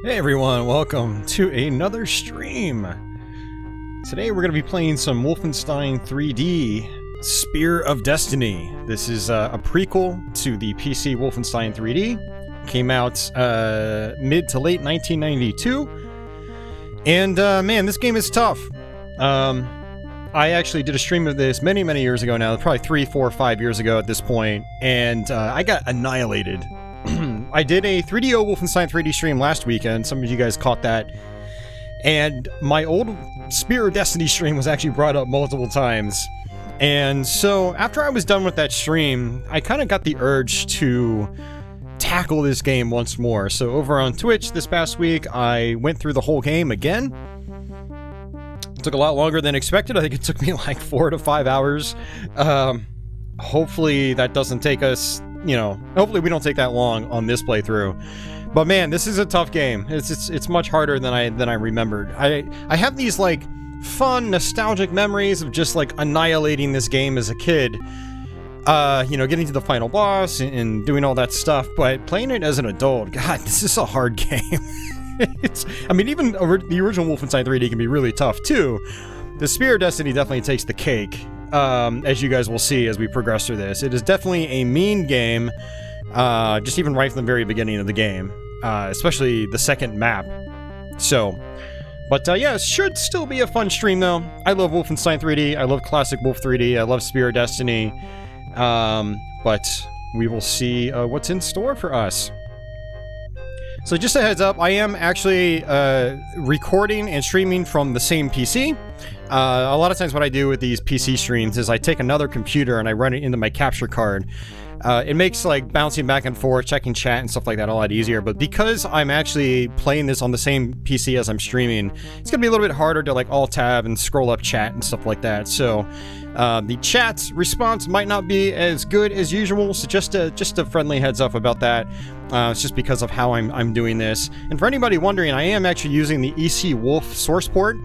Hey everyone, welcome to another stream. Today we're going to be playing some Wolfenstein 3D Spear of Destiny. This is a prequel to the PC Wolfenstein 3D. Came out mid to late 1992. And man, this game is tough. I actually did a stream of this many years ago now, probably 3, 4, 5 years ago at this point, and I got annihilated. I did a 3DO Wolfenstein 3D stream last weekend, some of you guys caught that, and my old Spear of Destiny stream was actually brought up multiple times. And so, after I was done with that stream, I kind of got the urge to tackle this game once more. So over on Twitch this past week, I went through the whole game again. It took a lot longer than expected. I think it took me like 4 to 5 hours. Hopefully that doesn't take us... hopefully we don't take that long on this playthrough. But man, this is a tough game. It's much harder than I remembered. I have these like fun nostalgic memories of just like annihilating this game as a kid. Getting to the final boss and doing all that stuff, but playing it as an adult, God, this is a hard game. Even the original Wolfenstein 3D can be really tough too. The Spear of Destiny definitely takes the cake. As you guys will see as we progress through this. It is definitely a mean game, just even right from the very beginning of the game, especially the second map. Yeah, it should still be a fun stream though. I love Wolfenstein 3D, I love classic Wolf 3D, I love Spear of Destiny, but we will see what's in store for us. So just a heads up, I am actually recording and streaming from the same PC. A lot of times what I do with these PC streams is I take another computer and I run it into my capture card. It makes like bouncing back and forth, checking chat and stuff like that a lot easier, but because I'm actually playing this on the same PC as I'm streaming, it's gonna be a little bit harder to like alt-tab and scroll up chat and stuff like that. So the chat's response might not be as good as usual, so just a friendly heads up about that. It's just because of how I'm doing this. And for anybody wondering, I am actually using the EC Wolf source port.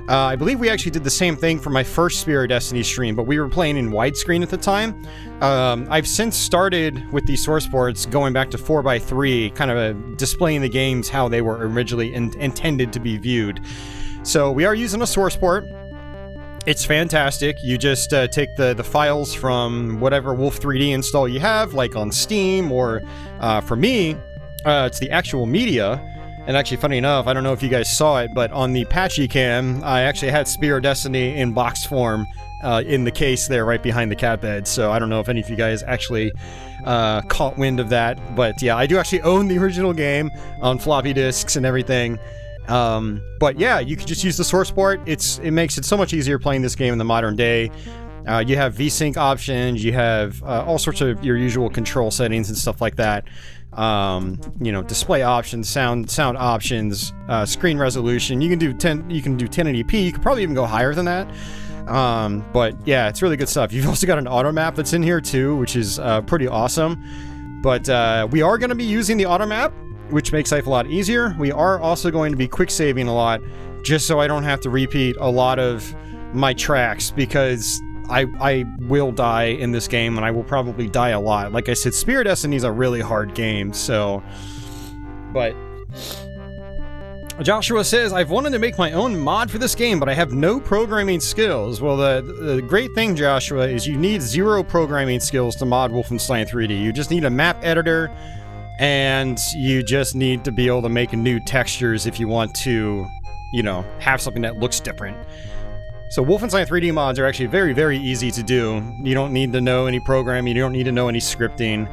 I believe we actually did the same thing for my first Spear of Destiny stream, but we were playing in widescreen at the time. I've since started with these source ports going back to 4:3, kind of displaying the games how they were originally intended to be viewed. So we are using a source port. It's fantastic. You just take the files from whatever Wolf 3D install you have, like on Steam, or for me, it's the actual media. And actually, funny enough, I don't know if you guys saw it, but on the Patchy Cam, I actually had Spear of Destiny in box form in the case there right behind the cat bed. So I don't know if any of you guys actually caught wind of that. But yeah, I do actually own the original game on floppy disks and everything. But yeah, you can just use the source port. It makes it so much easier playing this game in the modern day. You have VSync options, you have all sorts of your usual control settings and stuff like that. Display options, sound options, screen resolution. You can do 1080p. You could probably even go higher than that. But yeah, it's really good stuff. You've also got an auto map that's in here too, which is pretty awesome. But we are going to be using the auto map, which makes life a lot easier. We are also going to be quick saving a lot, just so I don't have to repeat a lot of my tracks, because I will die in this game, and I will probably die a lot. Like I said, Spirit Destiny is a really hard game, so... But... Joshua says, I've wanted to make my own mod for this game, but I have no programming skills. Well, the great thing, Joshua, is you need 0 programming skills to mod Wolfenstein 3D. You just need a map editor, and you just need to be able to make new textures if you want to, you know, have something that looks different. So Wolfenstein 3D mods are actually very, very easy to do. You don't need to know any programming, you don't need to know any scripting,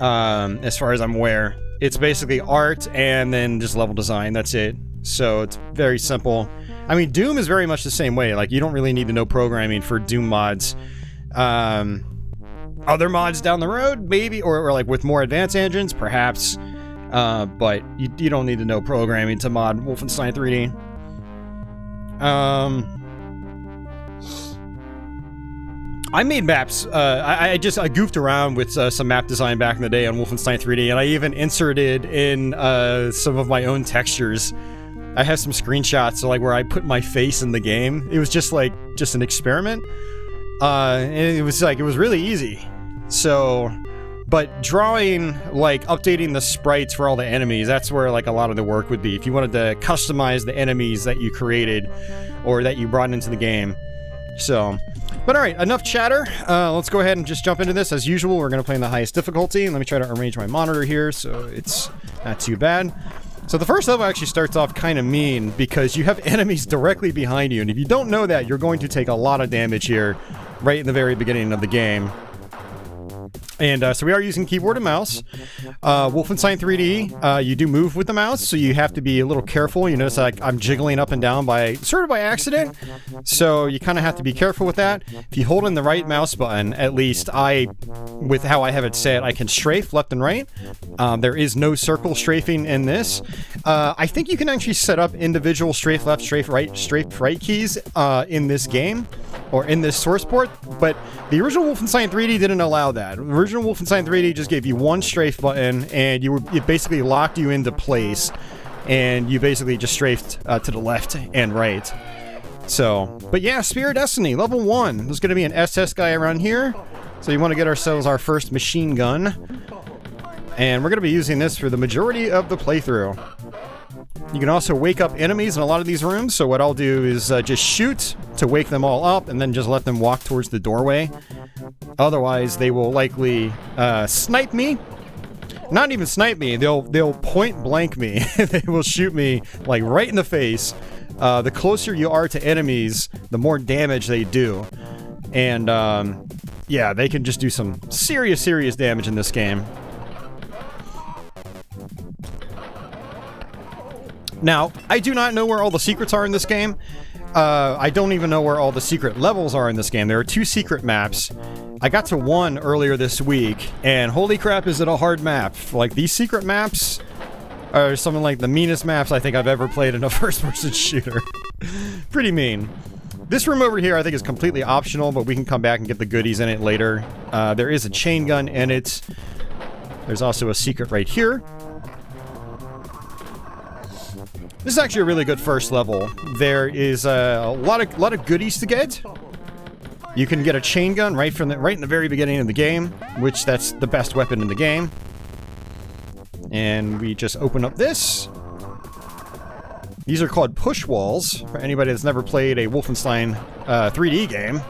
as far as I'm aware. It's basically art and then just level design, that's it. So it's very simple. I mean, Doom is very much the same way. Like, you don't really need to know programming for Doom mods. Other mods down the road, maybe, or like with more advanced engines, perhaps. But you don't need to know programming to mod Wolfenstein 3D. I made maps. I goofed around with some map design back in the day on Wolfenstein 3D, and I even inserted in some of my own textures. I have some screenshots of, like, where I put my face in the game. It was just an experiment, and it was really easy. So, but drawing, like, updating the sprites for all the enemies, that's where, like, a lot of the work would be. If you wanted to customize the enemies that you created or that you brought into the game. So, but alright, enough chatter. Let's go ahead and just jump into this. As usual, we're going to play in the highest difficulty. Let me try to arrange my monitor here so it's not too bad. So the first level actually starts off kind of mean because you have enemies directly behind you, and if you don't know that, you're going to take a lot of damage here right in the very beginning of the game. And so we are using keyboard and mouse. Wolfenstein 3D, you do move with the mouse, so you have to be a little careful. You notice like I'm jiggling up and down sort of by accident, so you kind of have to be careful with that. If you hold in the right mouse button, at least with how I have it set, I can strafe left and right. There is no circle strafing in this. I think you can actually set up individual strafe left, strafe right keys in this game, or in this source port, but the original Wolfenstein 3D didn't allow that. Original Wolfenstein 3D just gave you one strafe button, and it basically locked you into place, and you basically just strafed to the left and right. So, but yeah, Spirit Destiny, level 1. There's going to be an SS guy around here, so you want to get ourselves our first machine gun, and we're going to be using this for the majority of the playthrough. You can also wake up enemies in a lot of these rooms, so what I'll do is just shoot to wake them all up and then just let them walk towards the doorway. Otherwise, they will likely snipe me. Not even snipe me, they'll point blank me. They will shoot me like right in the face. The closer you are to enemies, the more damage they do. And yeah, they can just do some serious damage in this game. Now, I do not know where all the secrets are in this game. I don't even know where all the secret levels are in this game. There are 2 secret maps. I got to 1 earlier this week, and holy crap, is it a hard map. Like, these secret maps are something like the meanest maps I think I've ever played in a first-person shooter. Pretty mean. This room over here I think is completely optional, but we can come back and get the goodies in it later. There is a chain gun in it. There's also a secret right here. This is actually a really good first level. There is a lot of goodies to get. You can get a chain gun right in the very beginning of the game, which that's the best weapon in the game. And we just open up this. These are called push walls for anybody that's never played a Wolfenstein 3D game.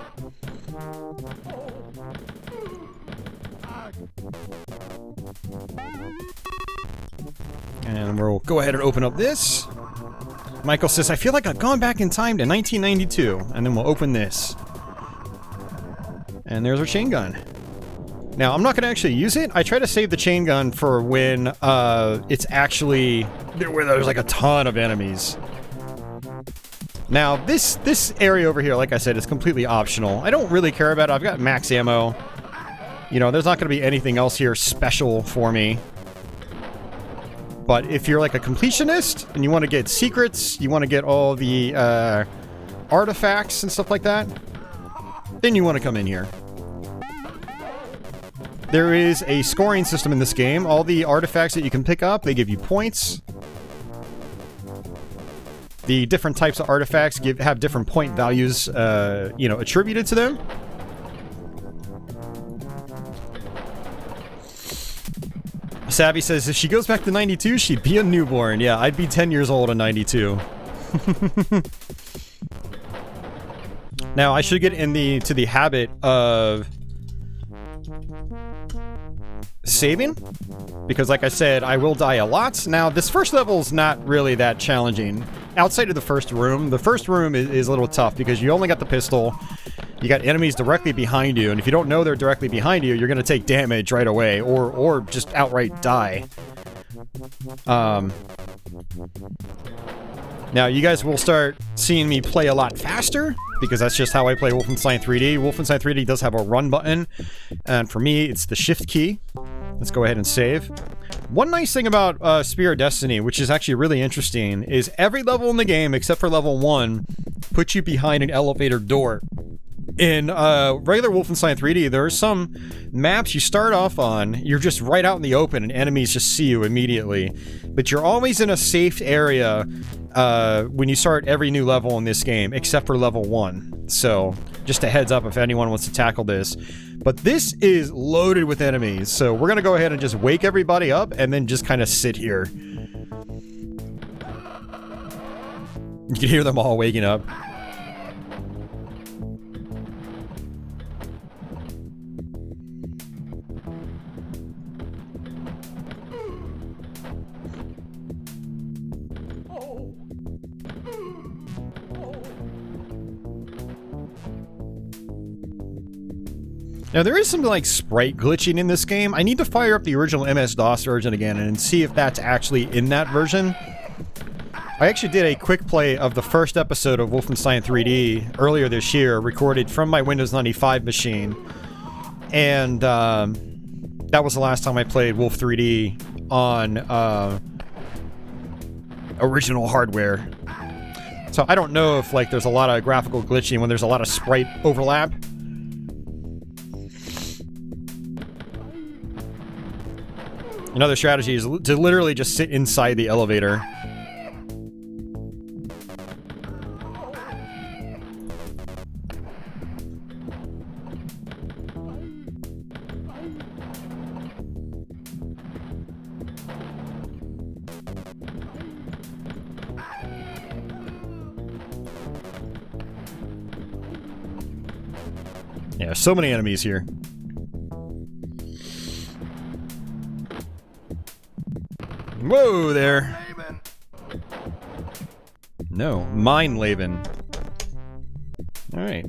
And we'll go ahead and open up this. Michael says, I feel like I've gone back in time to 1992. And then we'll open this. And there's our chain gun. Now, I'm not going to actually use it. I try to save the chain gun for when it's actually where there's like a ton of enemies. Now, this area over here, like I said, is completely optional. I don't really care about it. I've got max ammo. You know, there's not going to be anything else here special for me. But if you're like a completionist and you want to get secrets, you want to get all the artifacts and stuff like that, then you want to come in here. There is a scoring system in this game. All the artifacts that you can pick up, they give you points. the different types of artifacts have different point values, you know, attributed to them. Savvy says, if she goes back to 92, she'd be a newborn. Yeah, I'd be 10 years old in 92. Now, I should get into the habit of saving, because like I said, I will die a lot. Now, this first level is not really that challenging. Outside of the first room is a little tough because you only got the pistol. You got enemies directly behind you, and if you don't know they're directly behind you, you're gonna take damage right away, or just outright die. Now, you guys will start seeing me play a lot faster, because that's just how I play Wolfenstein 3D. Wolfenstein 3D does have a run button, and for me, it's the shift key. Let's go ahead and save. One nice thing about Spear of Destiny, which is actually really interesting, is every level in the game, except for level 1, puts you behind an elevator door. In regular Wolfenstein 3D, there are some maps you start off on, you're just right out in the open and enemies just see you immediately. But you're always in a safe area when you start every new level in this game, except for level 1. So, just a heads up if anyone wants to tackle this. But this is loaded with enemies, so we're gonna go ahead and just wake everybody up and then just kind of sit here. You can hear them all waking up. Now, there is some, like, sprite glitching in this game. I need to fire up the original MS-DOS version again and see if that's actually in that version. I actually did a quick play of the first episode of Wolfenstein 3D earlier this year, recorded from my Windows 95 machine. And, that was the last time I played Wolf 3D on, original hardware. So I don't know if, like, there's a lot of graphical glitching when there's a lot of sprite overlap. Another strategy is to literally just sit inside the elevator. Yeah, so many enemies here. Whoa there. No, mine Laven. Alright.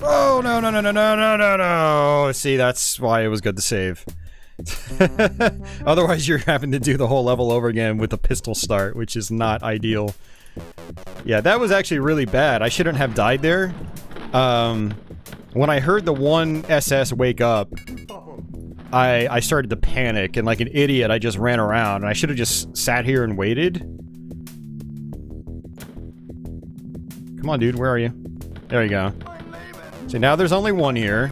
Oh, no, no, no, no, no, no, no, no. See, that's why it was good to save. Otherwise, you're having to do the whole level over again with a pistol start, which is not ideal. Yeah, that was actually really bad. I shouldn't have died there. When I heard the one SS wake up, I started to panic, and like an idiot, I just ran around, and I should have just sat here and waited. Come on, dude, where are you? There you go. See, now there's only one here.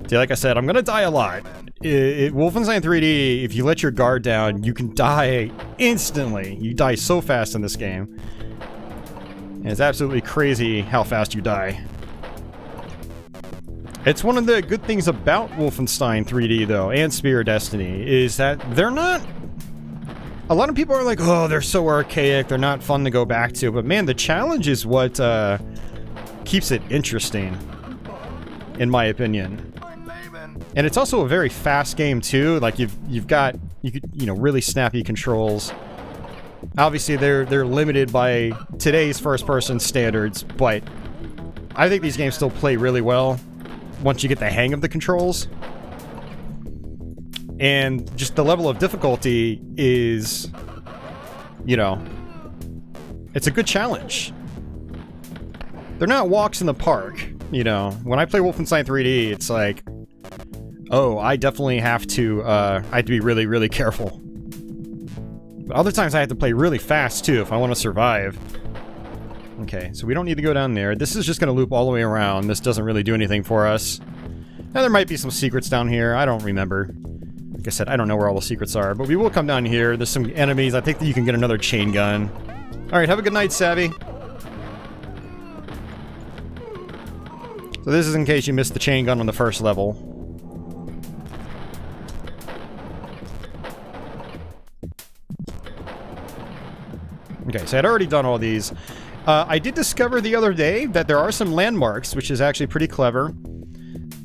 See, like I said, I'm gonna die a lot. Wolfenstein 3D, if you let your guard down, you can die instantly. You die so fast in this game. And it's absolutely crazy how fast you die. It's one of the good things about Wolfenstein 3D, though, and Spear of Destiny, is that they're not... A lot of people are like, oh, they're so archaic, they're not fun to go back to, but man, the challenge is what keeps it interesting, in my opinion. And it's also a very fast game too. Like you've got really snappy controls. Obviously they're limited by today's first-person standards, but I think these games still play really well once you get the hang of the controls. And just the level of difficulty is, it's a good challenge. They're not walks in the park, When I play Wolfenstein 3D, it's like, oh, I definitely have to be really, really careful. But other times I have to play really fast, too, if I want to survive. Okay, so we don't need to go down there. This is just going to loop all the way around. This doesn't really do anything for us. Now, there might be some secrets down here. I don't remember. Like I said, I don't know where all the secrets are, but we will come down here. There's some enemies. I think that you can get another chain gun. Alright, have a good night, Savvy. So this is in case you missed the chain gun on the first level. Okay, so I'd already done all these. I did discover the other day that there are some landmarks, which is actually pretty clever.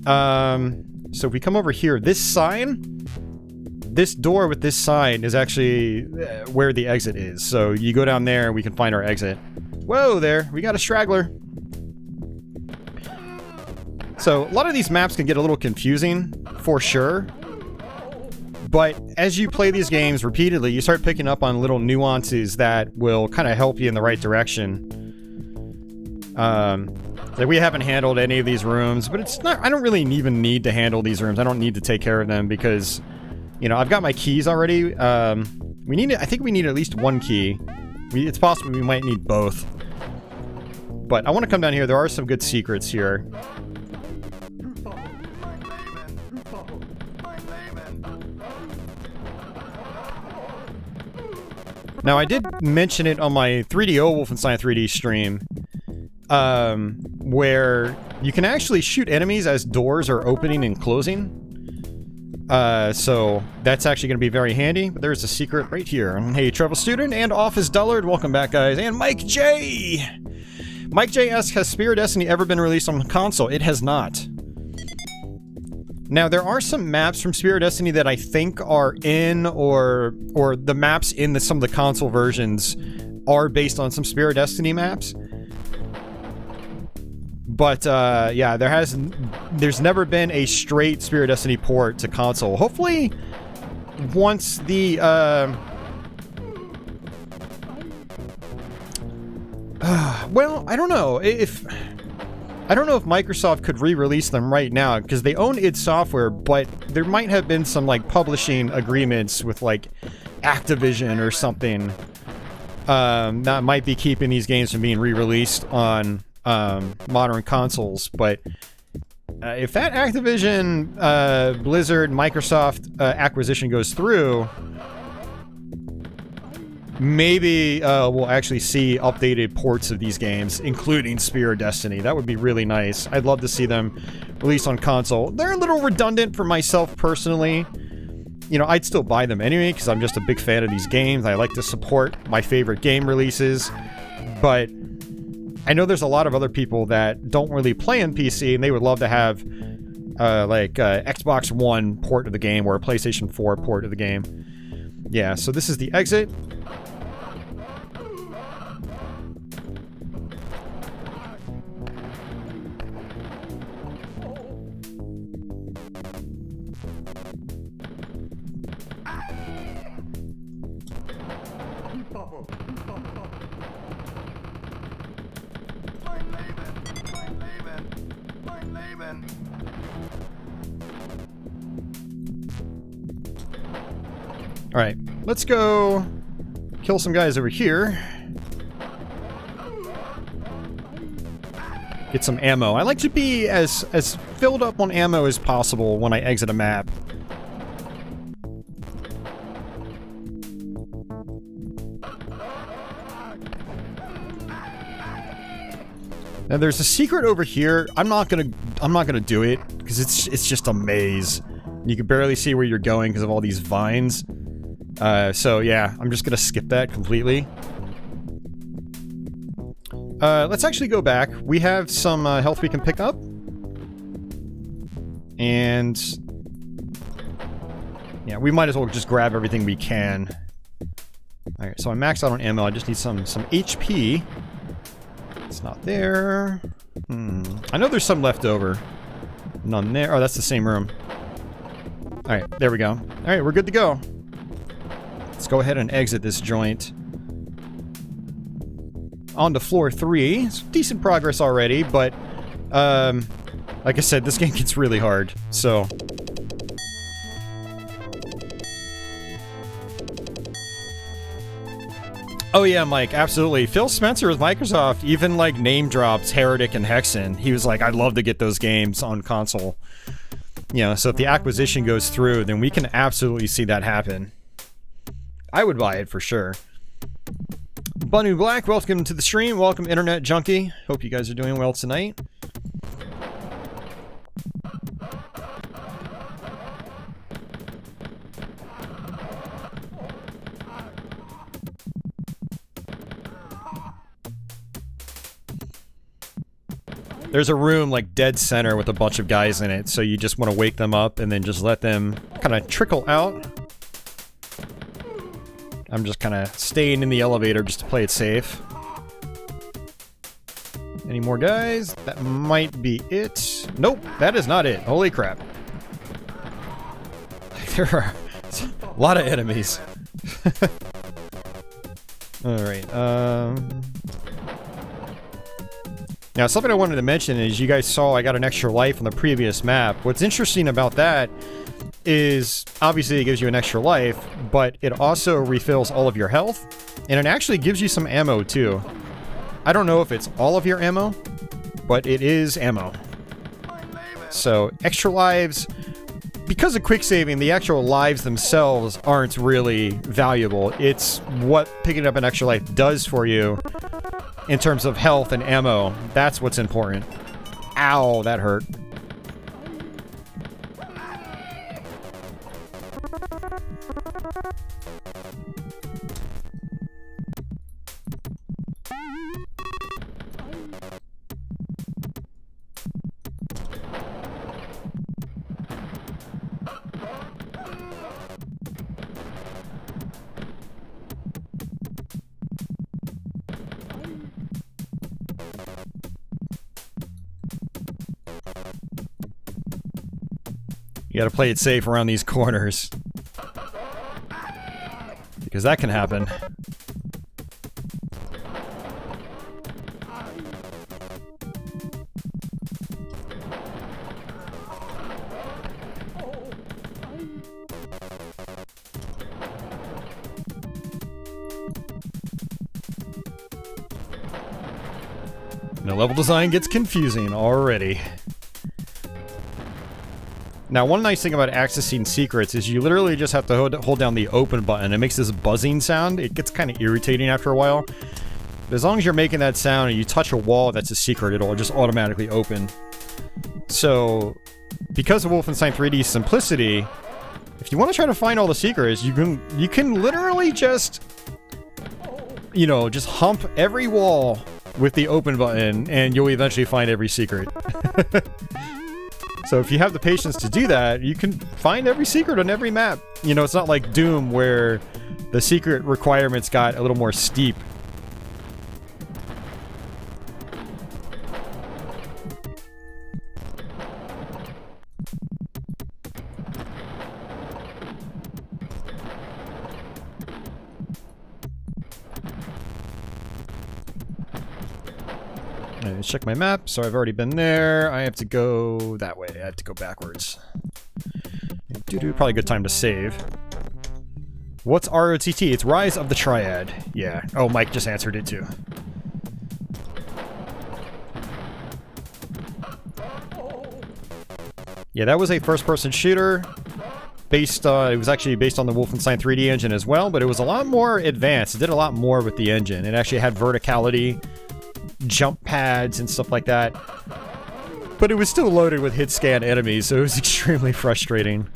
So if we come over here, this sign, this door with this sign is actually where the exit is. So you go down there, we can find our exit. Whoa there, we got a straggler. So a lot of these maps can get a little confusing, for sure. But as you play these games repeatedly, you start picking up on little nuances that will kind of help you in the right direction. Like we haven't handled any of these rooms, but it's not, I don't really even need to handle these rooms. I don't need to take care of them because, you know, I've got my keys already. I think we need at least one key. It's possible we might need both. But I want to come down here. There are some good secrets here. Now, I did mention it on my 3DO Wolfenstein 3D stream, where you can actually shoot enemies as doors are opening and closing. So that's actually going to be very handy. But there's a secret right here. Hey, Travel Student and Office Dullard, welcome back, guys. And Mike J! Mike J asks, has Spear of Destiny ever been released on console? It has not. Now, there are some maps from Spear of Destiny that I think are in, or the maps in some of the console versions are based on some Spear of Destiny maps. But, yeah, there's never been a straight Spear of Destiny port to console. Hopefully, once the, well, I don't know if Microsoft could re-release them right now, because they own id Software, but there might have been some, like, publishing agreements with, like, Activision or something that might be keeping these games from being re-released on modern consoles. But if that Activision, Blizzard, Microsoft acquisition goes through, maybe we'll actually see updated ports of these games, including Spear of Destiny. That would be really nice. I'd love to see them released on console. They're a little redundant for myself personally. You know, I'd still buy them anyway, because I'm just a big fan of these games. I like to support my favorite game releases. But I know there's a lot of other people that don't really play on PC, and they would love to have, Xbox One port of the game, or a PlayStation 4 port of the game. Yeah, so this is the exit. Alright, let's go kill some guys over here. Get some ammo. I like to be as filled up on ammo as possible when I exit a map. Now there's a secret over here. I'm not gonna do it because it's just a maze. You can barely see where you're going because of all these vines. So yeah, I'm just gonna skip that completely. Let's actually go back. We have some health we can pick up. And yeah, we might as well just grab everything we can. Alright, so I'm maxed out on ammo. I just need some HP. It's not there. I know there's some left over. None there. Oh, that's the same room. Alright, there we go. Alright, we're good to go. Let's go ahead and exit this joint. On to floor 3. It's decent progress already, but like I said, this game gets really hard, so... Oh yeah, Mike, absolutely. Phil Spencer with Microsoft even like name drops Heretic and Hexen. He was like, I'd love to get those games on console. You know, so if the acquisition goes through, then we can absolutely see that happen. I would buy it for sure. Bunny Black, welcome to the stream. Welcome, Internet Junkie. Hope you guys are doing well tonight. There's a room like dead center with a bunch of guys in it, so you just want to wake them up and then just let them kind of trickle out. I'm just kind of staying in the elevator just to play it safe. Any more guys? That might be it. Nope, that is not it. Holy crap. There are a lot of enemies. Alright, now, something I wanted to mention is you guys saw I got an extra life on the previous map. What's interesting about that is, obviously it gives you an extra life, but it also refills all of your health, and it actually gives you some ammo too. I don't know if it's all of your ammo, but it is ammo. So, extra lives, because of quick saving, the actual lives themselves aren't really valuable. It's what picking up an extra life does for you in terms of health and ammo. That's what's important. Ow, that hurt. You gotta play it safe around these corners, because that can happen. The level design gets confusing already. Now, one nice thing about accessing secrets is you literally just have to hold down the open button. It makes this buzzing sound. It gets kind of irritating after a while. But as long as you're making that sound and you touch a wall that's a secret, it'll just automatically open. So, because of Wolfenstein 3D's simplicity, if you want to try to find all the secrets, you can literally just, you know, just hump every wall with the open button, and you'll eventually find every secret. So if you have the patience to do that, you can find every secret on every map. You know, it's not like Doom where the secret requirements got a little more steep. Let's check my map. So I've already been there. I have to go that way. I have to go backwards. Probably a good time to save. What's ROTT? It's Rise of the Triad. Yeah. Oh, Mike just answered it too. Yeah, that was a first-person shooter. It was actually based on the Wolfenstein 3D engine as well, but it was a lot more advanced. It did a lot more with the engine. It actually had verticality, jump pads and stuff like that, but it was still loaded with hit scan enemies, so it was extremely frustrating.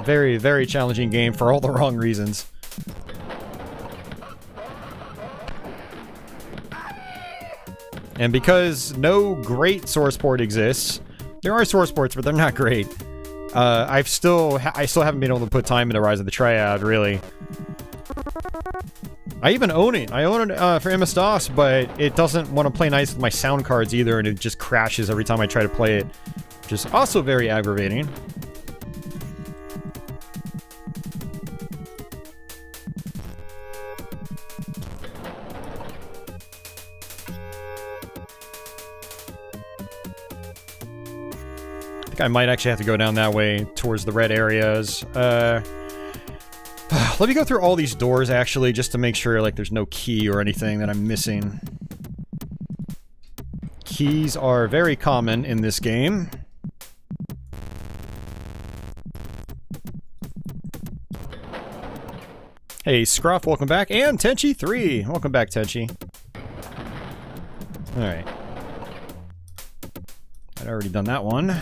Very, very challenging game for all the wrong reasons. And because no great source port exists, there are source ports, but they're not great. I still haven't been able to put time into Rise of the Triad, really. I even own it. I own it for MS-DOS, but it doesn't want to play nice with my sound cards either, and it just crashes every time I try to play it, which is also very aggravating. I think I might actually have to go down that way towards the red areas. Let me go through all these doors, actually, just to make sure, like, there's no key or anything that I'm missing. Keys are very common in this game. Hey, Scruff, welcome back. And Tenchi3! Welcome back, Tenchi. Alright. I'd already done that one.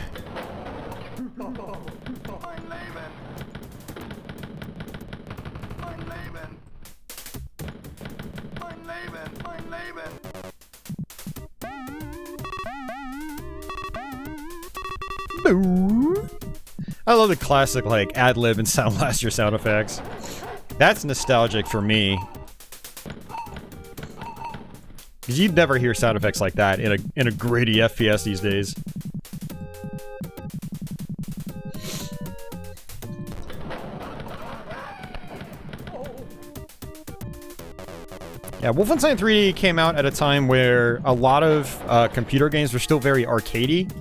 I love the classic, like, ad-lib and Sound Blaster sound effects. That's nostalgic for me. Because you'd never hear sound effects like that in a gritty FPS these days. Yeah, Wolfenstein 3D came out at a time where a lot of computer games were still very arcadey.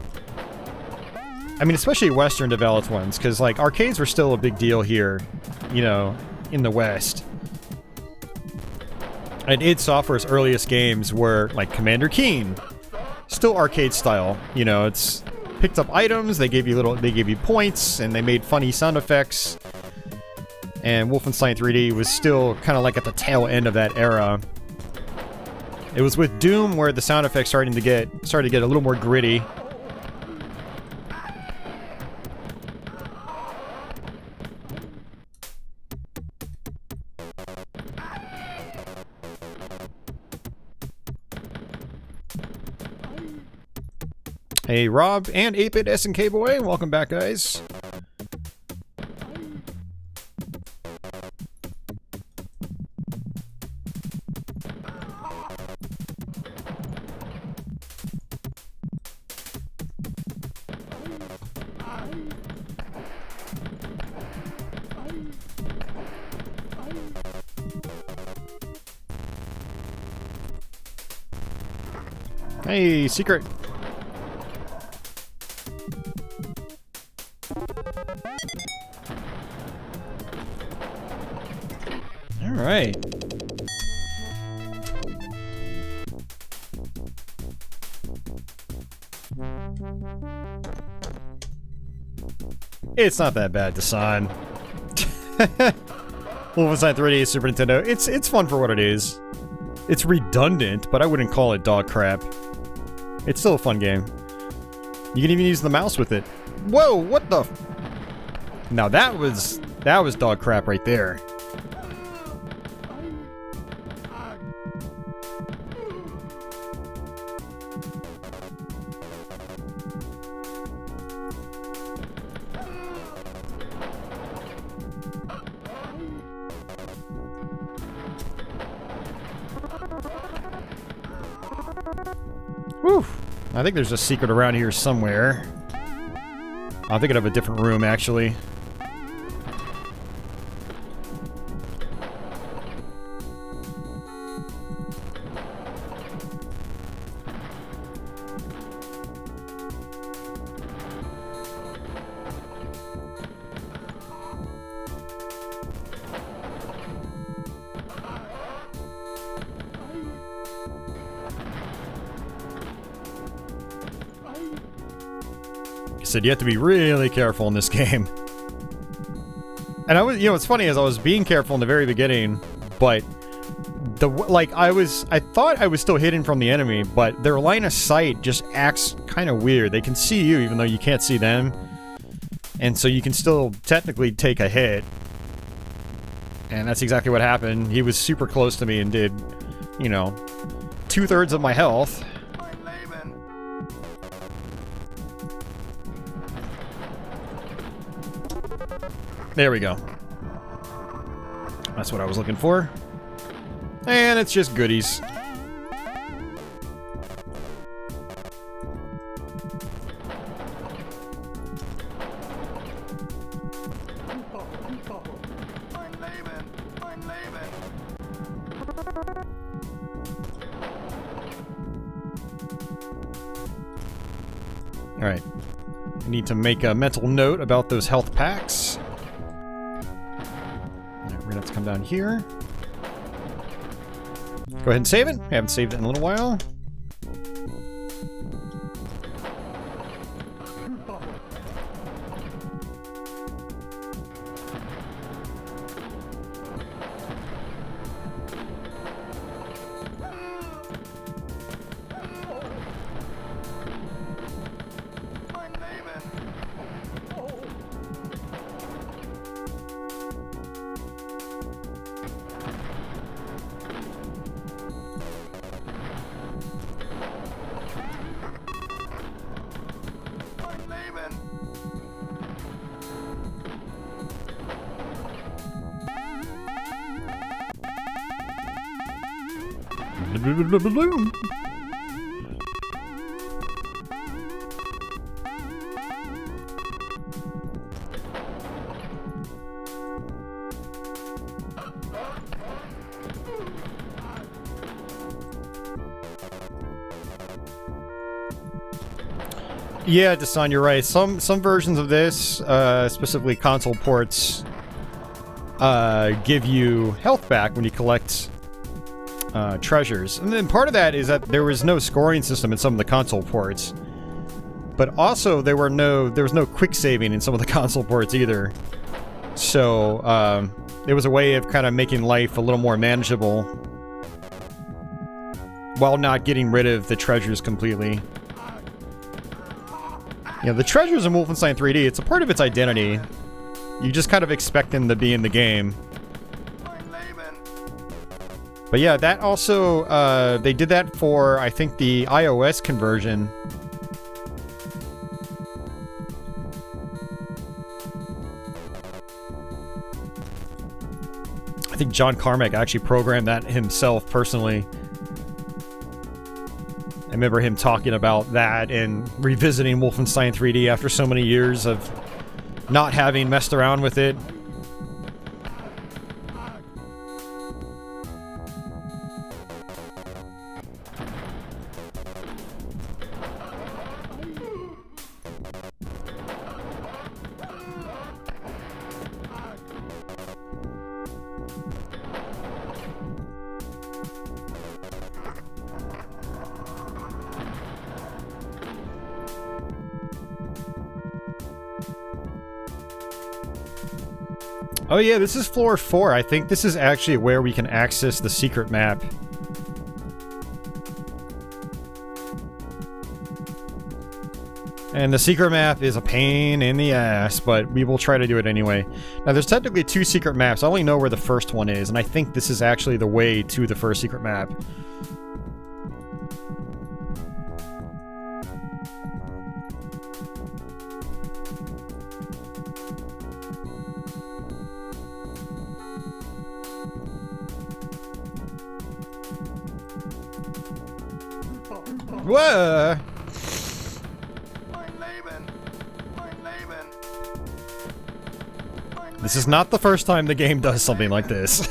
I mean, especially Western developed ones, because, like, arcades were still a big deal here, you know, in the West. And id Software's earliest games were, like, Commander Keen. Still arcade style, you know, it's picked up items, they gave you points, and they made funny sound effects. And Wolfenstein 3D was still kind of like at the tail end of that era. It was with Doom where the sound effects started to get a little more gritty. Hey, Rob and 8-Bit SNK Boy, welcome back, guys. Hey, secret. All right. It's not that bad, Dasan. Wolfenstein 3D, Super Nintendo. It's fun for what it is. It's redundant, but I wouldn't call it dog crap. It's still a fun game. You can even use the mouse with it. Whoa, what the? Now that was dog crap right there. Whew. I think there's a secret around here somewhere. I'm thinking of a different room, actually. Said you have to be really careful in this game. And I was, you know, what's funny is I was being careful in the very beginning, but I thought I was still hidden from the enemy, but their line of sight just acts kind of weird. They can see you even though you can't see them, and so you can still technically take a hit. And that's exactly what happened. He was super close to me and did, you know, 2/3 of my health. There we go. That's what I was looking for. And it's just goodies. Alright. I need to make a mental note about those health packs. We're gonna have to come down here. Go ahead and save it. I haven't saved it in a little while. Yeah, Dasan, you're right. Some versions of this, specifically console ports, give you health back when you collect treasures. And then part of that is that there was no scoring system in some of the console ports. But also there was no quick saving in some of the console ports either. So it was a way of kind of making life a little more manageable while not getting rid of the treasures completely. You know, the treasures in Wolfenstein 3D, it's a part of its identity. You just kind of expect them to be in the game. But yeah, that also, they did that for, I think, the iOS conversion. I think John Carmack actually programmed that himself personally. I remember him talking about that and revisiting Wolfenstein 3D after so many years of not having messed around with it. Oh yeah, this is floor 4. I think this is actually where we can access the secret map. And the secret map is a pain in the ass, but we will try to do it anyway. Now there's technically 2 secret maps. I only know where the first one is, and I think this is actually the way to the first secret map. Whoa! This is not the first time the game does something like this.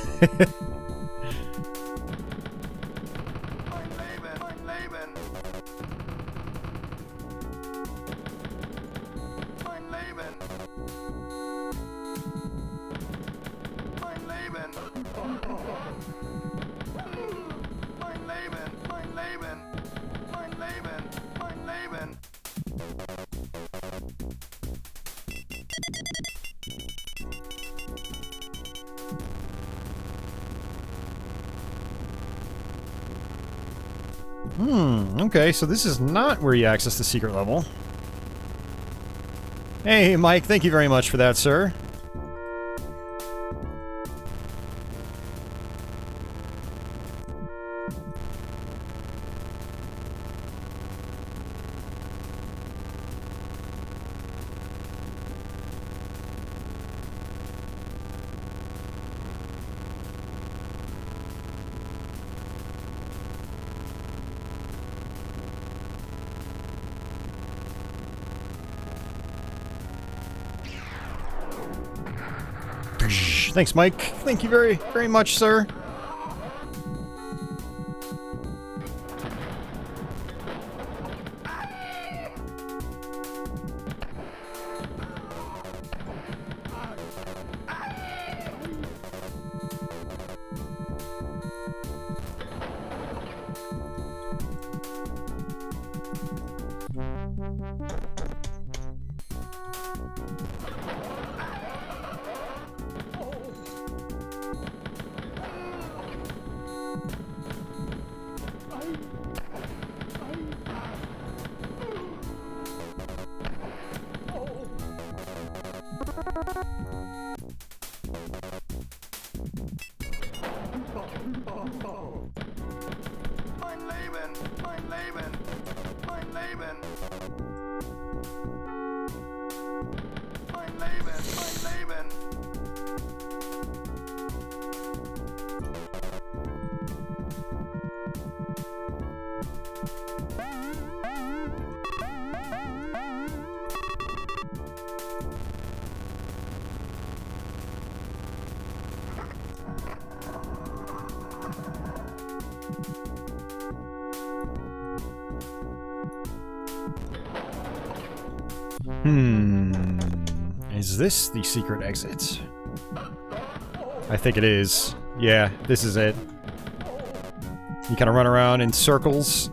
Okay, so this is not where you access the secret level. Hey, Mike, thank you very much for that, sir. Thanks, Mike. Thank you very, very much, sir. Is this the secret exit? I think it is. Yeah, this is it. You kind of run around in circles.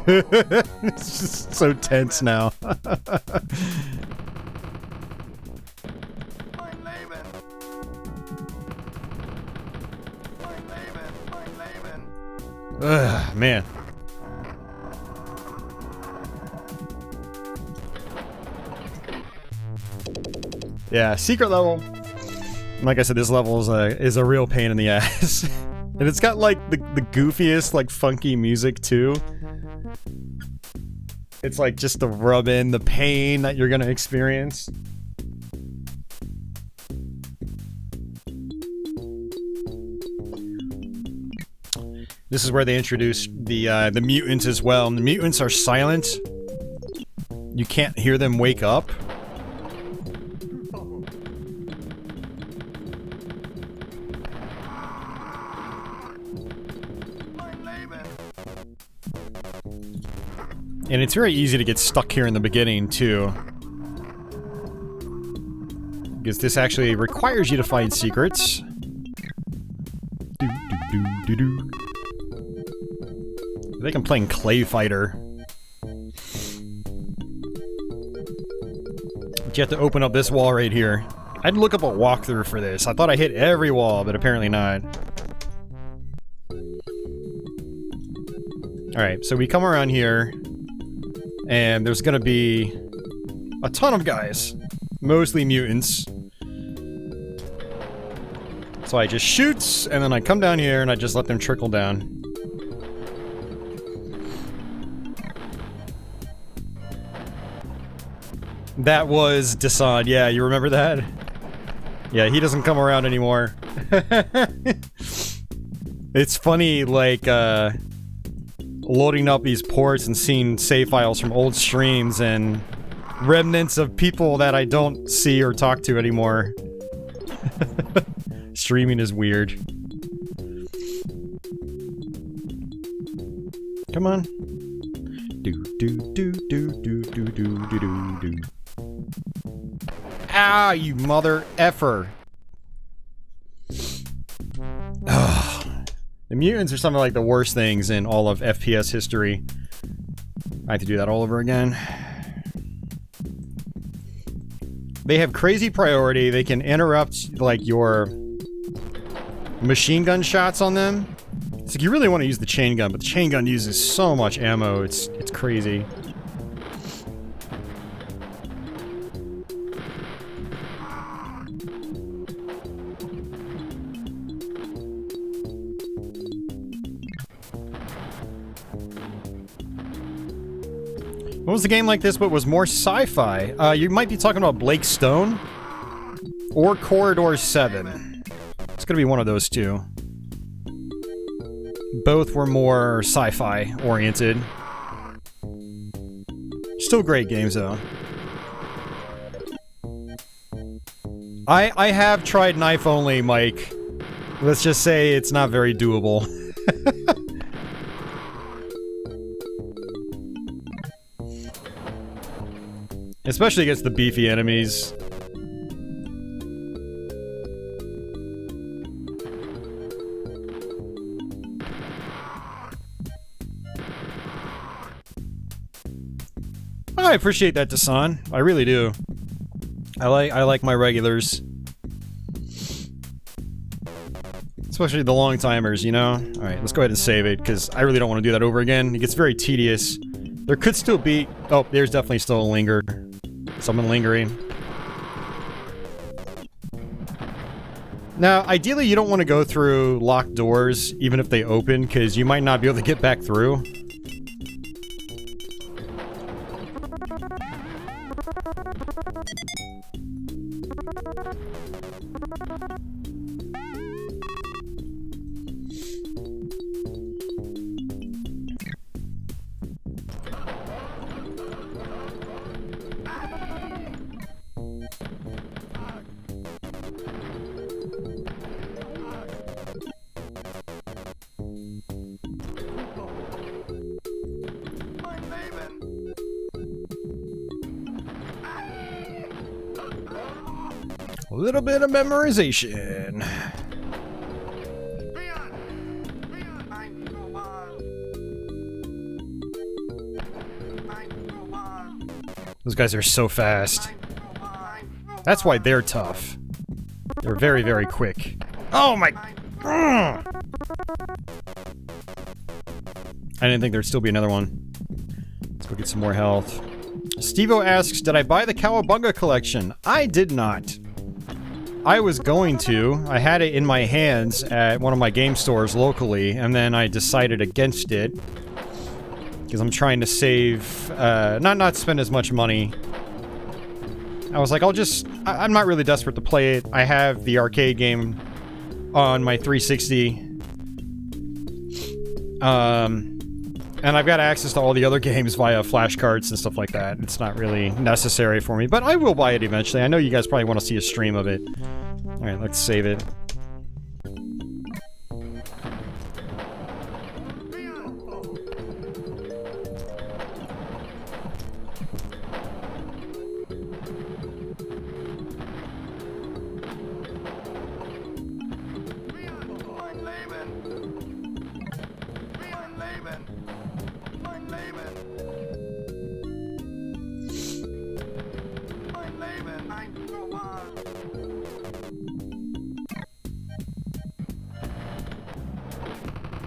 It's just so tense now. Ugh, man. Yeah, secret level. Like I said, this level is a real pain in the ass. And it's got like the goofiest, like funky music too. It's like just to rub in the pain that you're gonna experience. This is where they introduced the mutants as well. And the mutants are silent. You can't hear them wake up. And it's very easy to get stuck here in the beginning, too. Because this actually requires you to find secrets. I think I'm playing Clay Fighter. But you have to open up this wall right here. I had to look up a walkthrough for this. I thought I hit every wall, but apparently not. Alright, so we come around here. And there's gonna be a ton of guys. Mostly mutants. So I just shoot, and then I come down here and I just let them trickle down. That was Desan, yeah, you remember that? Yeah, he doesn't come around anymore. It's funny, like, loading up these ports and seeing save files from old streams and remnants of people that I don't see or talk to anymore. Streaming is weird. Come on. Do do do do do do do do do do. Ah, you mother effer. The mutants are some of like the worst things in all of FPS history. I have to do that all over again. They have crazy priority. They can interrupt like your machine gun shots on them. It's like you really want to use the chain gun, but the chain gun uses so much ammo. It's crazy. What was the game like this but was more sci-fi? You might be talking about Blake Stone or Corridor 7. It's gonna be one of those two. Both were more sci-fi oriented. Still great games though. I have tried knife only, Mike. Let's just say it's not very doable. Especially against the beefy enemies. I appreciate that, Dasan. I really do. I like my regulars. Especially the long timers, you know? Alright, let's go ahead and save it, because I really don't want to do that over again. It gets very tedious. There could still be... Oh, there's definitely still a linger. Someone lingering. Now, ideally you don't want to go through locked doors, even if they open, because you might not be able to get back through. A little bit of memorization. Those guys are so fast. That's why they're tough. They're very, very quick. Oh my... I didn't think there'd still be another one. Let's go get some more health. Stevo asks, did I buy the Cowabunga collection? I did not. I was going to. I had it in my hands at one of my game stores locally, and then I decided against it. Because I'm trying to save, not spend as much money. I was like, I'm not really desperate to play it. I have the arcade game on my 360. And I've got access to all the other games via flashcards and stuff like that. It's not really necessary for me, but I will buy it eventually. I know you guys probably want to see a stream of it. Alright, let's save it.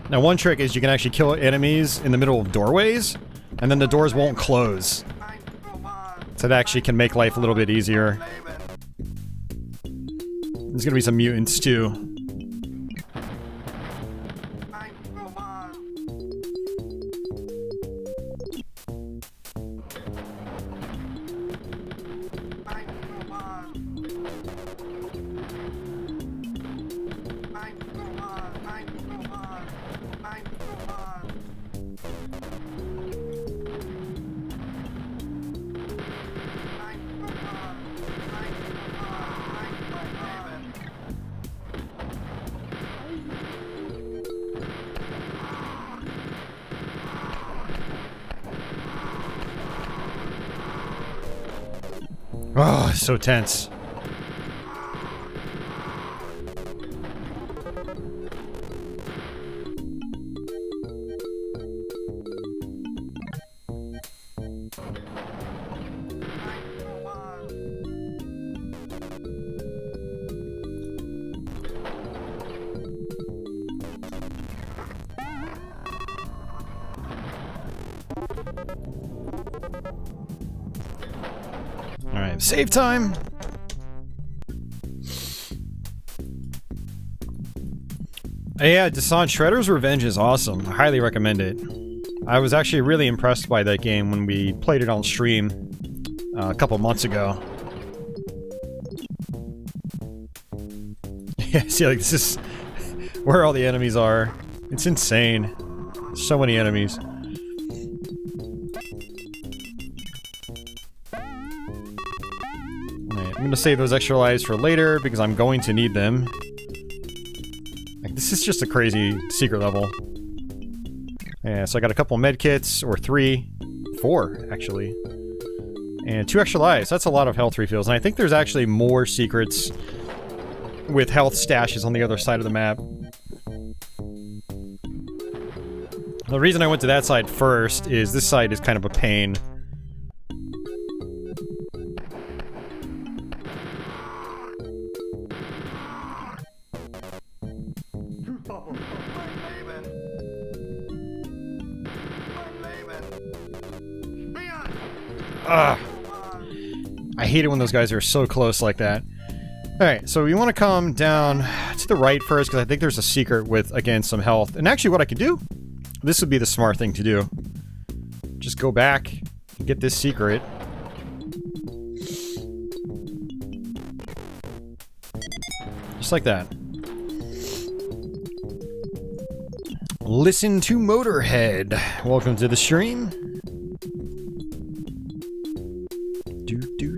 Now, one trick is you can actually kill enemies in the middle of doorways, and then the doors won't close. So that actually can make life a little bit easier. There's gonna be some mutants, too. Oh, so tense. Alright, save time! Yeah, Dasan, Shredder's Revenge is awesome. I highly recommend it. I was actually really impressed by that game when we played it on stream a couple months ago. Yeah, see, like, this is where all the enemies are. It's insane. So many enemies. Alright, I'm gonna save those extra lives for later because I'm going to need them. Like, this is just a crazy secret level. Yeah, so I got a couple med kits, or 4 actually. And 2 extra lives. That's a lot of health refills. And I think there's actually more secrets with health stashes on the other side of the map. The reason I went to that side first is this side is kind of a pain. Ugh. I hate it when those guys are so close like that. Alright, so we want to come down to the right first, because I think there's a secret with, again, some health. And actually what I could do, this would be the smart thing to do. Just go back and get this secret. Just like that. Listen to Motorhead. Welcome to the stream.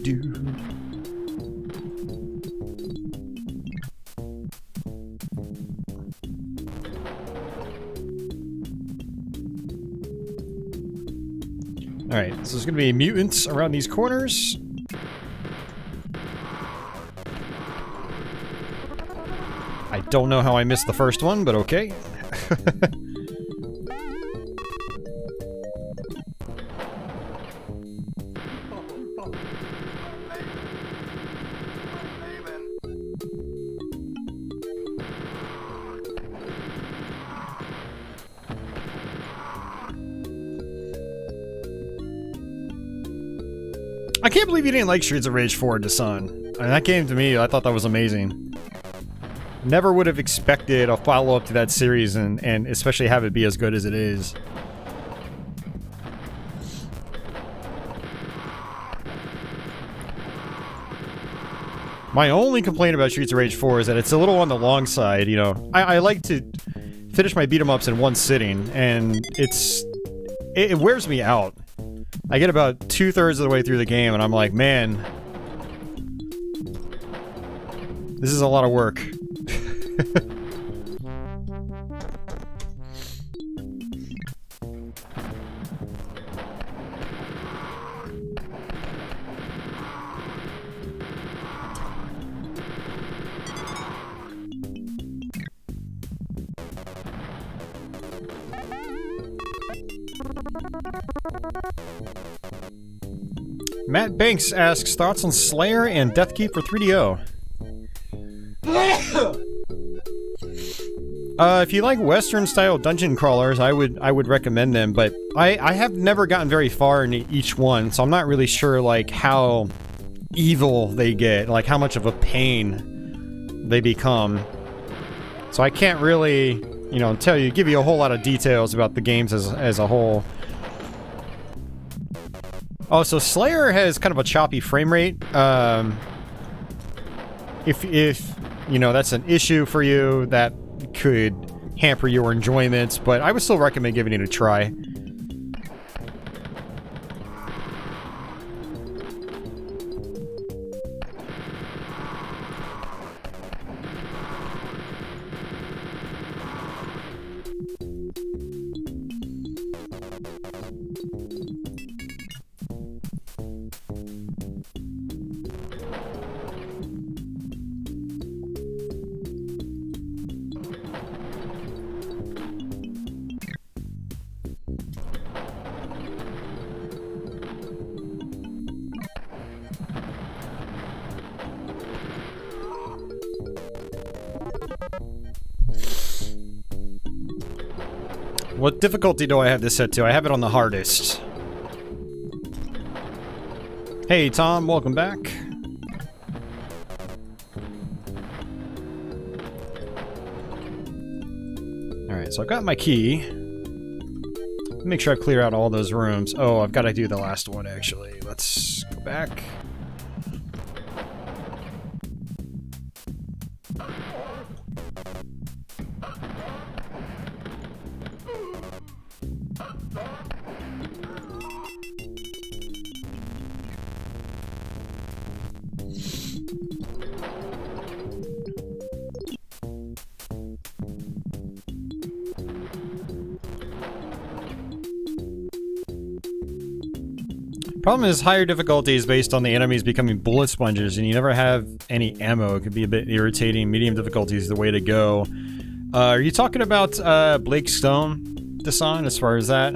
Do. Alright, so there's gonna be mutants around these corners. I don't know how I missed the first one, but okay. I can't believe you didn't like Streets of Rage 4, Dasan. I mean, that game to me, I thought that was amazing. Never would have expected a follow-up to that series and especially have it be as good as it is. My only complaint about Streets of Rage 4 is that it's a little on the long side, you know. I like to finish my beat-em-ups in one sitting, and it wears me out. I get about 2/3 of the way through the game, and I'm like, man, this is a lot of work. Matt Banks asks thoughts on Slayer and Deathkeep for 3DO. If you like Western-style dungeon crawlers, I would recommend them, but I have never gotten very far in each one, so I'm not really sure like how evil they get, like how much of a pain they become. So I can't really, you know, give you a whole lot of details about the games as a whole. Oh, so Slayer has kind of a choppy frame rate. If you know that's an issue for you, that could hamper your enjoyment, but I would still recommend giving it a try. What difficulty do I have this set to? I have it on the hardest. Hey Tom, welcome back. Alright, so I've got my key. Make sure I clear out all those rooms. Oh, I've got to do the last one actually. Let's go back. Problem is, higher difficulty is based on the enemies becoming bullet sponges, and you never have any ammo. It could be a bit irritating. Medium difficulty is the way to go. Are you talking about Blake Stone, Dasan, as far as that?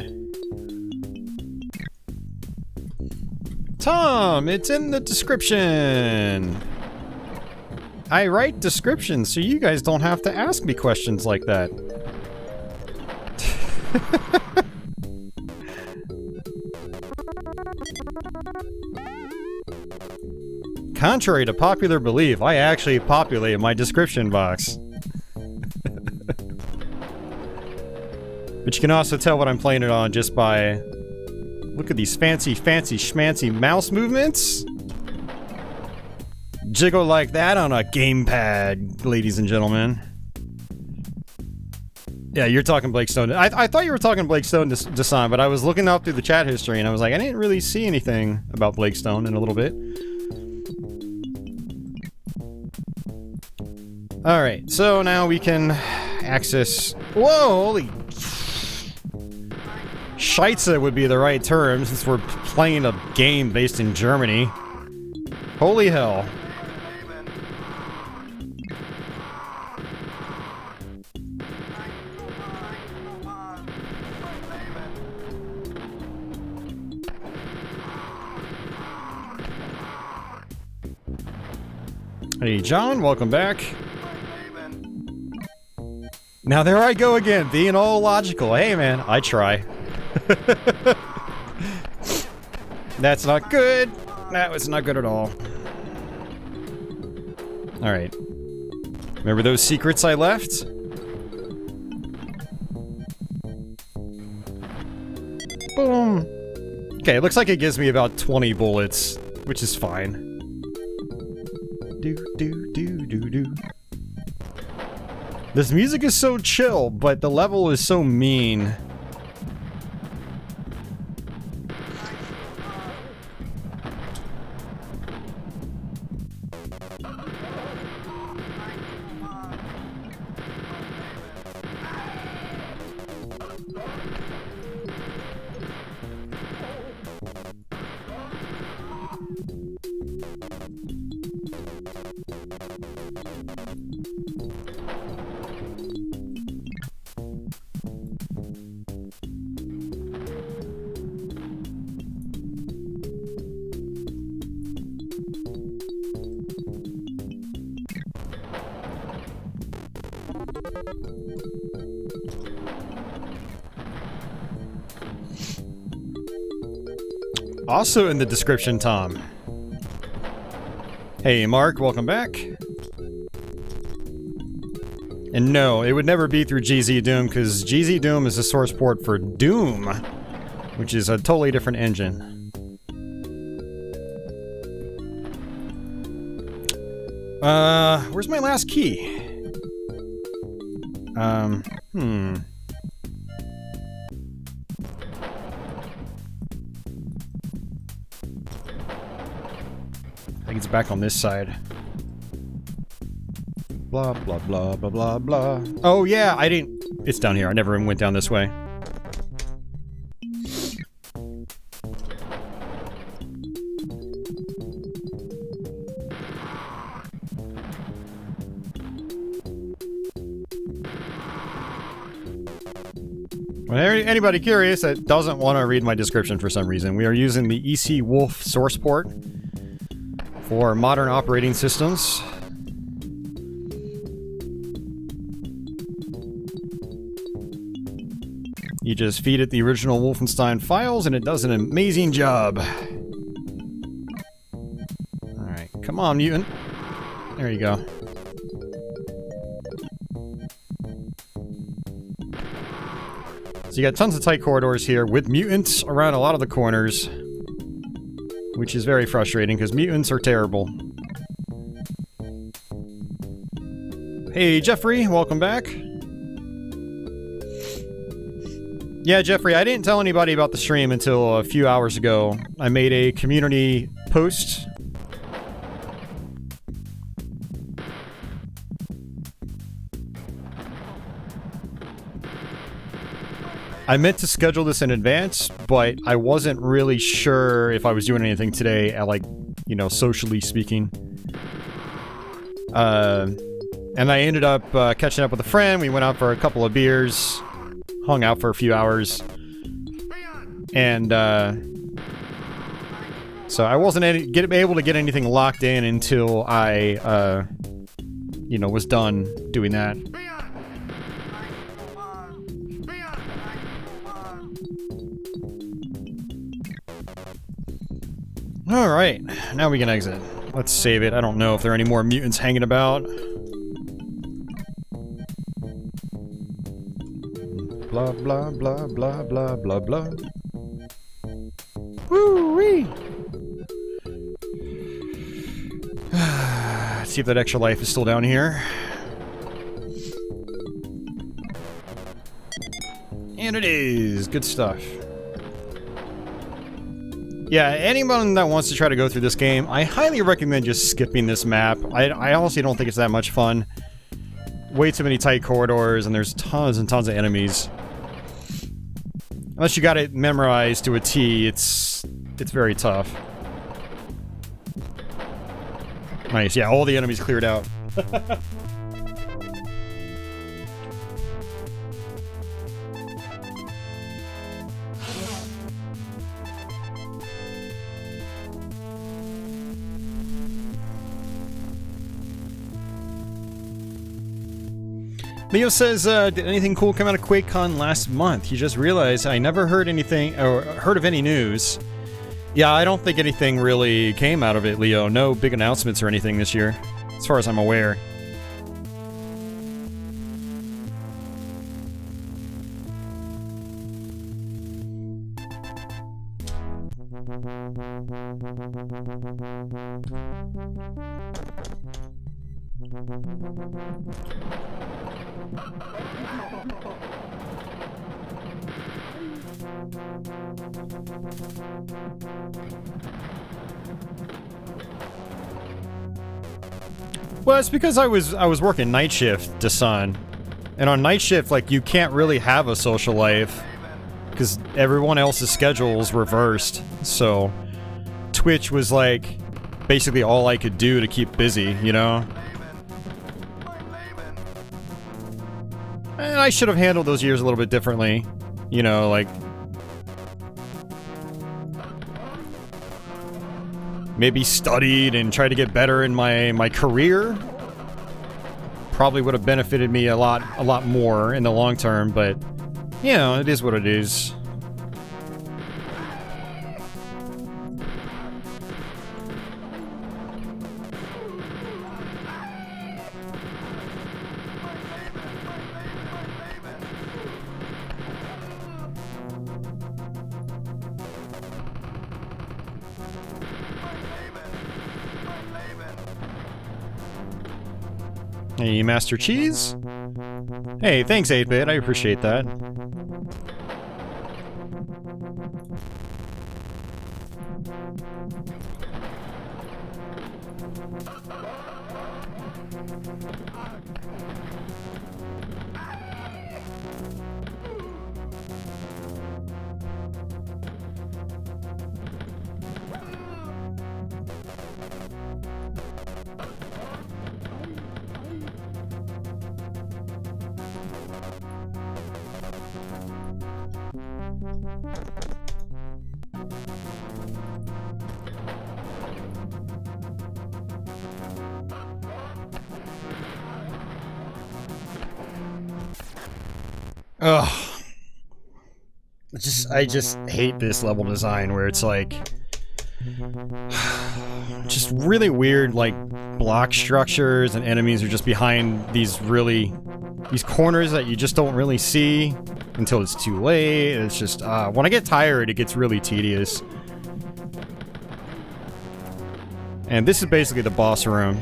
Tom, it's in the description. I write descriptions, so you guys don't have to ask me questions like that. Contrary to popular belief, I actually populated my description box. But you can also tell what I'm playing it on just by... Look at these fancy schmancy mouse movements. Jiggle like that on a gamepad, ladies and gentlemen. Yeah, you're talking Blake Stone. I thought you were talking Blake Stone, Desan, but I was looking up through the chat history and I was like, I didn't really see anything about Blake Stone in a little bit. Alright, so now we can access... Whoa, holy... Scheitze would be the right term since we're playing a game based in Germany. Holy hell. Hey, John, welcome back. Now there I go again, being all logical. Hey, man, I try. That's not good. That was not good at all. Alright. Remember those secrets I left? Boom. Okay, it looks like it gives me about 20 bullets, which is fine. Do, do, do, do, do. This music is so chill, but the level is so mean. Also in the description, Tom. Hey, Mark, welcome back. And no, it would never be through GZ Doom, because GZ Doom is a source port for Doom, which is a totally different engine. Where's my last key? I think it's back on this side. Blah, blah, blah, blah, blah, blah. Oh, yeah, I didn't... It's down here. I never even went down this way. Well, anybody curious that doesn't want to read my description for some reason, we are using the EC Wolf source port for modern operating systems. You just feed it the original Wolfenstein files and it does an amazing job. Alright, come on, mutant. There you go. So you got tons of tight corridors here with mutants around a lot of the corners, which is very frustrating because mutants are terrible. Hey, Jeffrey, welcome back. Yeah, Jeffrey, I didn't tell anybody about the stream until a few hours ago. I made a community post. I meant to schedule this in advance, but I wasn't really sure if I was doing anything today, like, you know, socially speaking. And I ended up catching up with a friend. We went out for a couple of beers. Hung out for a few hours, and so I wasn't able to get anything locked in until I, you know, was done doing that. Alright, now we can exit. Let's save it. I don't know if there are any more mutants hanging about. Blah, blah, blah, blah, blah, blah, blah. Woo-wee! Let's see if that extra life is still down here. And it is! Good stuff. Yeah, anyone that wants to try to go through this game, I highly recommend just skipping this map. I honestly don't think it's that much fun. Way too many tight corridors, and there's tons and tons of enemies. Unless you got it memorized to a T, it's very tough. Nice, yeah, all the enemies cleared out. Leo says, did anything cool come out of QuakeCon last month? He just realized I never heard anything, or heard of any news. Yeah, I don't think anything really came out of it, Leo. No big announcements or anything this year, as far as I'm aware. Well, it's because I was working night shift, Dasan. And on night shift, like, you can't really have a social life because everyone else's schedule is reversed. So Twitch was like basically all I could do to keep busy, you know? And I should have handled those years a little bit differently. You know, like, maybe studied and tried to get better in my career. Probably would have benefited me a lot more in the long term, but you know, it is what it is. Hey, Master Cheese? Hey, thanks, 8-Bit. I appreciate that. Ugh. I just hate this level design where it's like just really weird, like, block structures, and enemies are just behind these corners that you just don't really see until it's too late. It's just when I get tired, it gets really tedious. And this is basically the boss room.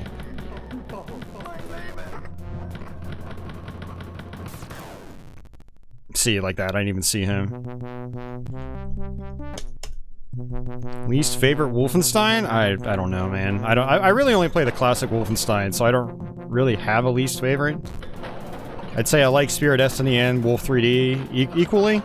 See it like that. I didn't even see him. Least favorite Wolfenstein? I don't know, man. I really only play the classic Wolfenstein, so I don't really have a least favorite. I'd say I like Spirit Destiny and Wolf 3D equally.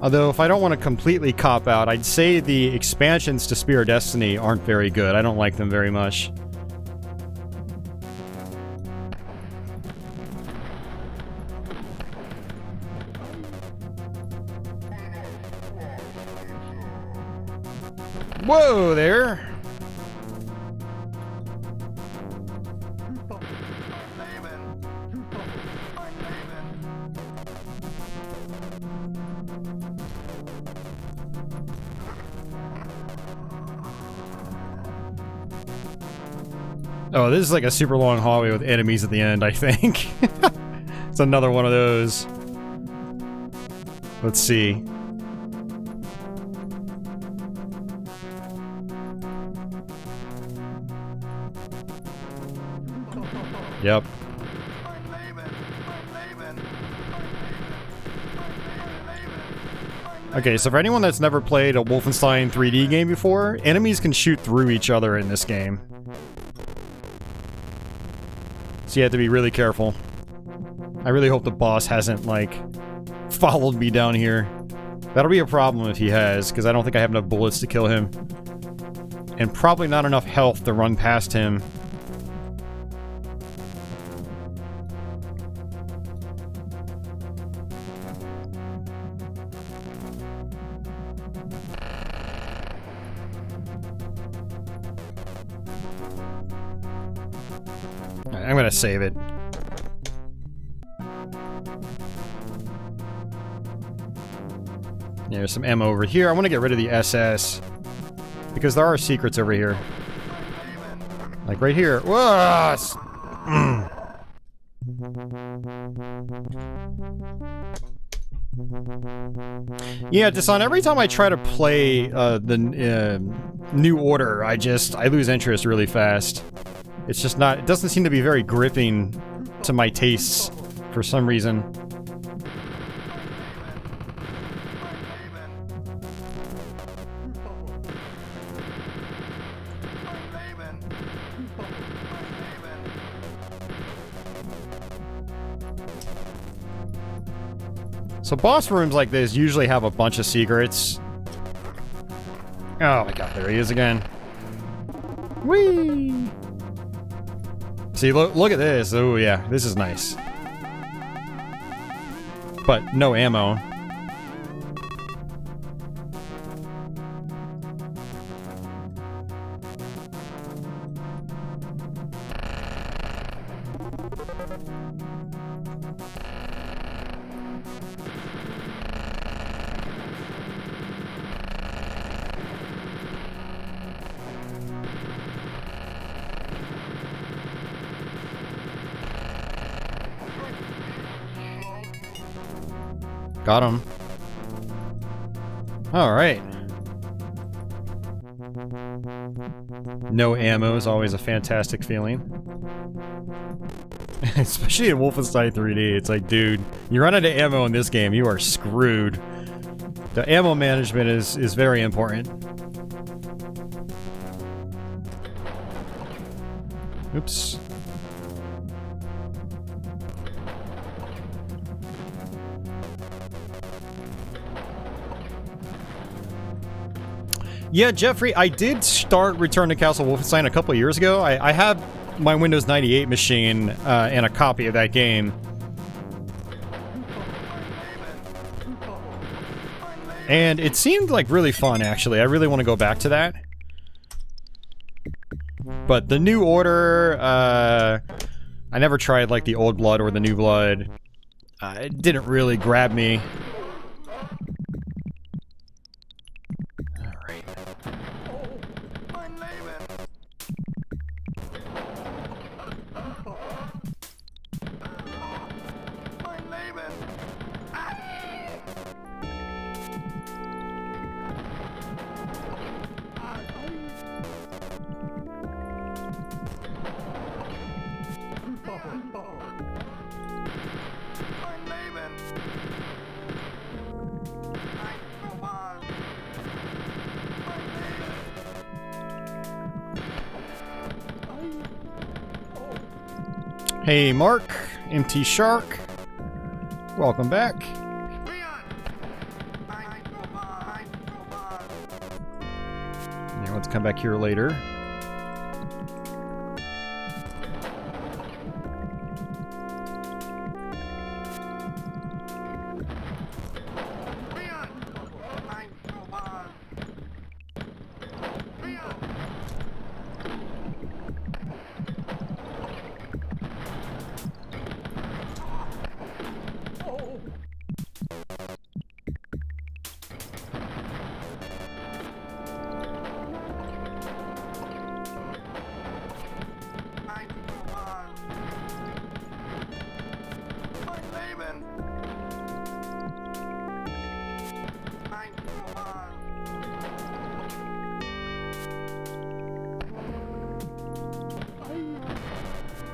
Although, if I don't want to completely cop out, I'd say the expansions to Spirit Destiny aren't very good. I don't like them very much. Whoa there! Oh, this is like a super long hallway with enemies at the end, I think. It's another one of those. Let's see. Yep. Okay, so for anyone that's never played a Wolfenstein 3D game before, enemies can shoot through each other in this game. So you have to be really careful. I really hope the boss hasn't, like, followed me down here. That'll be a problem if he has, because I don't think I have enough bullets to kill him. And probably not enough health to run past him. I'm gonna save it. Yeah, there's some ammo over here. I want to get rid of the SS. Because there are secrets over here. Like right here. Whoa! Yeah, Desan, every time I try to play the New Order, I lose interest really fast. It's just not, it doesn't seem to be very gripping to my tastes for some reason. So boss rooms like this usually have a bunch of secrets. Oh my god, there he is again. Whee! See, look at this. Oh yeah, this is nice. But no ammo. Got him. Alright. No ammo is always a fantastic feeling. Especially in Wolfenstein 3D. It's like, dude, you run out of ammo in this game, you are screwed. The ammo management is very important. Oops. Yeah, Jeffrey, I did start Return to Castle Wolfenstein a couple of years ago. I have my Windows 98 machine and a copy of that game. And it seemed like really fun, actually. I really want to go back to that. But the New Order, I never tried like the Old Blood or the New Blood. It didn't really grab me. Hey Mark, MT Shark, welcome back. Yeah, let's come back here later.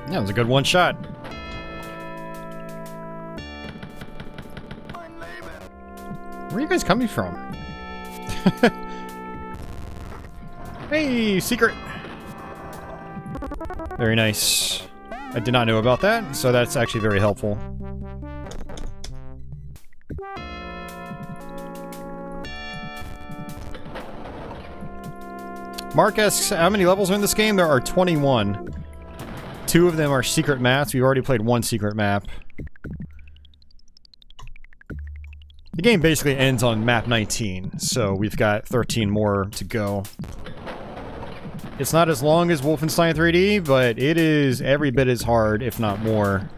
That was a good one shot. Where are you guys coming from? Hey, secret! Very nice. I did not know about that, so that's actually very helpful. Mark asks, how many levels are in this game? There are 21. 2 of them are secret maps. We've already played 1 secret map. The game basically ends on map 19, so we've got 13 more to go. It's not as long as Wolfenstein 3D, but it is every bit as hard, if not more.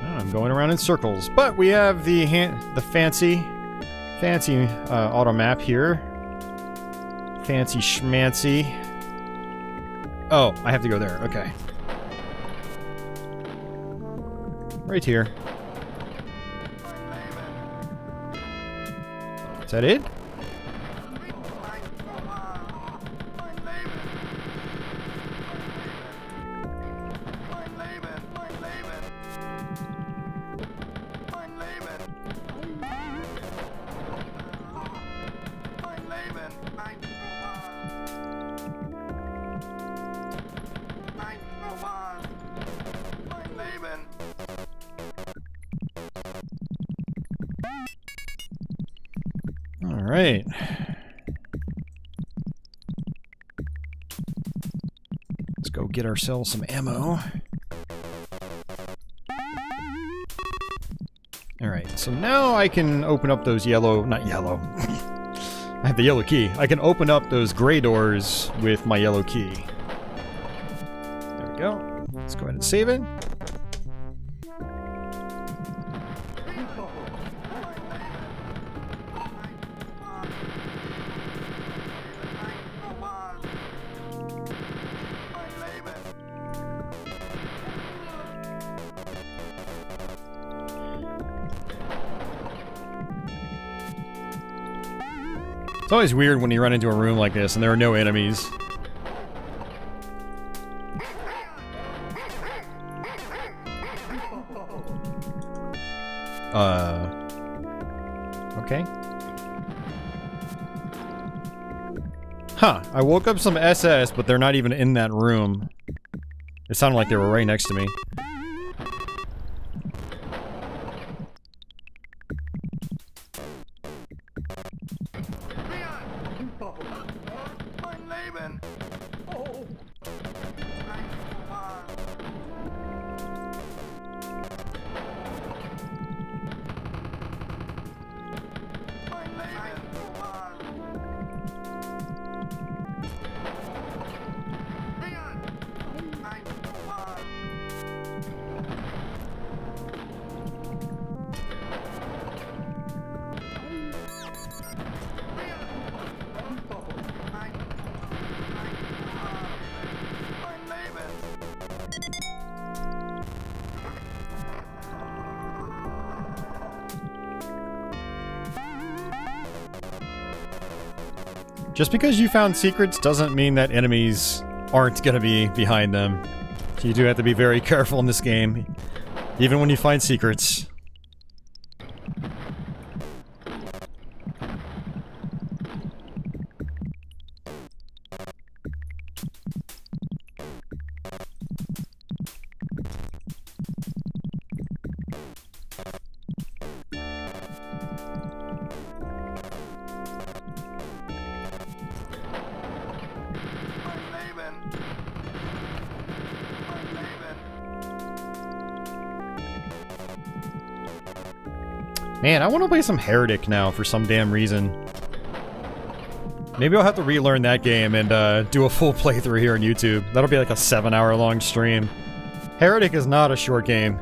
I'm going around in circles, but we have the fancy auto map here. Fancy schmancy. Oh, I have to go there. Okay. Right here. Is that it? Alright. Let's go get ourselves some ammo. Alright, so now I can open up those not yellow. I have the yellow key. I can open up those gray doors with my yellow key. There we go. Let's go ahead and save it. It's always weird when you run into a room like this and there are no enemies. Okay. Huh, I woke up some SS, but they're not even in that room. It sounded like they were right next to me. Just because you found secrets doesn't mean that enemies aren't gonna be behind them. So you do have to be very careful in this game, even when you find secrets. Man, I want to play some Heretic now for some damn reason. Maybe I'll have to relearn that game and do a full playthrough here on YouTube. That'll be like a 7-hour long stream. Heretic is not a short game.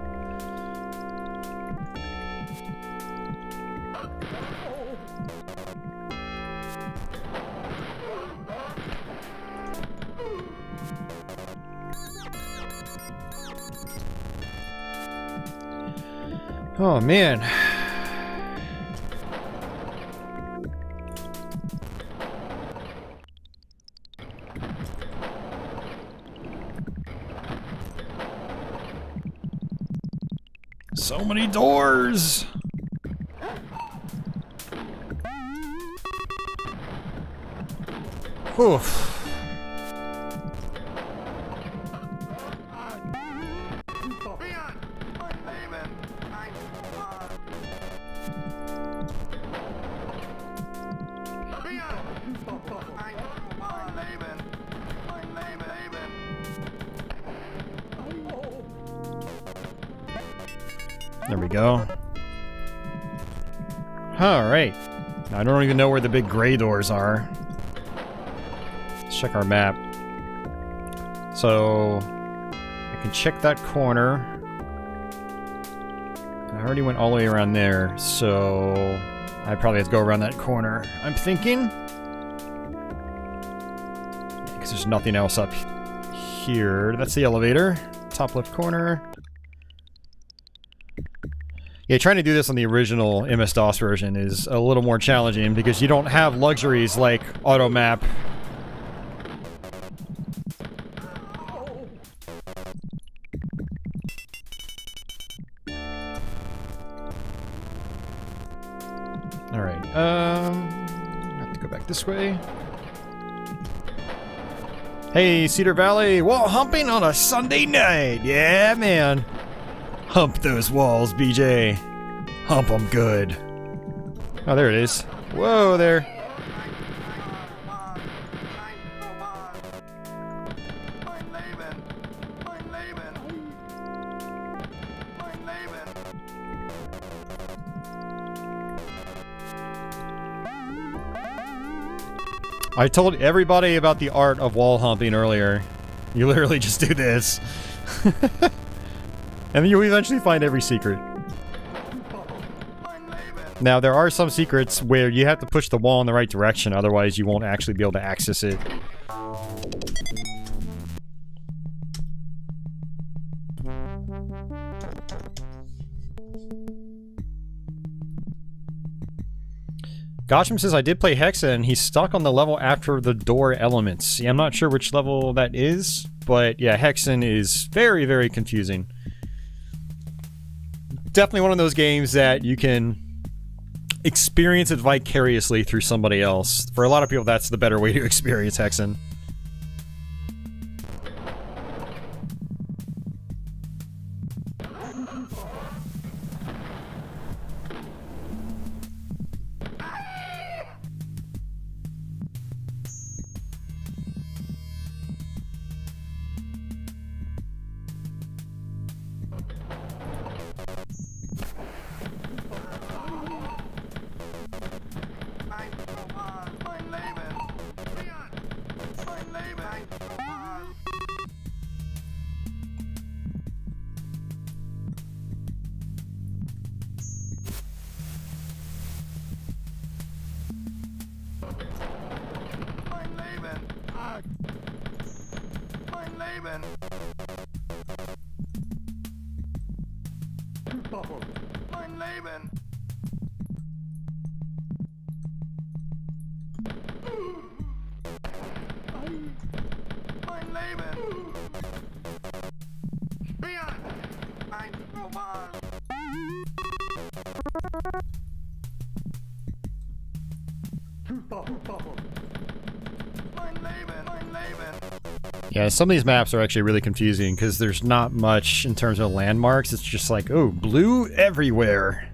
Oh man. So many doors! Oof. There we go. Alright. I don't even know where the big gray doors are. Let's check our map. So, I can check that corner. I already went all the way around there, so I probably have to go around that corner. I'm thinking. Because there's nothing else up here. That's the elevator. Top left corner. Yeah, trying to do this on the original MS-DOS version is a little more challenging because you don't have luxuries like auto map. Alright, I have to go back this way. Hey, Cedar Valley, wall humping on a Sunday night! Yeah, man! Hump those walls, BJ. Hump them good. Oh, there it is. Whoa, there. I told everybody about the art of wall humping earlier. You literally just do this. And then you eventually find every secret. Now, there are some secrets where you have to push the wall in the right direction, otherwise you won't actually be able to access it. Gosham says, I did play Hexa and he's stuck on the level after the door elements. Yeah, I'm not sure which level that is, but yeah, Hexen is very, very confusing. Definitely one of those games that you can experience it vicariously through somebody else. For a lot of people, that's the better way to experience Hexen. Yeah, some of these maps are actually really confusing because there's not much in terms of landmarks. It's just like, oh, blue everywhere.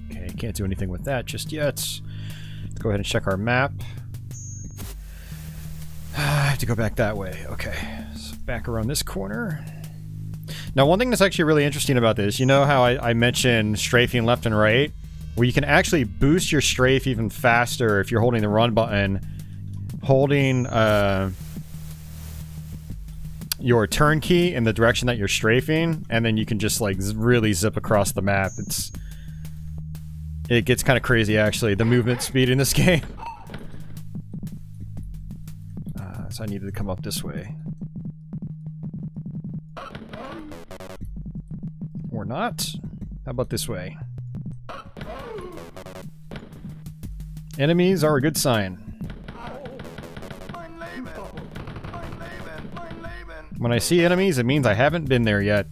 Okay, can't do anything with that just yet. Let's go ahead and check our map. I have to go back that way. Okay. Back around this corner. Now, one thing that's actually really interesting about this, you know how I mentioned strafing left and right? Well, you can actually boost your strafe even faster if you're holding the run button, holding your turn key in the direction that you're strafing, and then you can just like really zip across the map. It gets kind of crazy actually, the movement speed in this game. So I needed to come up this way. Or not. How about this way? Enemies are a good sign. When I see enemies, it means I haven't been there yet.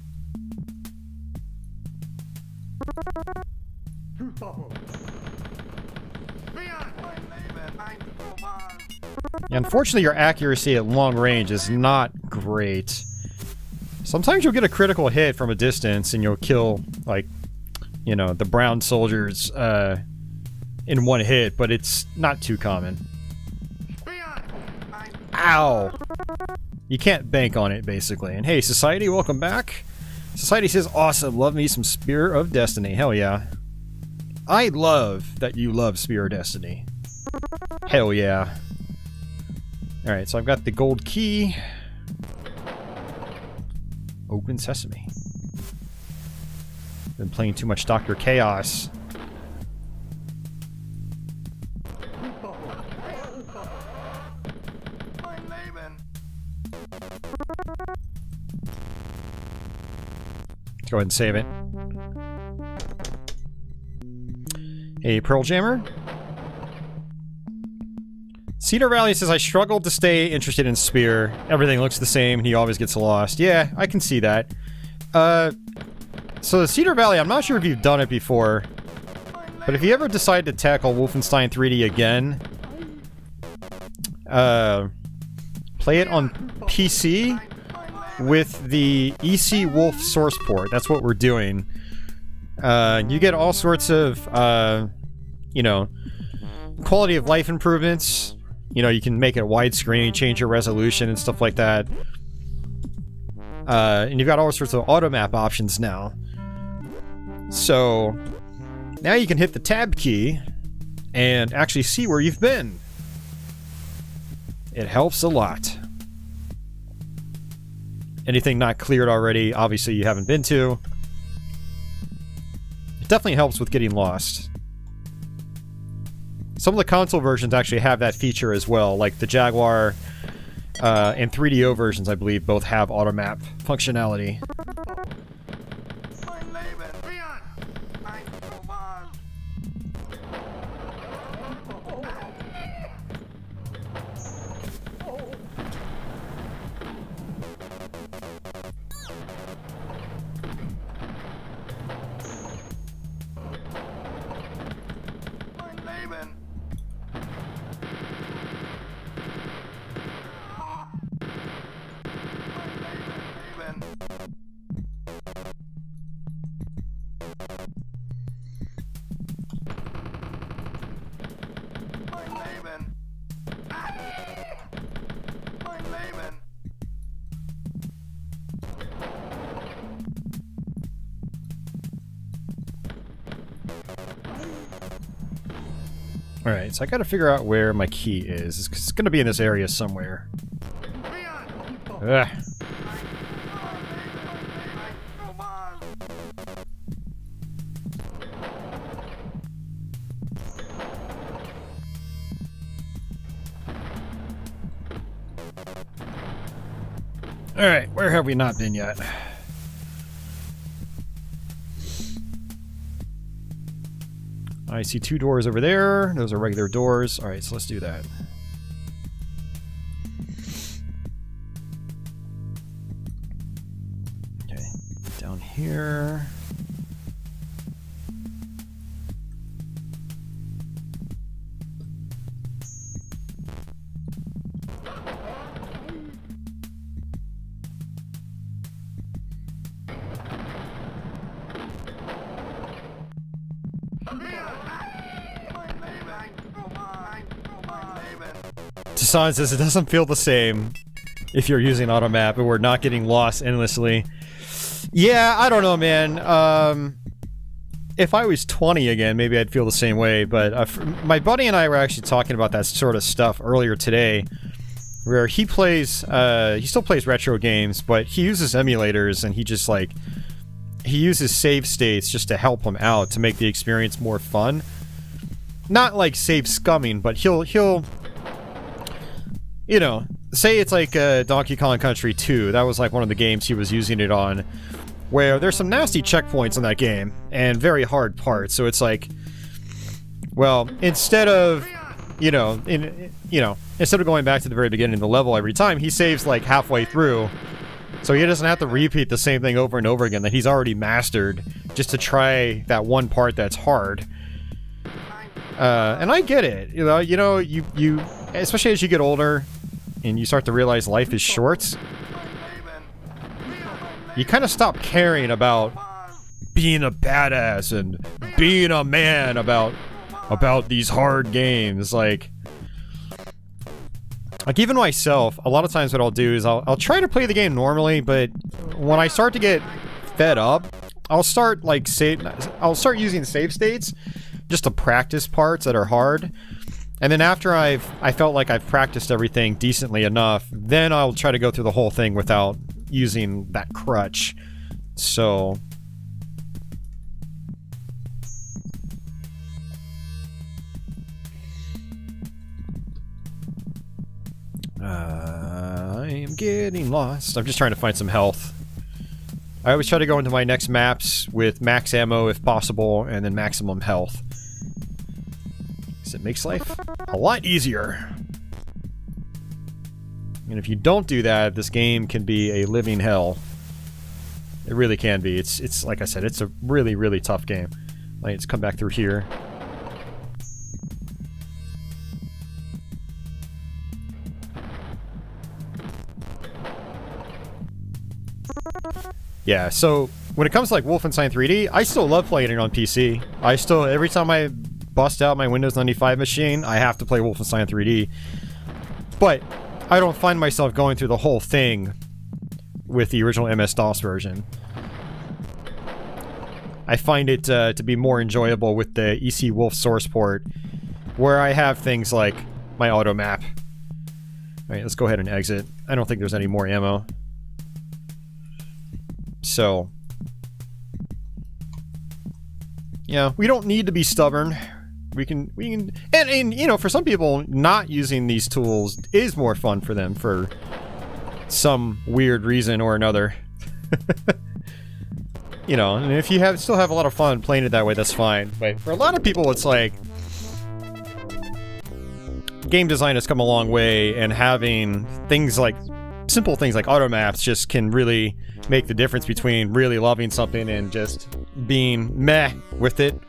Unfortunately, your accuracy at long range is not great. Sometimes you'll get a critical hit from a distance and you'll kill, like, you know, the brown soldiers in one hit, but it's not too common. Ow! You can't bank on it, basically. And hey, Society, welcome back. Society says, awesome, love me some Spear of Destiny. Hell yeah. I love that you love Spear of Destiny. Hell yeah. Alright, so I've got the gold key. Open sesame. Been playing too much Dr. Chaos. Let's go ahead and save it. Hey, Pearl Jammer. Cedar Valley says, I struggled to stay interested in Spear. Everything looks the same, and he always gets lost. Yeah, I can see that. So Cedar Valley, I'm not sure if you've done it before, but if you ever decide to tackle Wolfenstein 3D again, play it on PC with the EC Wolf source port. That's what we're doing. You get all sorts of, you know, quality of life improvements. You know, you can make it widescreen, change your resolution and stuff like that. And you've got all sorts of auto map options now. So now you can hit the tab key and actually see where you've been. It helps a lot. Anything not cleared already, obviously you haven't been to. It definitely helps with getting lost. Some of the console versions actually have that feature as well, like the Jaguar and 3DO versions, I believe, both have auto map functionality. Alright, so I gotta figure out where my key is. It's gonna be in this area somewhere. Ugh. Alright, where have we not been yet? I see two doors over there. Those are regular doors. Alright, so let's do that. Okay, down here. Tassan says it doesn't feel the same if you're using auto map and we're not getting lost endlessly. Yeah, I don't know, man. If I was 20 again, maybe I'd feel the same way, but my buddy and I were actually talking about that sort of stuff earlier today, where he plays, he still plays retro games, but he uses emulators and he just like, he uses save states just to help him out, to make the experience more fun. Not like save scumming, but he'll you know, say it's like Donkey Kong Country 2. That was like one of the games he was using it on, where there's some nasty checkpoints in that game, and very hard parts, so it's like, well, instead of, instead of going back to the very beginning of the level every time, he saves like halfway through, so he doesn't have to repeat the same thing over and over again that he's already mastered, just to try that one part that's hard. And I get it, you especially as you get older, and you start to realize life is short, you kind of stop caring about being a badass and being a man about these hard games. Like even myself, a lot of times what I'll do is I'll try to play the game normally, but when I start to get fed up, I'll start using save states just to practice parts that are hard. And then after I felt like I've practiced everything decently enough, then I'll try to go through the whole thing without using that crutch. So I am getting lost. I'm just trying to find some health. I always try to go into my next maps with max ammo if possible, and then maximum health. Because it makes life a lot easier. And if you don't do that, this game can be a living hell. It really can be. It's like I said, it's a really, really tough game. Let's come back through here. Yeah, so when it comes to like Wolfenstein 3D, I still love playing it on PC. Every time I bust out my Windows 95 machine, I have to play Wolfenstein 3D. But I don't find myself going through the whole thing with the original MS-DOS version. I find it to be more enjoyable with the EC Wolf source port, where I have things like my auto map. Alright, let's go ahead and exit. I don't think there's any more ammo. So, yeah, we don't need to be stubborn. We can, and for some people, not using these tools is more fun for them for some weird reason or another. And if you still have a lot of fun playing it that way, that's fine. But for a lot of people, it's like, game design has come a long way, and having things like, simple things like auto maps just can really make the difference between really loving something and just being meh with it.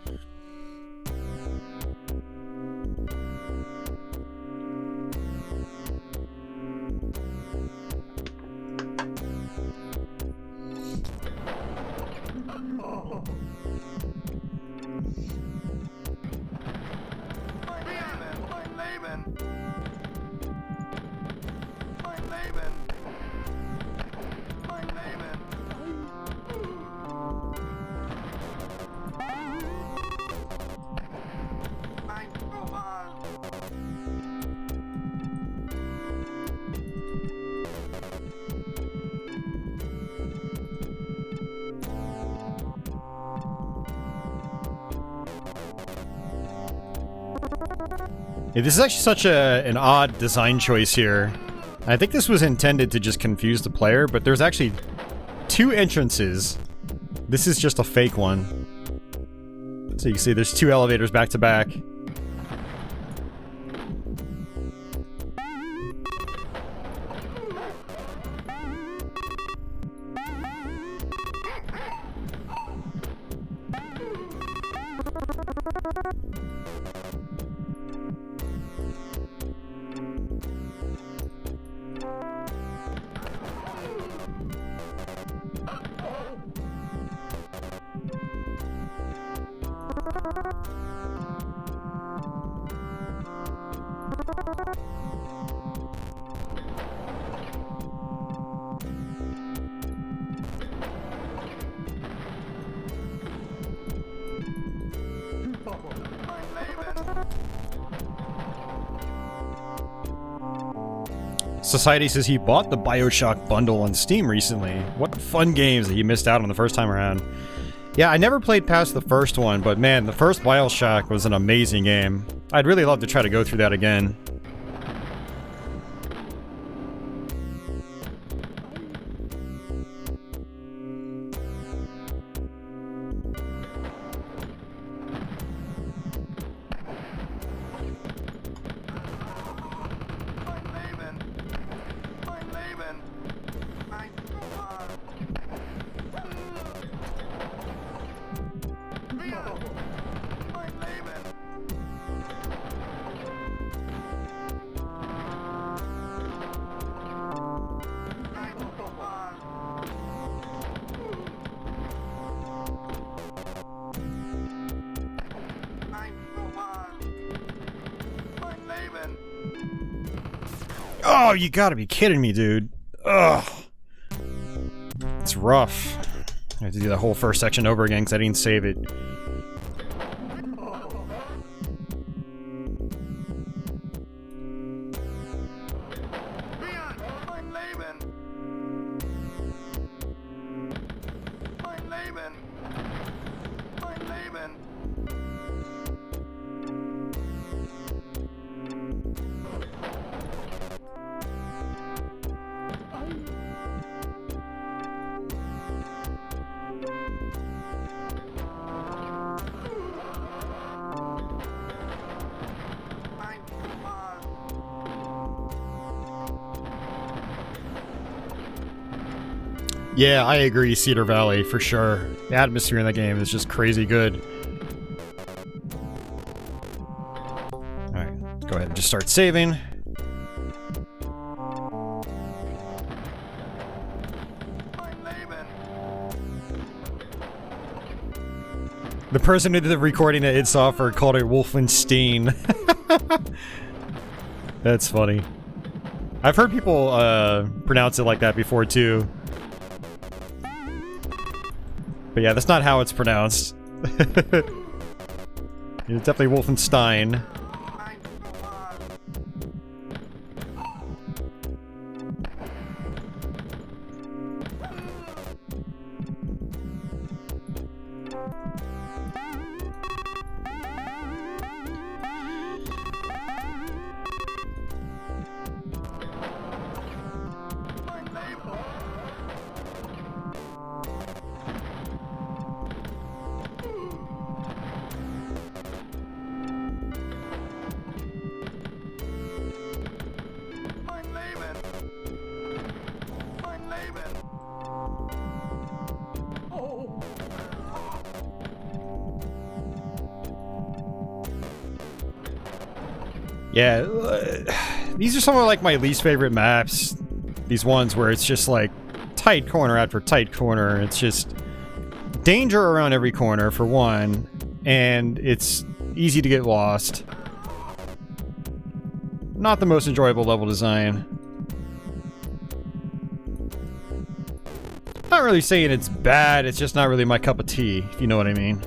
Yeah, this is actually such an odd design choice here. I think this was intended to just confuse the player, but there's actually two entrances. This is just a fake one. So you can see there's two elevators back to back. Society says he bought the BioShock bundle on Steam recently. What fun games that he missed out on the first time around. Yeah, I never played past the first one, but man, the first BioShock was an amazing game. I'd really love to try to go through that again. Oh, you gotta be kidding me, dude. Ugh. It's rough. I have to do the whole first section over again because I didn't save it. Yeah, I agree, Cedar Valley, for sure. The atmosphere in that game is just crazy good. Alright, let's go ahead and just start saving. The person who did the recording at id Software called it Wolfenstein. That's funny. I've heard people pronounce it like that before, too. But yeah, that's not how it's pronounced. It's definitely Wolfenstein. Yeah, these are some of like my least favorite maps. These ones where it's just like tight corner after tight corner. It's just danger around every corner for one, and it's easy to get lost. Not the most enjoyable level design. Not really saying it's bad, it's just not really my cup of tea, if you know what I mean.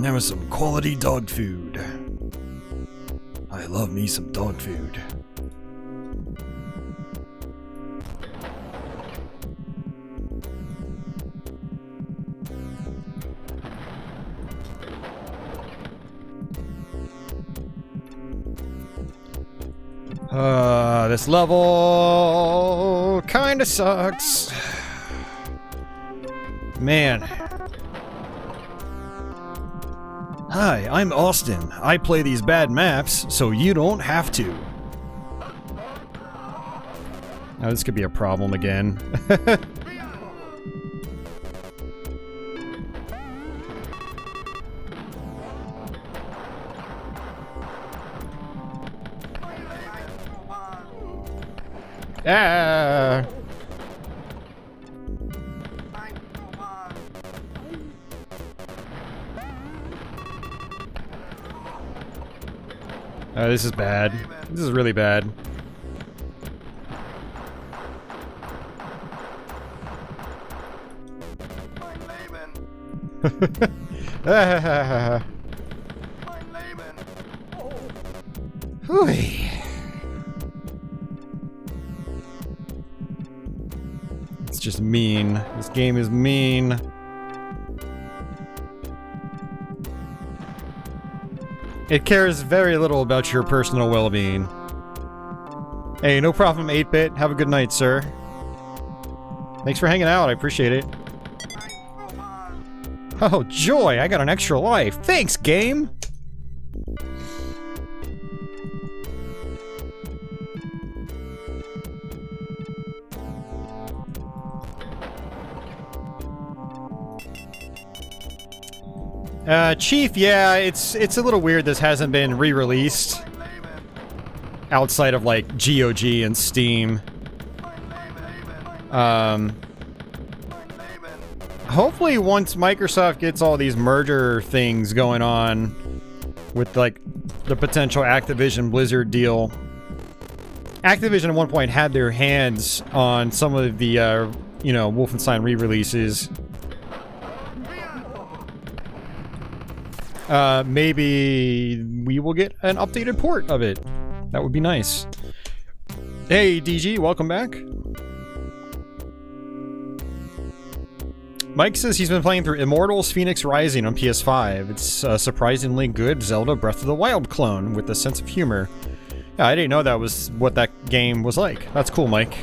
That was some quality dog food. I love me some dog food. This level kinda sucks. Man. Hi, I'm Austin. I play these bad maps, so you don't have to. Oh, this could be a problem again. Ah! Oh, this is bad. This is really bad. It's just mean. This game is mean. It cares very little about your personal well-being. Hey, no problem, 8-Bit. Have a good night, sir. Thanks for hanging out. I appreciate it. Oh, joy! I got an extra life. Thanks, game! Chief, yeah, it's a little weird this hasn't been re-released outside of, like, GOG and Steam. Hopefully once Microsoft gets all these merger things going on with, like, the potential Activision Blizzard deal. Activision at one point had their hands on some of the, you know, Wolfenstein re-releases. Maybe we will get an updated port of it. That would be nice. Hey, DG, welcome back. Mike says he's been playing through Immortals Phoenix Rising on PS5. It's a surprisingly good Zelda Breath of the Wild clone with a sense of humor. Yeah, I didn't know that was what that game was like. That's cool, Mike.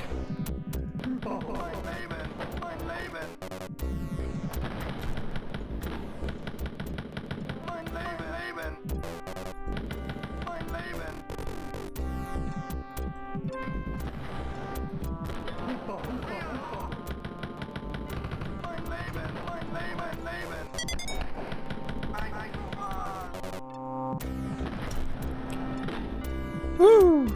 Woo!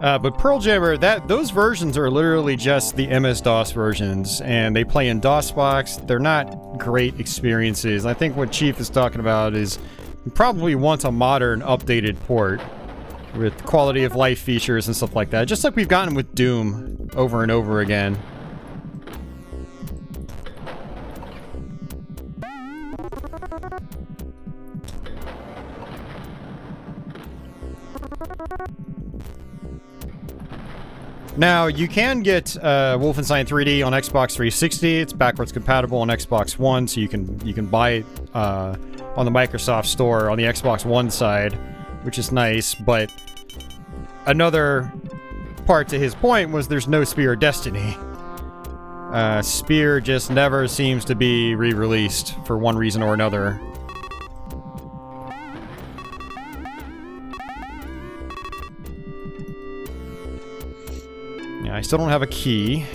But Pearl Jammer, those versions are literally just the MS-DOS versions, and they play in DOSBox. They're not great experiences. I think what Chief is talking about is you probably want a modern, updated port with quality of life features and stuff like that, just like we've gotten with Doom over and over again. Now, you can get Wolfenstein 3D on Xbox 360. It's backwards compatible on Xbox One, so you can buy it on the Microsoft Store on the Xbox One side, which is nice. But another part to his point was there's no Spear of Destiny. Spear just never seems to be re-released for one reason or another. I still don't have a key.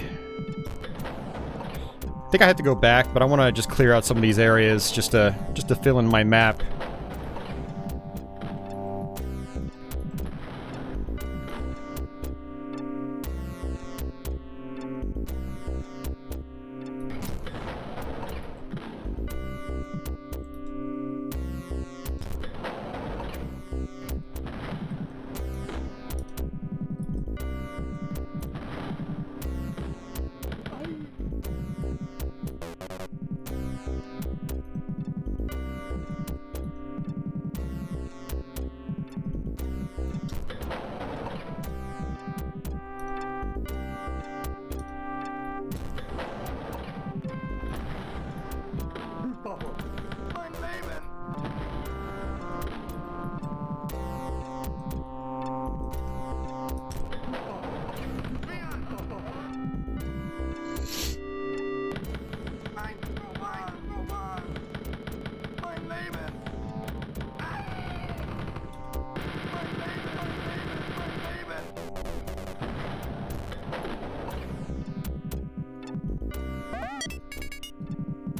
I think I have to go back, but I want to just clear out some of these areas just to fill in my map.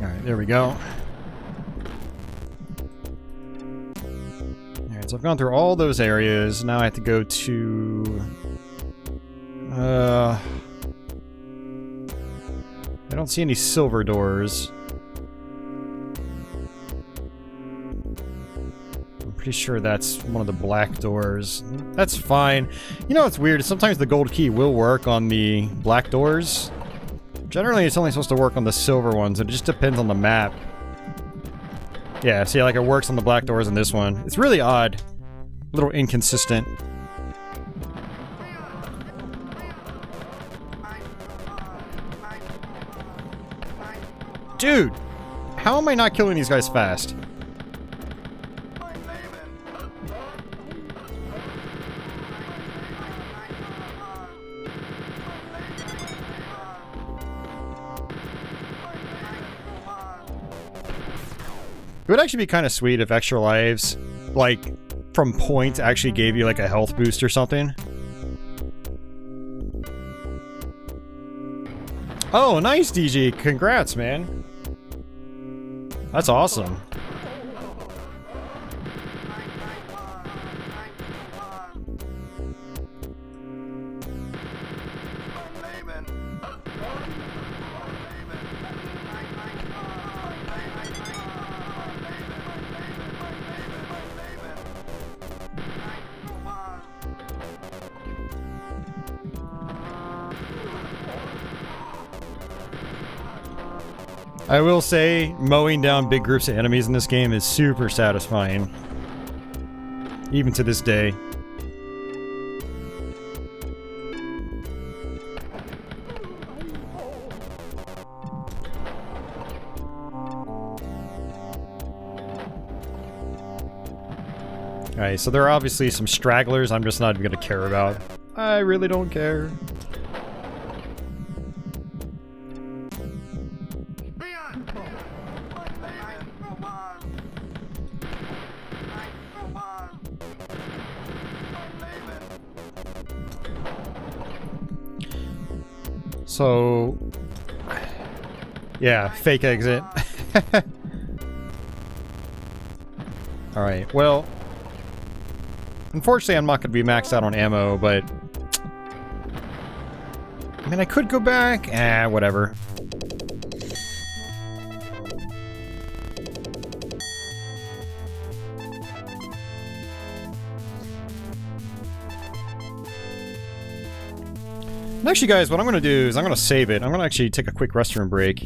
Alright, there we go. Alright, so I've gone through all those areas. Now I have to go to... I don't see any silver doors. I'm pretty sure that's one of the black doors. That's fine. You know what's weird? Sometimes the gold key will work on the black doors. Generally, it's only supposed to work on the silver ones. It just depends on the map. Yeah, see, like, it works on the black doors in this one. It's really odd. A little inconsistent. Dude! How am I not killing these guys fast? It would actually be kind of sweet if extra lives, like, from point actually gave you, like, a health boost or something. Oh, nice, DG. Congrats, man. That's awesome. I will say, mowing down big groups of enemies in this game is super satisfying. Even to this day. Alright, so there are obviously some stragglers I'm just not even gonna care about. I really don't care. So, yeah, fake exit. Alright, well, unfortunately I'm not going to be maxed out on ammo, but I mean, I could go back. Whatever. Actually, guys, what I'm going to do is I'm going to save it. I'm going to actually take a quick restroom break.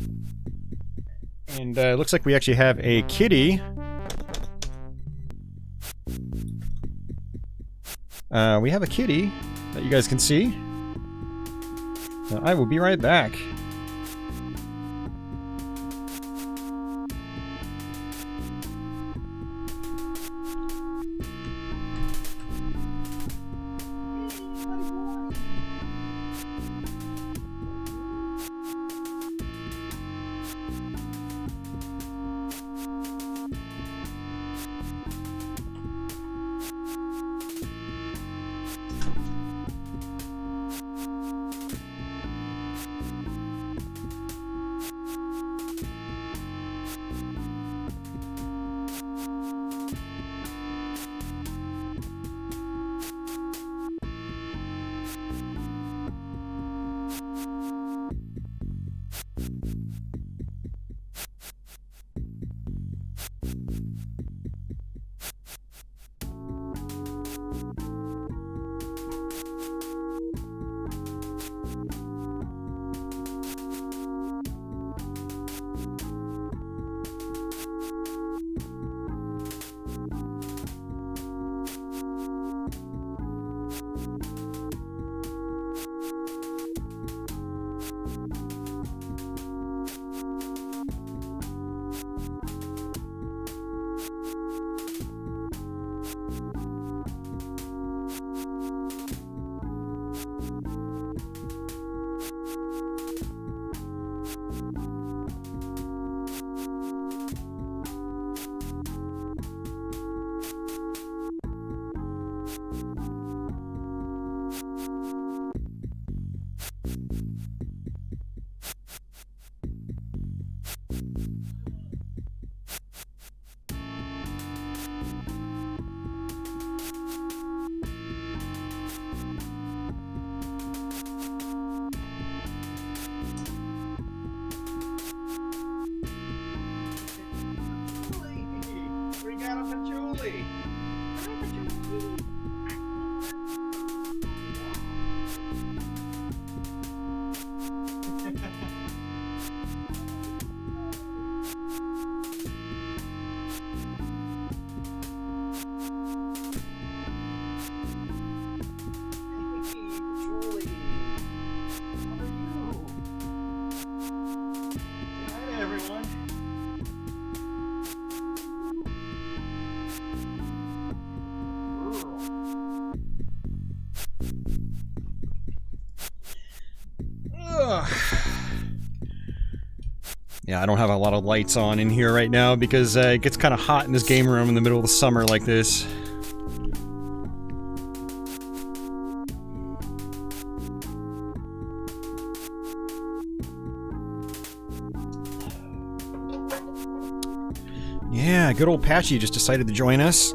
And it looks like we actually have a kitty. We have a kitty that you guys can see. I will be right back. Everyone. Ugh. Yeah, I don't have a lot of lights on in here right now because it gets kind of hot in this game room in the middle of the summer like this. Yeah, good old Patchy just decided to join us.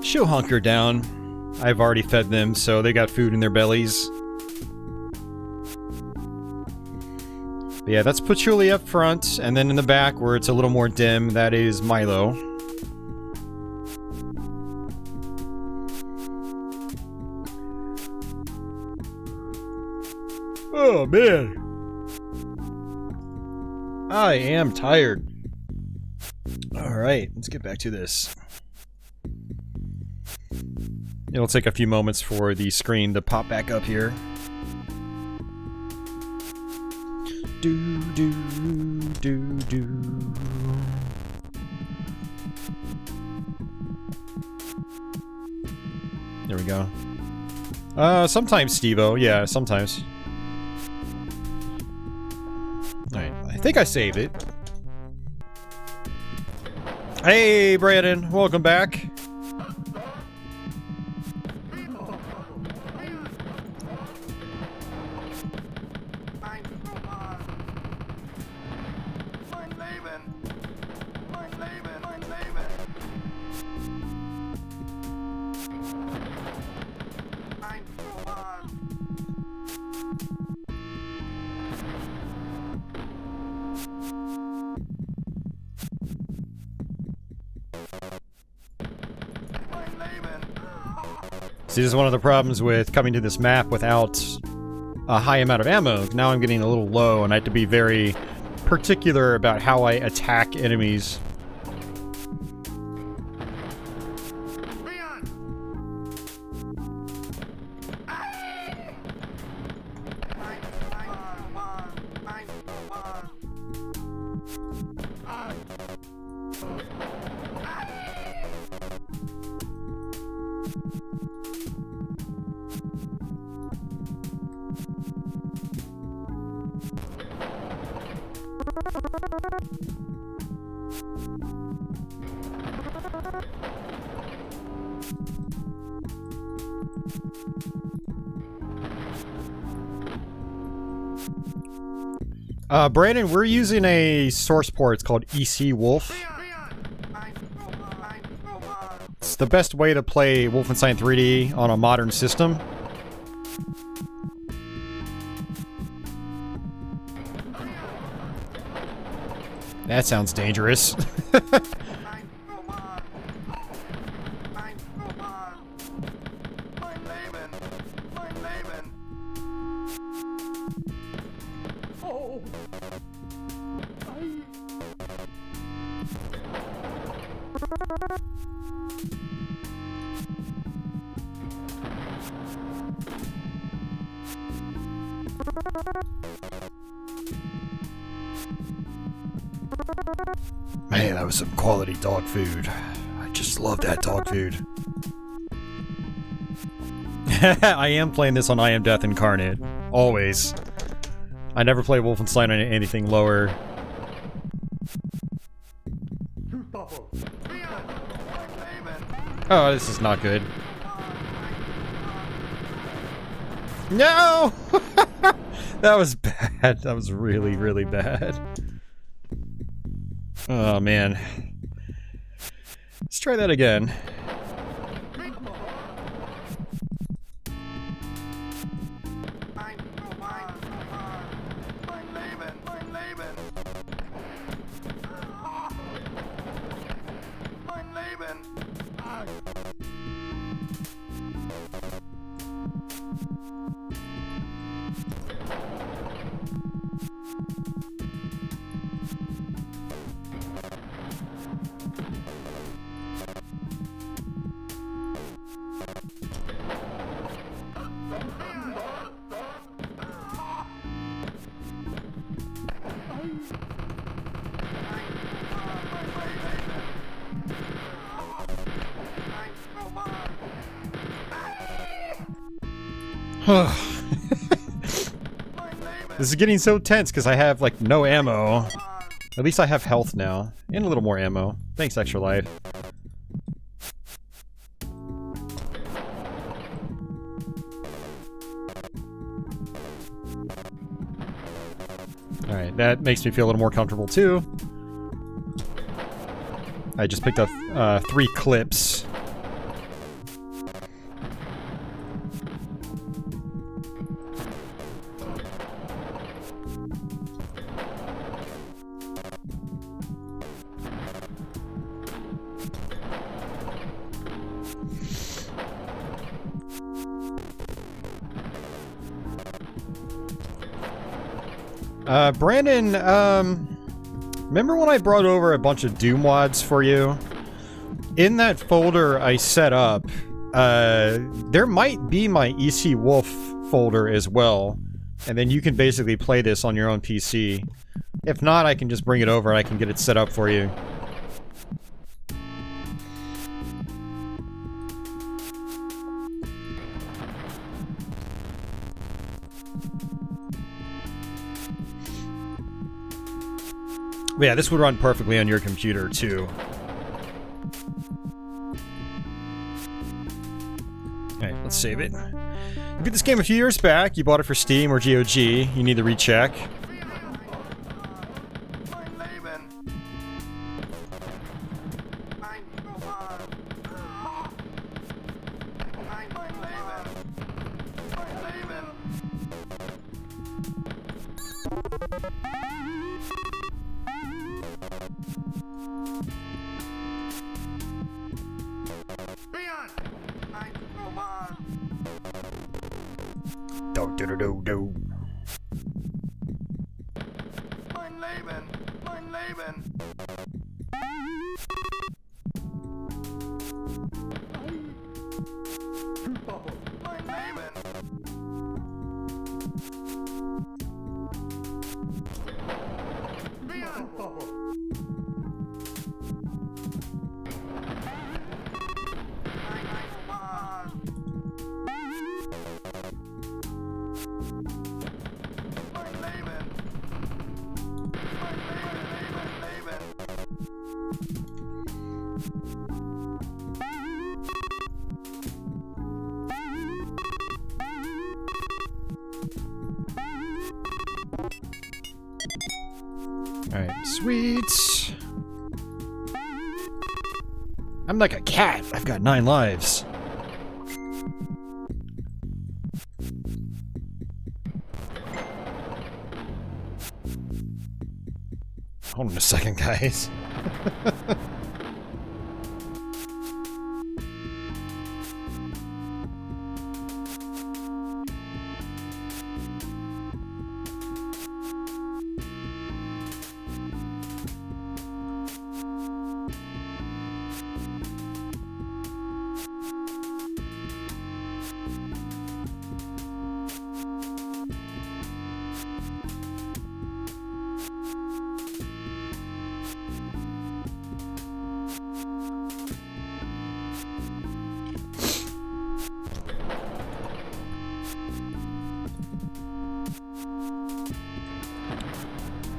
She'll hunker down. I've already fed them, so they got food in their bellies. But yeah, that's Patchouli up front, and then in the back, where it's a little more dim, that is Milo. Oh, man. I am tired. Alright, let's get back to this. It'll take a few moments for the screen to pop back up here. Do do do do. There we go. Sometimes, Steve-O. Yeah, sometimes. Alright, I think I saved it. Hey, Brandon. Welcome back. See, this is one of the problems with coming to this map without a high amount of ammo. Now I'm getting a little low, and I have to be very particular about how I attack enemies. Brandon, we're using a source port. It's called EC Wolf. It's the best way to play Wolfenstein 3D on a modern system. That sounds dangerous. Man, that was some quality dog food. I just love that dog food. I am playing this on I Am Death Incarnate. Always. I never play Wolfenstein on anything lower. Oh, this is not good. No! That was bad. That was really, really bad. Oh, man. Let's try that again. This is getting so tense because I have, like, no ammo. At least I have health now. And a little more ammo. Thanks, Extra Life. Alright, that makes me feel a little more comfortable, too. I just picked up 3 clips. Brandon, remember when I brought over a bunch of Doom wads for you? In that folder I set up, there might be my EC Wolf folder as well, and then you can basically play this on your own PC. If not, I can just bring it over and I can get it set up for you. But yeah, this would run perfectly on your computer, too. Alright, let's save it. You got this game a few years back. You bought it for Steam or GOG. You need to recheck. Do. Mein Leben. Alright, sweet. I'm like a cat. I've got 9 lives. Hold on a second, guys.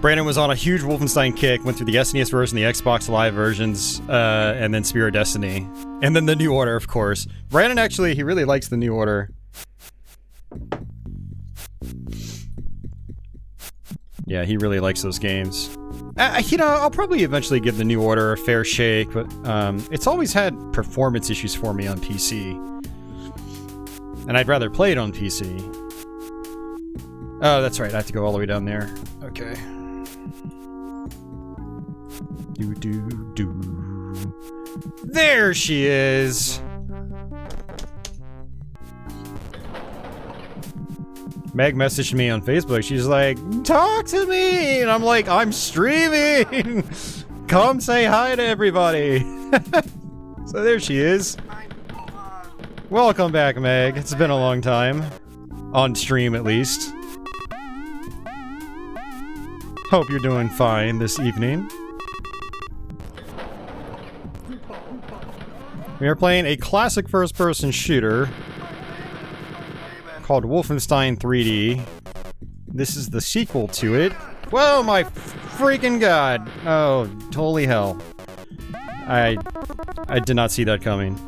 Brandon was on a huge Wolfenstein kick, went through the SNES version, the Xbox Live versions, and then Spirit Destiny. And then the New Order, of course. Brandon actually, he really likes the New Order. Yeah, he really likes those games. You know, I'll probably eventually give the New Order a fair shake, but it's always had performance issues for me on PC. And I'd rather play it on PC. Oh, that's right, I have to go all the way down there. Okay. There she is! Meg messaged me on Facebook. She's like, talk to me! And I'm like, I'm streaming! Come say hi to everybody! So there she is. Welcome back, Meg. It's been a long time. On stream, at least. Hope you're doing fine this evening. We are playing a classic first-person shooter called Wolfenstein 3D. This is the sequel to it. Whoa, my freaking god! Oh, holy hell. I did not see that coming.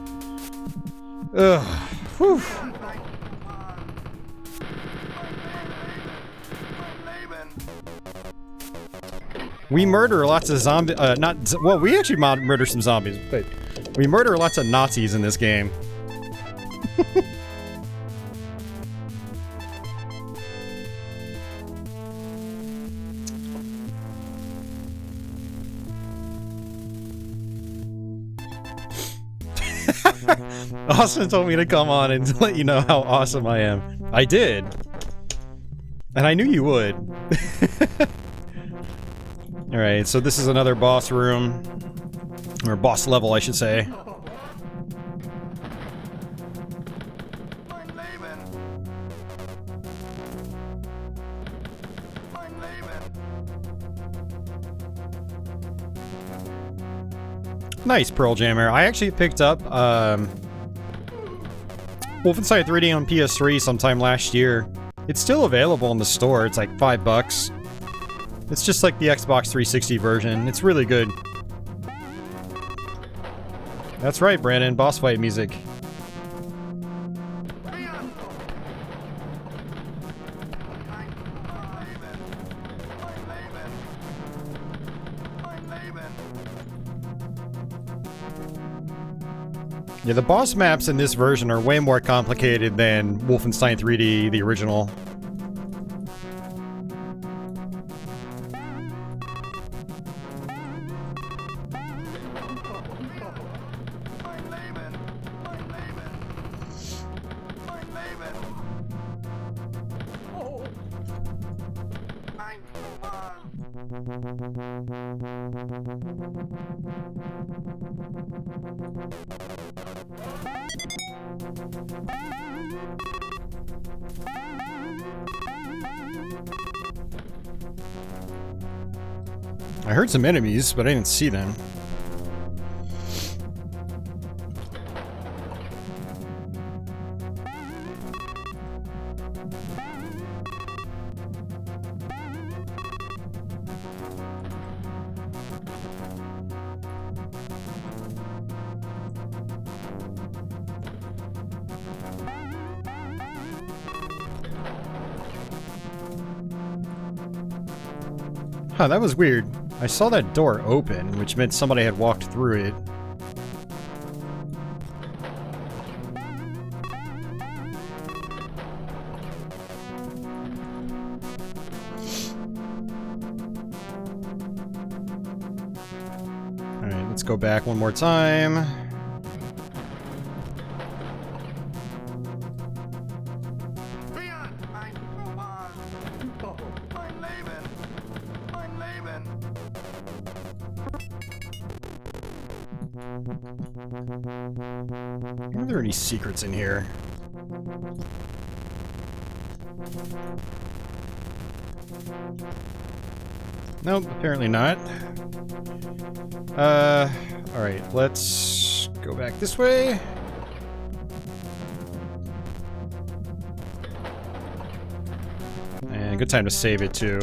Ugh. Whew. We murder lots of zombies. Well, we actually murder some zombies, but we murder lots of Nazis in this game. Austin told me to come on and let you know how awesome I am. I did. And I knew you would. Alright, so this is another boss room. Or boss level, I should say. Nice, Pearl Jammer. I actually picked up Wolfenstein 3D on PS3 sometime last year. It's still available in the store. It's like $5. It's just like the Xbox 360 version. It's really good. That's right, Brandon. Boss fight music. Yeah, the boss maps in this version are way more complicated than Wolfenstein 3D, the original. I heard some enemies, but I didn't see them. Huh, that was weird. I saw that door open, which meant somebody had walked through it. Alright, let's go back one more time. Are there any secrets in here? Nope, apparently not. Alright, let's go back this way. And good time to save it too.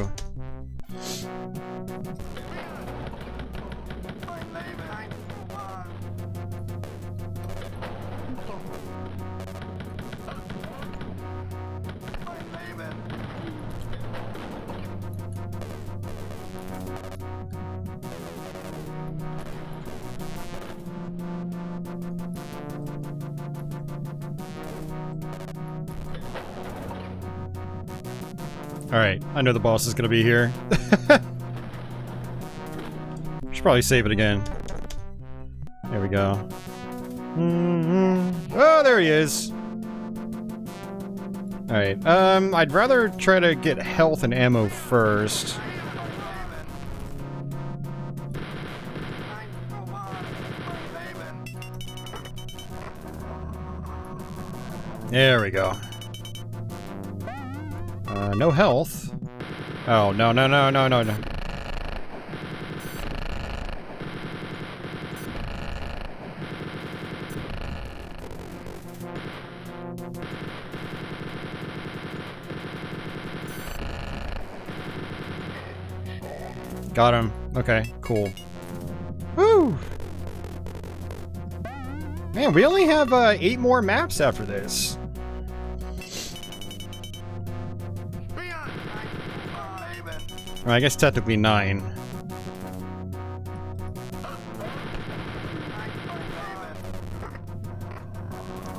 Alright, I know the boss is gonna be here. Should probably save it again. There we go. Oh, there he is! Alright, I'd rather try to get health and ammo first. There we go. No health. Oh, no, no, no, no, no, no. Got him. Okay, cool. Woo! Man, we only have 8 more maps after this. Well, I guess technically 9.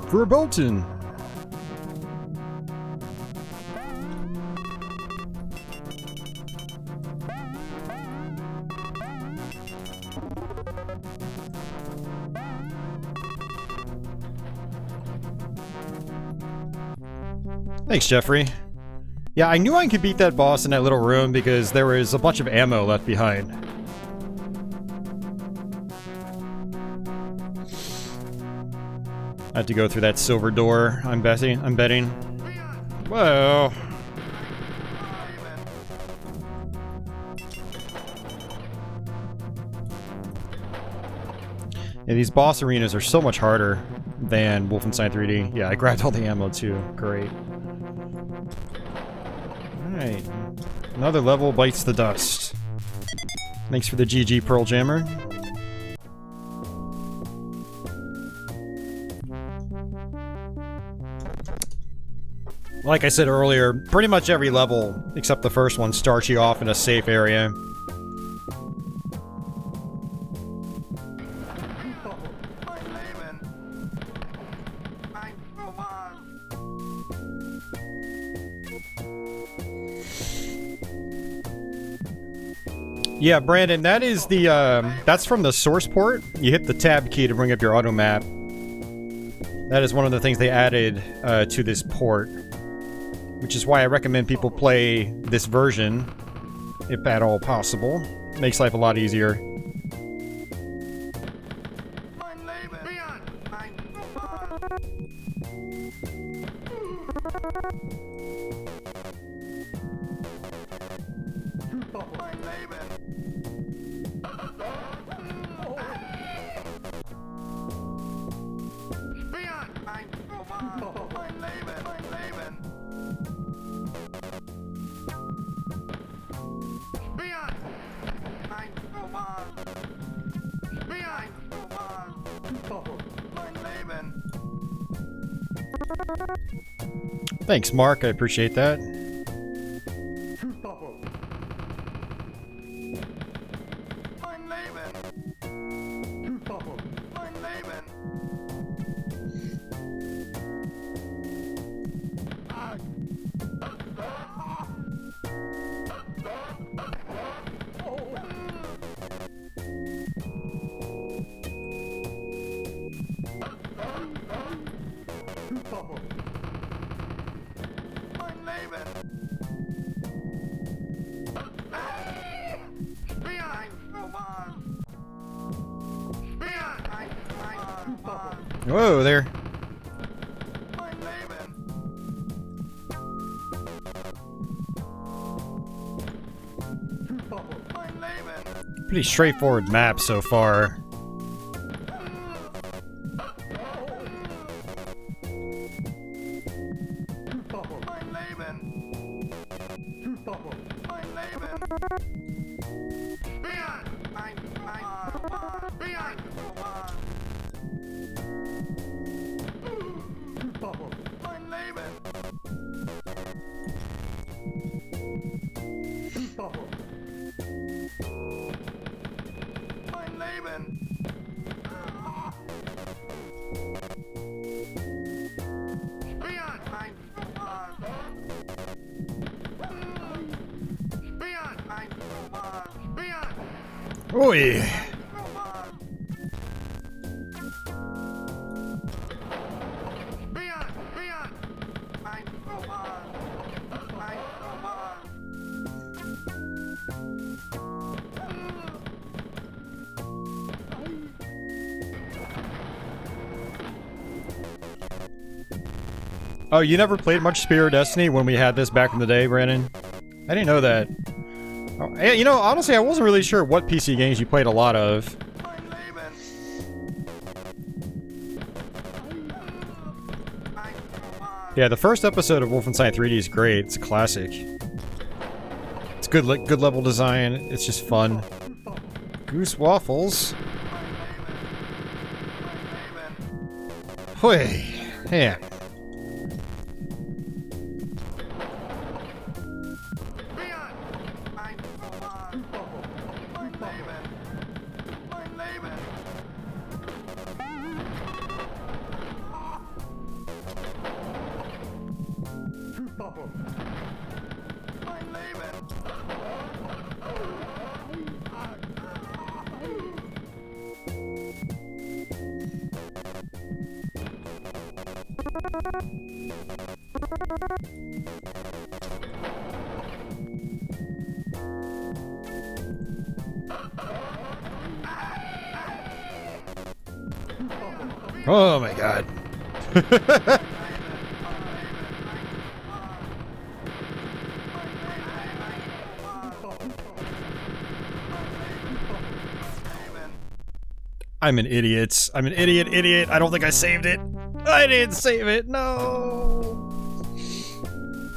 For Bolton. Thanks, Jeffrey. Yeah, I knew I could beat that boss in that little room because there was a bunch of ammo left behind. I have to go through that silver door, I'm betting. Whoa. Yeah, these boss arenas are so much harder than Wolfenstein 3D. Yeah, I grabbed all the ammo too. Great. Alright. Another level bites the dust. Thanks for the GG, Pearl Jammer. Like I said earlier, pretty much every level, except the first one, starts you off in a safe area. Yeah, Brandon, that is the, that's from the source port. You hit the tab key to bring up your auto map. That is one of the things they added to this port. Which is why I recommend people play this version, if at all possible. Makes life a lot easier. Thanks, Mark. I appreciate that. Whoa there. Pretty straightforward map so far. Oi! Oh, you never played much Spear of Destiny when we had this back in the day, Brandon? I didn't know that. Oh, hey, you know, honestly, I wasn't really sure what PC games you played a lot of. Yeah, the first episode of Wolfenstein 3D is great. It's a classic. It's good level design. It's just fun. Goose waffles. Hoy. Yeah. Oh my god. I'm an idiot. I'm an idiot. I don't think I saved it. I didn't save it. No.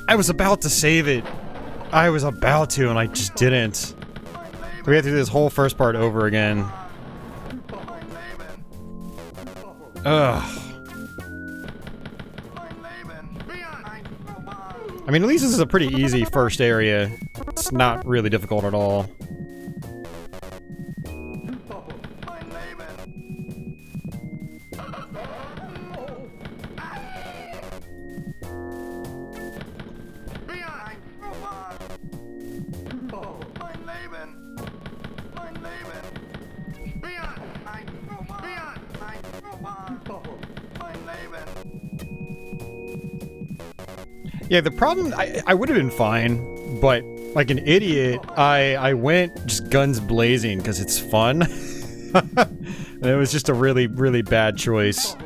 I was about to save it. I was about to, and I just didn't. We have to do this whole first part over again. Ugh. I mean, at least this is a pretty easy first area. It's not really difficult at all. Yeah, the problem, I would have been fine, but like an idiot, I went just guns blazing because it's fun. And it was just a really, really bad choice.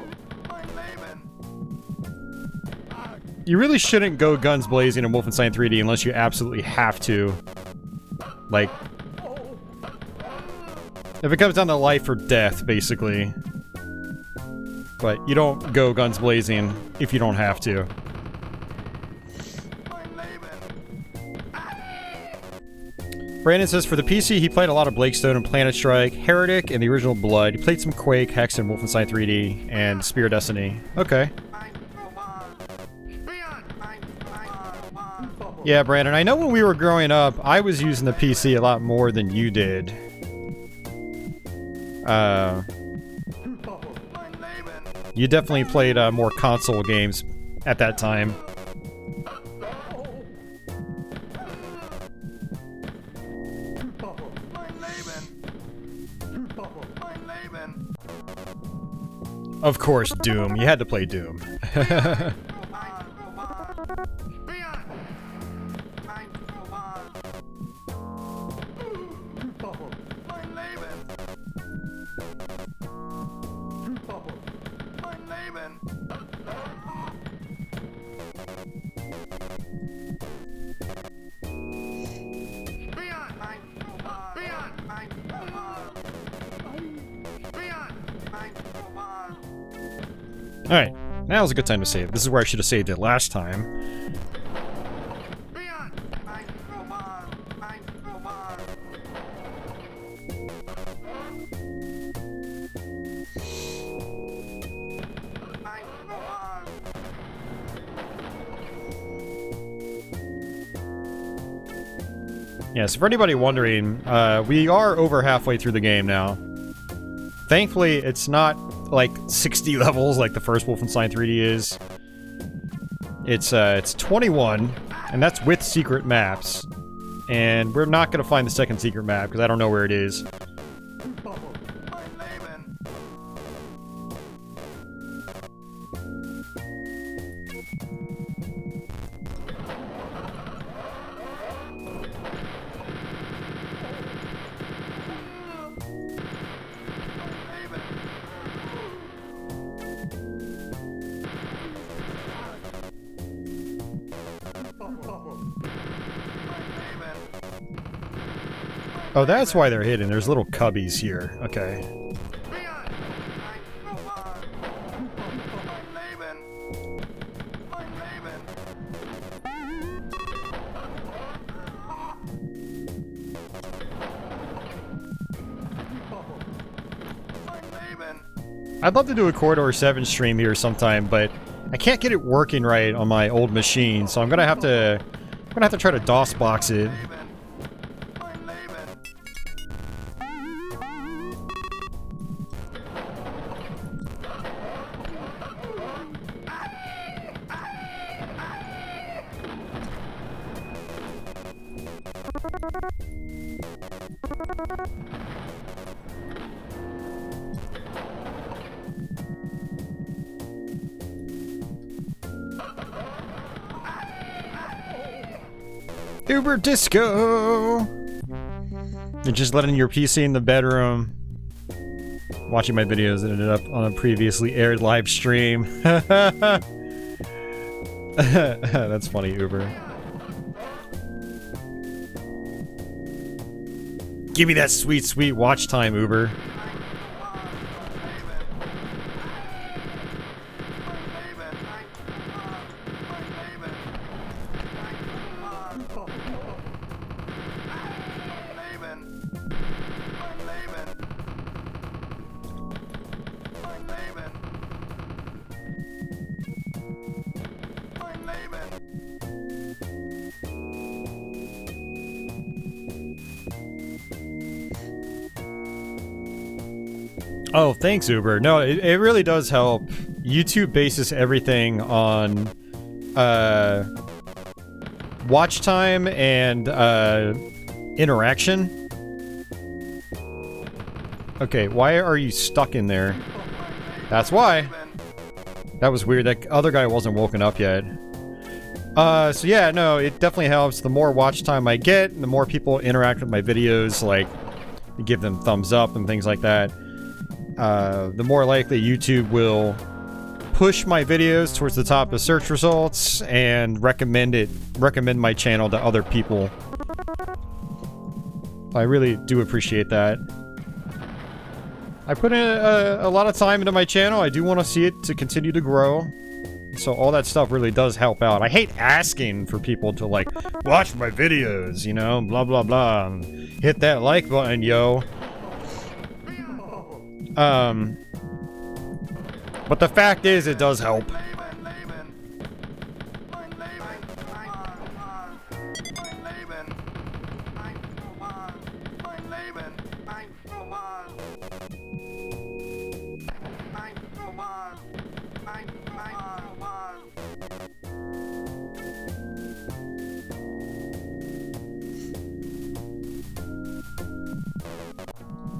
You really shouldn't go guns blazing in Wolfenstein 3D unless you absolutely have to. Like, if it comes down to life or death, basically. But you don't go guns blazing if you don't have to. Brandon says for the PC he played a lot of Blakestone and Planet Strike, Heretic, and the original Blood. He played some Quake, Hex, and Wolfenstein 3D, and Spear of Destiny. Okay. Yeah, Brandon, I know when we were growing up, I was using the PC a lot more than you did. You definitely played more console games at that time. Of course, Doom. You had to play Doom. Alright, now's a good time to save. This is where I should have saved it last time. Yeah, so for anybody wondering, we are over halfway through the game now. Thankfully, it's not like 60 levels like the first Wolfenstein 3D is. It's 21, and that's with secret maps. And we're not gonna find the second secret map because I don't know where it is. Oh, that's why they're hidden. There's little cubbies here. Okay. I'd love to do a Corridor 7 stream here sometime, but I can't get it working right on my old machine, so I'm gonna have to try to DOS box it. Uber Disco! You're just letting your PC in the bedroom, watching my videos that ended up on a previously aired live stream. That's funny, Uber. Give me that sweet, sweet watch time, Uber. Oh, thanks, Uber. No, it really does help. YouTube bases everything on watch time and interaction. Okay, why are you stuck in there? That's why. That was weird. That other guy wasn't woken up yet. So yeah, no, it definitely helps. The more watch time I get, the more people interact with my videos, like give them thumbs up and things like that. The more likely YouTube will push my videos towards the top of search results and recommend my channel to other people. I really do appreciate that. I put in a lot of time into my channel. I do want to see it to continue to grow. So all that stuff really does help out. I hate asking for people to, like, watch my videos, you know, blah, blah, blah. And hit that like button, yo. But the fact is, it does help.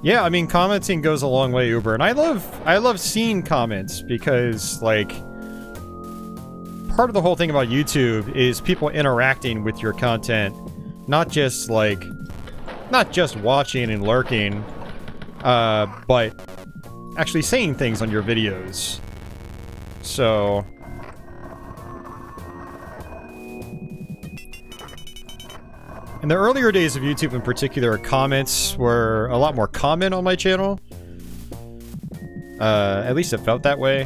Yeah, I mean, commenting goes a long way, Uber, and I love seeing comments because, like, part of the whole thing about YouTube is people interacting with your content, not just watching and lurking, but actually saying things on your videos. So in the earlier days of YouTube in particular, comments were a lot more common on my channel. At least it felt that way.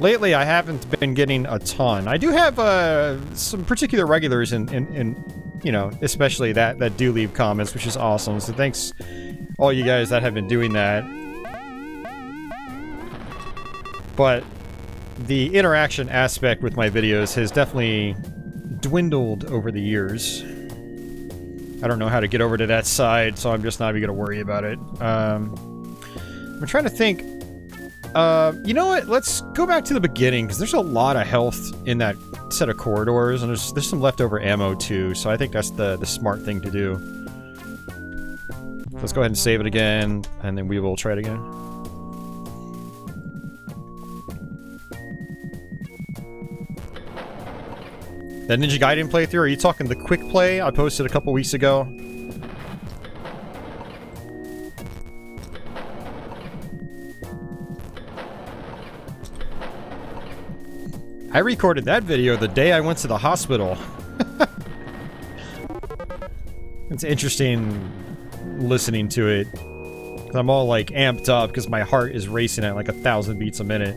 Lately, I haven't been getting a ton. I do have some particular regulars in you know, especially that do leave comments, which is awesome. So thanks all you guys that have been doing that. But the interaction aspect with my videos has definitely dwindled over the years. I don't know how to get over to that side, so I'm just not even gonna worry about it. I'm trying to think. You know what? Let's go back to the beginning, because there's a lot of health in that set of corridors, and there's some leftover ammo too, so I think that's the smart thing to do. Let's go ahead and save it again, and then we will try it again. That Ninja Gaiden playthrough, are you talking the quick play I posted a couple weeks ago? I recorded that video the day I went to the hospital. It's interesting listening to it. 'Cause I'm all like amped up because my heart is racing at like 1,000 beats a minute.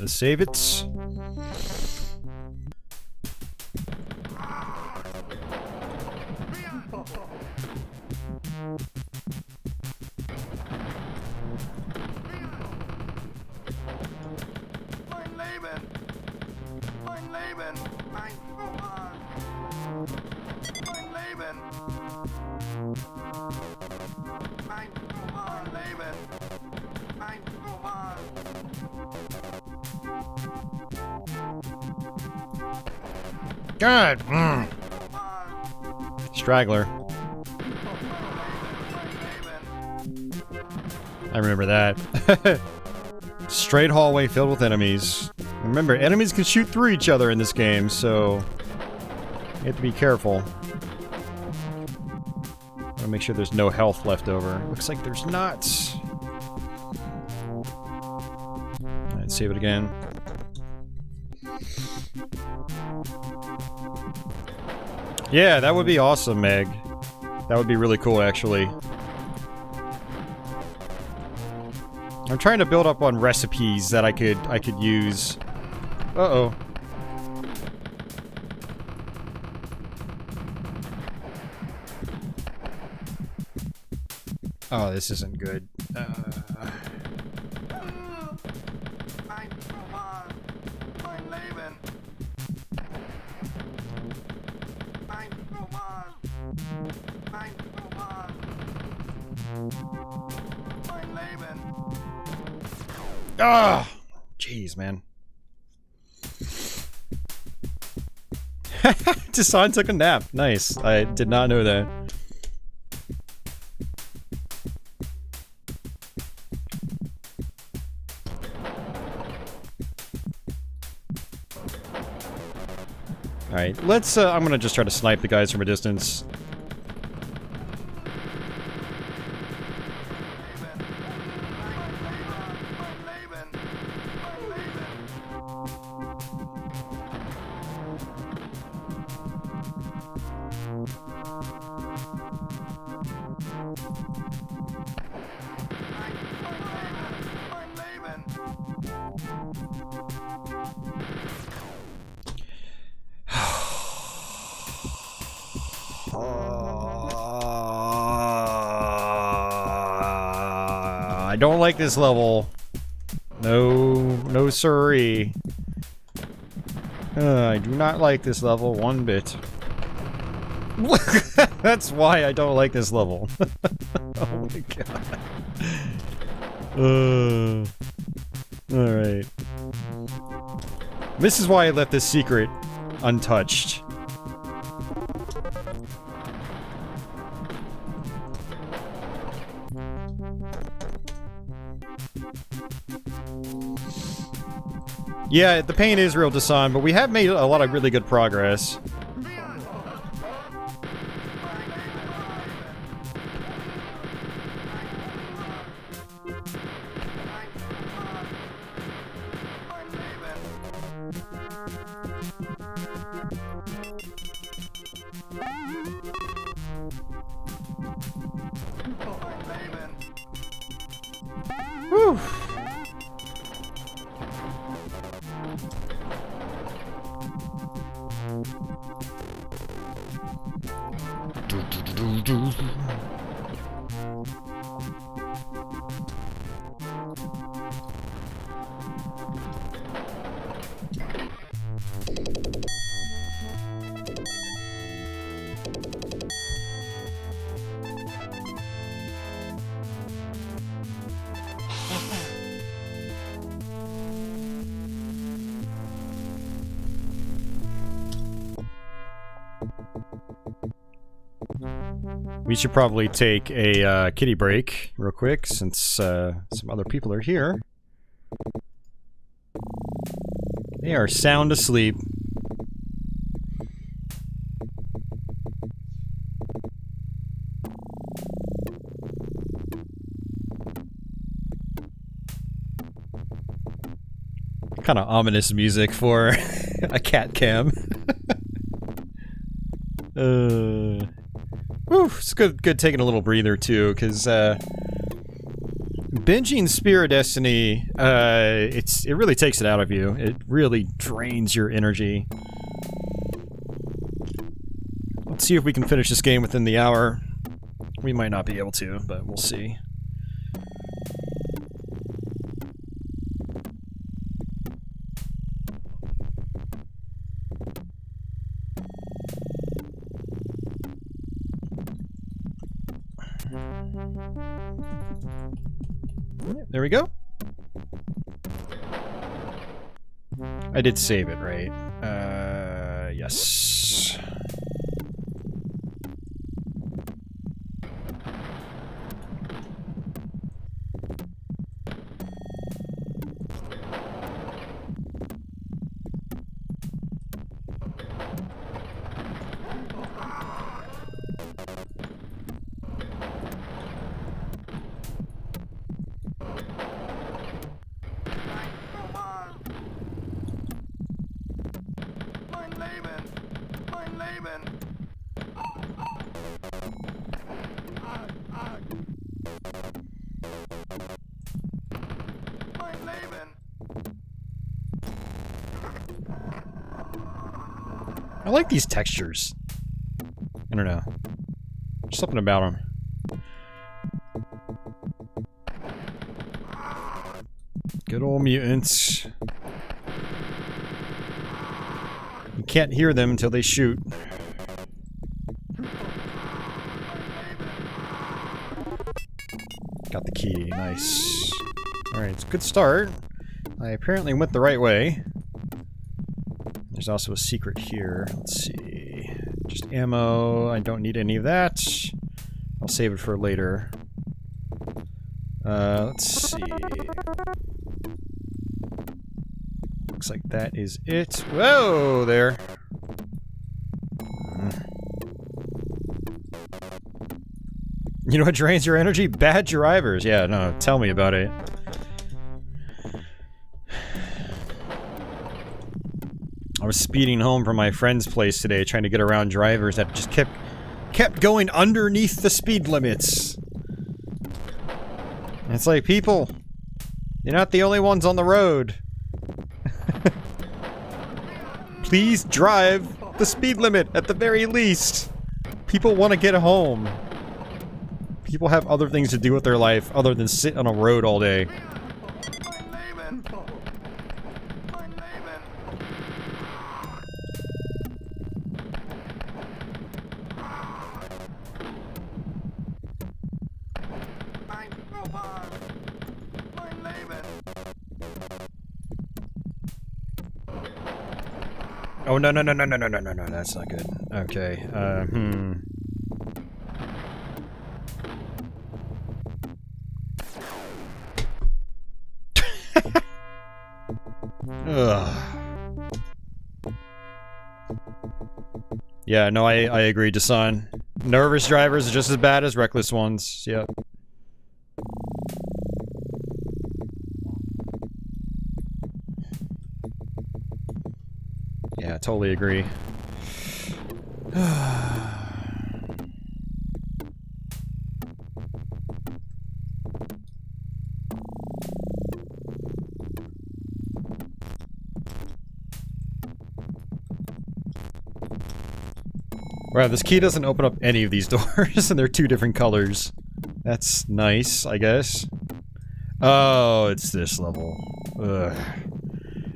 Let's save it. God! Straggler. I remember that. Straight hallway filled with enemies. Remember, enemies can shoot through each other in this game, so you have to be careful. I want to make sure there's no health left over. Looks like there's not. Alright, save it again. Yeah, that would be awesome, Meg. That would be really cool, actually. I'm trying to build up on recipes that I could use. Uh-oh. Oh, this isn't good. Ah, jeez, man. Jason took a nap. Nice. I did not know that. Alright, let's, I'm gonna just try to snipe the guys from a distance. I don't like this level. No siree. I do not like this level one bit. That's why I don't like this level. Oh my god. Alright. This is why I left this secret untouched. Yeah, the pain is real, Dasan, but we have made a lot of really good progress. Whew. We should probably take a kitty break real quick since some other people are here. They are sound asleep. Kind of ominous music for a cat cam. Whew, it's good taking a little breather too, because Binging Spear of Destiny, it really takes it out of you. It really drains your energy. Let's see if we can finish this game within the hour. We might not be able to, but we'll see. There we go. I did save it, right? Yes. I like these textures. I don't know. There's something about them. Good old mutants. You can't hear them until they shoot. Got the key. Nice. Alright, it's a good start. I apparently went the right way. There's also a secret here. Let's see. Just ammo. I don't need any of that. I'll save it for later. Let's see. Looks like that is it. Whoa, there. You know what drains your energy? Bad drivers. Yeah, no, tell me about it. I was speeding home from my friend's place today trying to get around drivers that just kept going underneath the speed limits. And it's like, people, you're not the only ones on the road. Please drive the speed limit at the very least. People want to get home. People have other things to do with their life other than sit on a road all day. Oh, no, no, no, no, no, no, no, no, no, that's not good. Okay, Ugh. Yeah, no, I agree, Dasan. Nervous drivers are just as bad as reckless ones, yep. Yeah, totally agree. Wow, this key doesn't open up any of these doors, and they're two different colors. That's nice, I guess. Oh, it's this level. Ugh.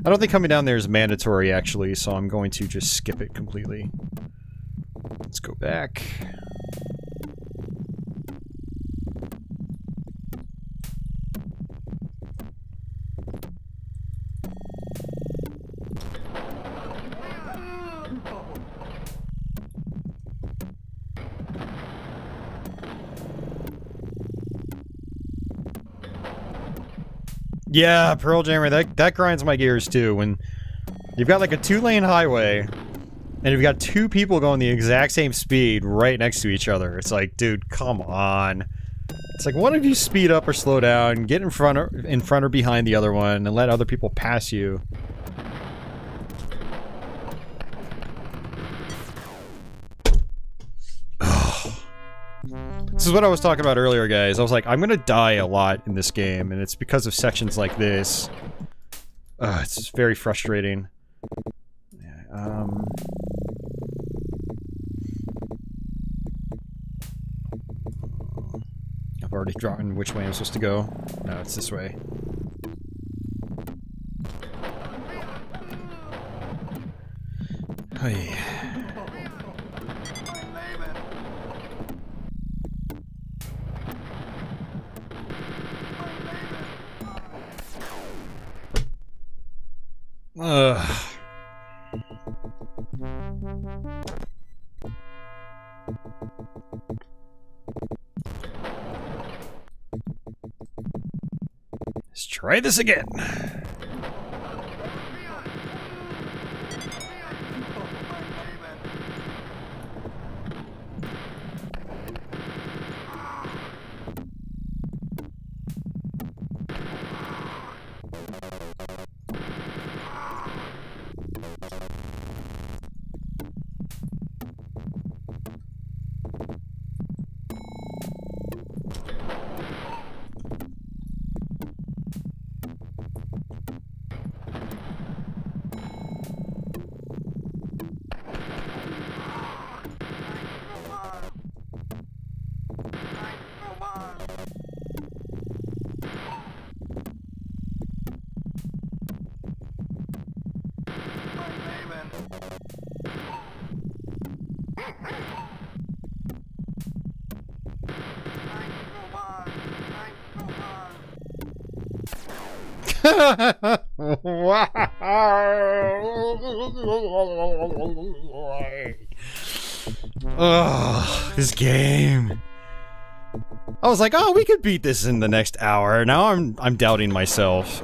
I don't think coming down there is mandatory, actually, so I'm going to just skip it completely. Let's go back. Yeah, Pearl Jammer, that grinds my gears too. When you've got like a 2-lane highway, and you've got two people going the exact same speed right next to each other. It's like, dude, come on. It's like, one of you speed up or slow down, get in front or behind the other one, and let other people pass you. This is what I was talking about earlier, guys. I was like, I'm gonna die a lot in this game, and it's because of sections like this. It's just very frustrating. Yeah, I've already drawn which way I'm supposed to go. No, it's this way. Hey. Let's try this again. Oh, this game. I was like, oh, we could beat this in the next hour. Now I'm doubting myself.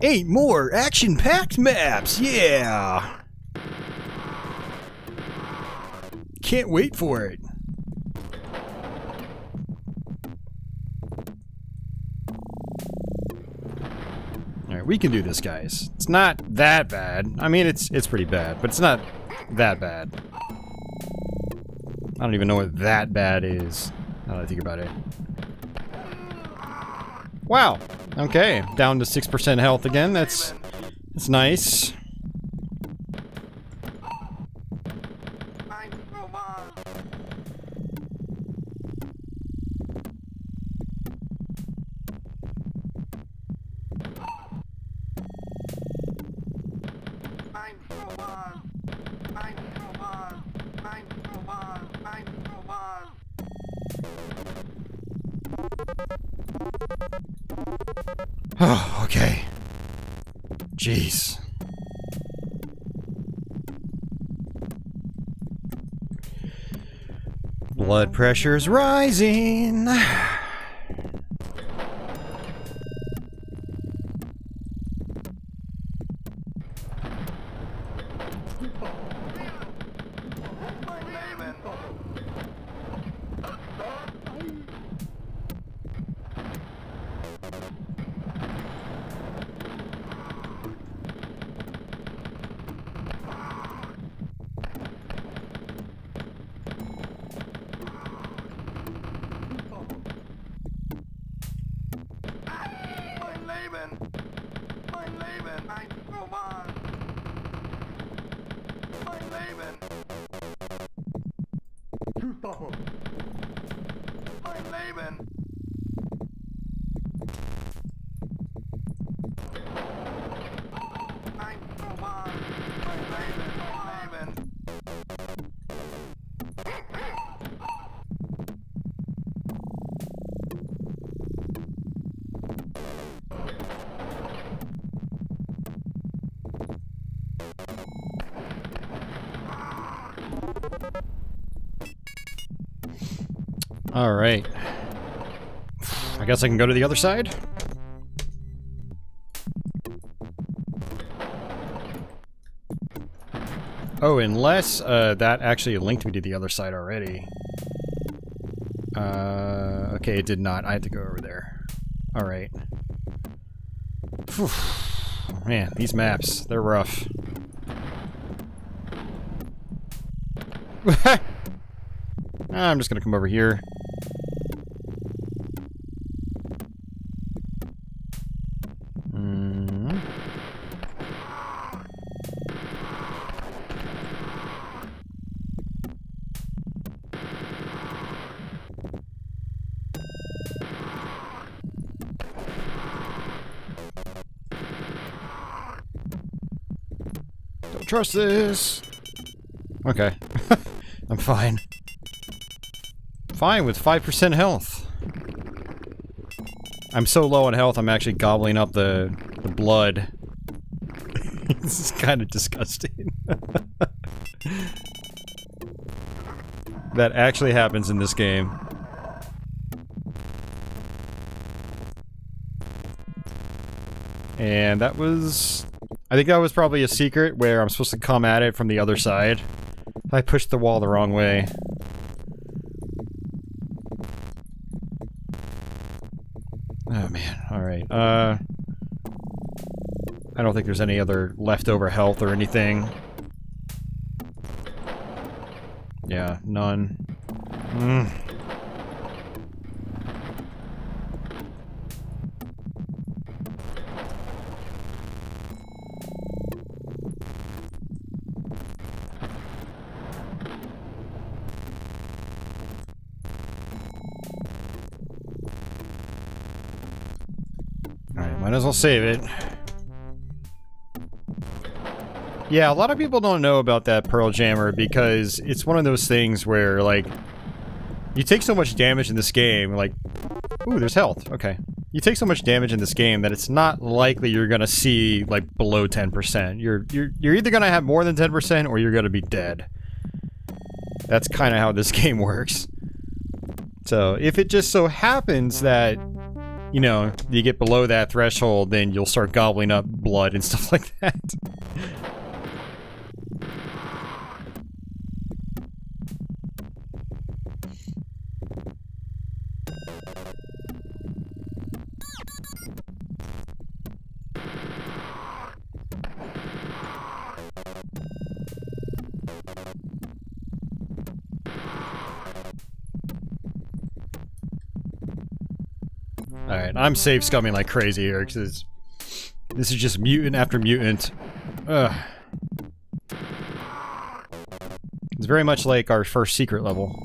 8 more action-packed maps, yeah! Can't wait for it. Alright, we can do this, guys. It's not that bad. I mean, it's pretty bad, but it's not that bad. I don't even know what that bad is, now that I think about it. Wow! Okay, down to 6% health again. That's nice. Oh, okay. Jeez. Blood pressure's rising. Alright. I guess I can go to the other side? Oh, unless that actually linked me to the other side already. Okay, it did not. I had to go over there. Alright. Man, these maps, they're rough. I'm just gonna come over here. Don't trust this. Okay. I'm fine. Fine with 5% health. I'm so low on health, I'm actually gobbling up the blood. This is kind of disgusting. That actually happens in this game. And that was... I think that was probably a secret where I'm supposed to come at it from the other side. I pushed the wall the wrong way. Oh man, alright. I don't think there's any other leftover health or anything. Yeah, none. Alright, might as well save it. Yeah, a lot of people don't know about that Pearl Jammer because it's one of those things where, like, you take so much damage in this game, like... Ooh, there's health. Okay. You take so much damage in this game that it's not likely you're gonna see, like, below 10%. You're either gonna have more than 10% or you're gonna be dead. That's kind of how this game works. So, if it just so happens that, you know, you get below that threshold, then you'll start gobbling up blood and stuff like that. Alright, I'm safe scumming like crazy here, because this is just mutant after mutant. Ugh. It's very much like our first secret level.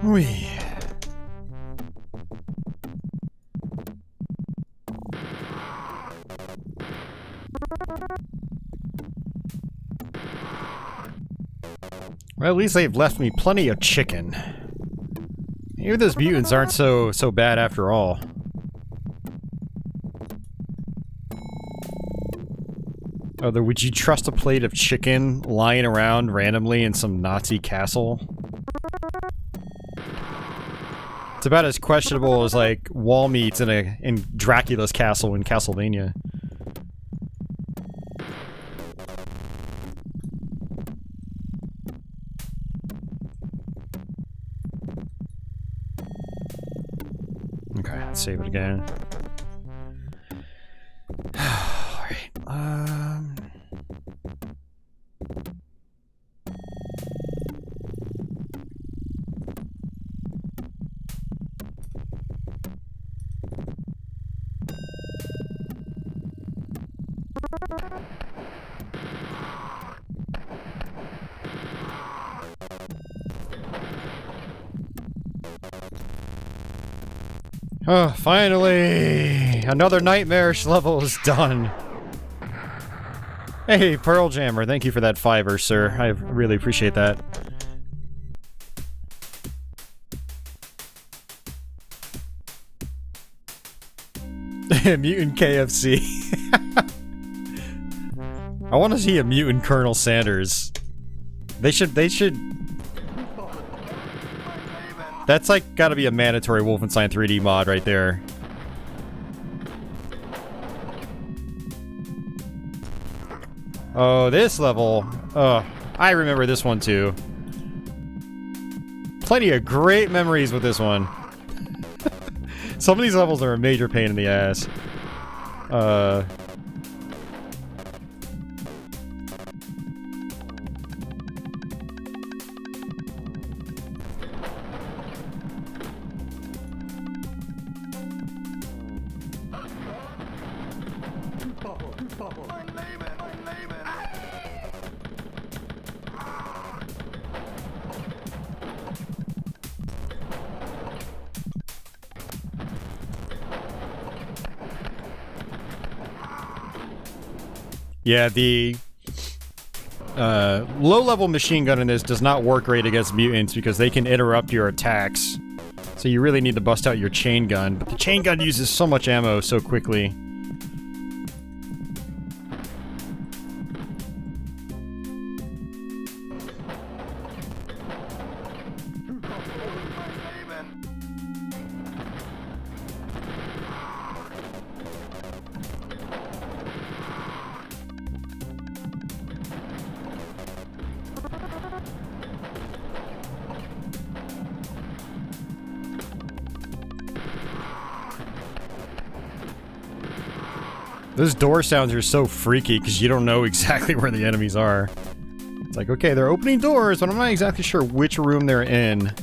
Whee. Well, at least they've left me plenty of chicken. Maybe those mutants aren't so bad after all. Although, would you trust a plate of chicken lying around randomly in some Nazi castle? It's about as questionable as, like, wall meats in Dracula's castle in Castlevania. Okay, let's save it again. Alright, oh, finally! Another nightmarish level is done. Hey, Pearl Jammer, thank you for that $5, sir. I really appreciate that. Mutant KFC. I want to see a mutant Colonel Sanders. They should That's like gotta be a mandatory Wolfenstein 3D mod right there. Oh, this level. Oh, I remember this one too. Plenty of great memories with this one. Some of these levels are a major pain in the ass. Yeah, the low-level machine gun in this does not work great against mutants because they can interrupt your attacks. So you really need to bust out your chain gun. But the chain gun uses so much ammo so quickly. Those door sounds are so freaky because you don't know exactly where the enemies are. It's like, okay, they're opening doors, but I'm not exactly sure which room they're in.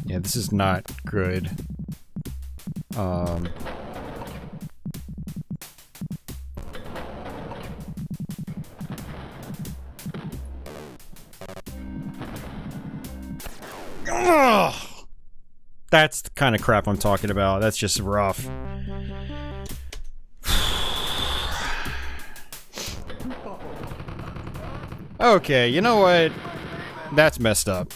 Yeah, this is not good. Ugh! That's the kind of crap I'm talking about. That's just rough. Okay, you know what? That's messed up.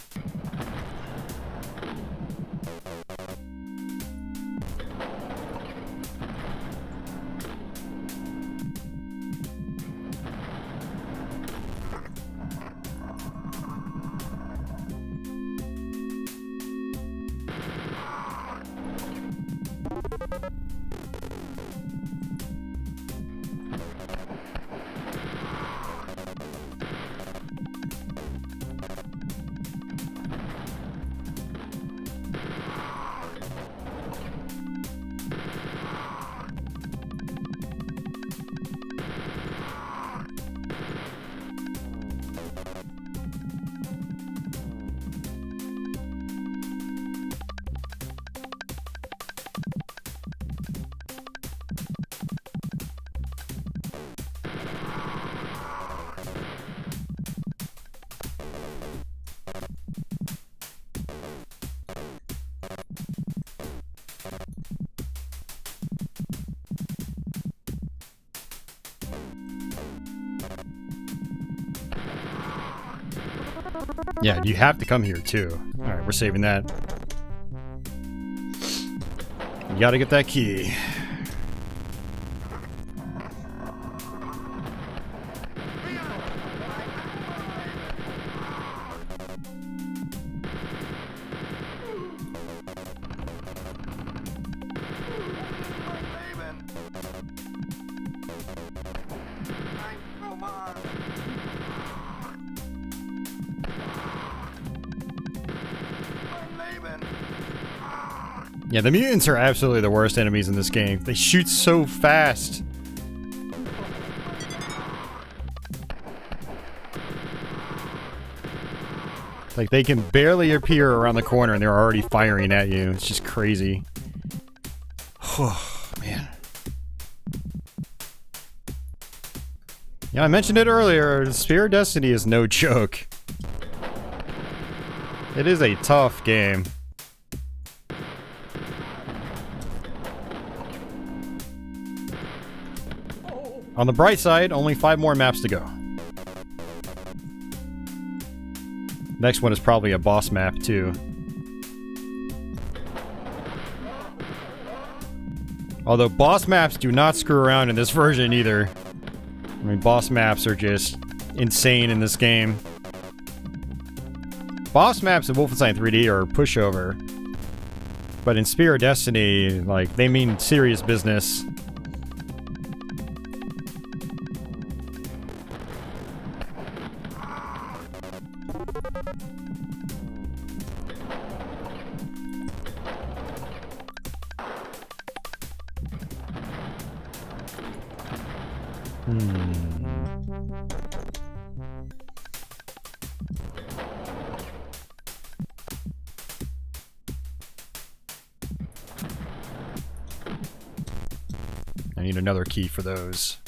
Yeah, you have to come here too. Alright, we're saving that. You gotta get that key. Yeah, the mutants are absolutely the worst enemies in this game. They shoot so fast. Like, they can barely appear around the corner and they're already firing at you. It's just crazy. Oh, man. Yeah, I mentioned it earlier. Spear of Destiny is no joke. It is a tough game. On the bright side, only 5 more maps to go. Next one is probably a boss map, too. Although boss maps do not screw around in this version either. I mean, boss maps are just insane in this game. Boss maps in Wolfenstein 3D are pushover. But in Spear of Destiny, like, they mean serious business. I need another key for those.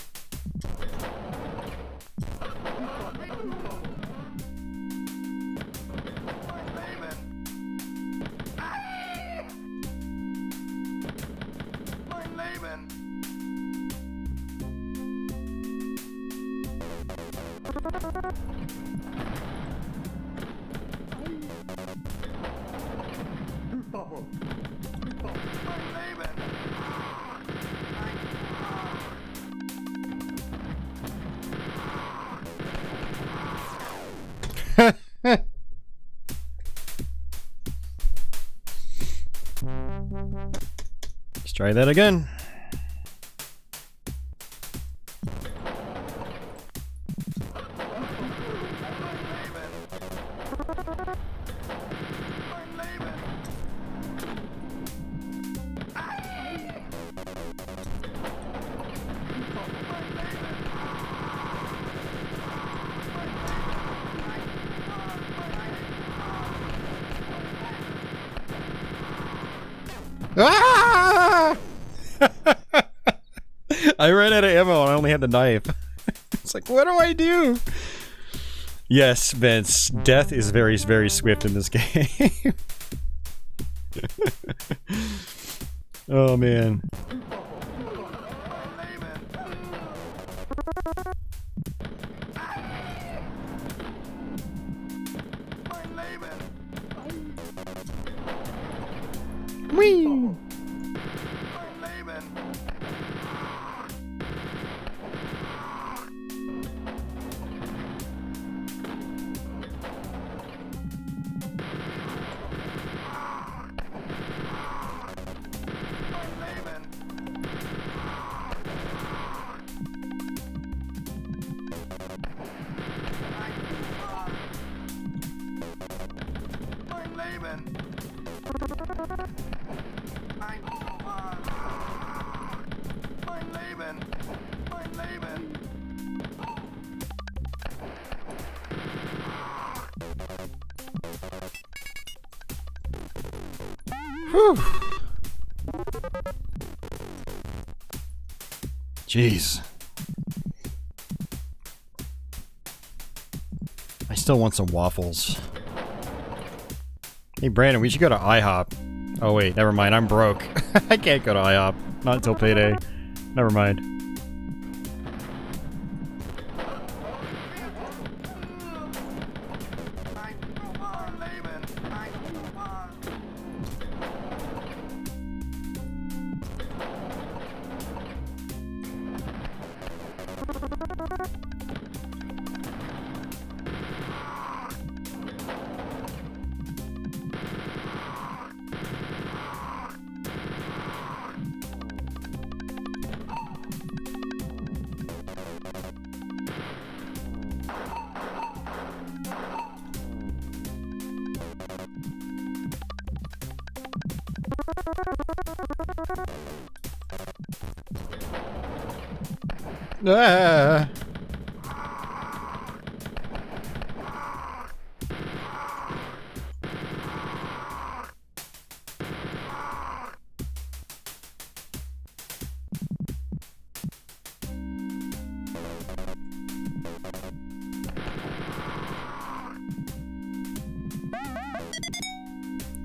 Let's try that again. Ah! I ran out of ammo and I only had the knife. It's like, what do I do? Yes, Vince, death is very, very swift in this game. Oh, man. Whee! Whew. Jeez. I still want some waffles. Hey Brandon, we should go to IHOP. Oh wait, never mind, I'm broke. I can't go to IHOP. Not until payday. Never mind. Ah.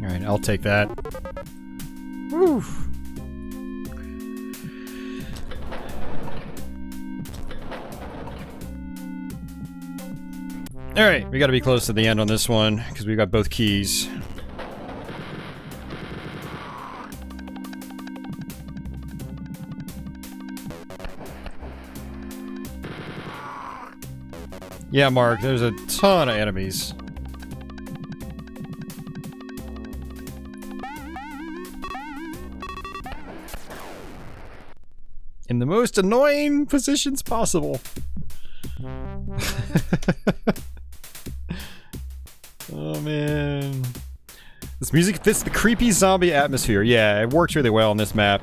All right, I'll take that. Whew. Alright, we gotta be close to the end on this one, because we got both keys. Yeah, Mark, there's a ton of enemies. In the most annoying positions possible. Oh man. This music fits the creepy zombie atmosphere. Yeah, it works really well on this map.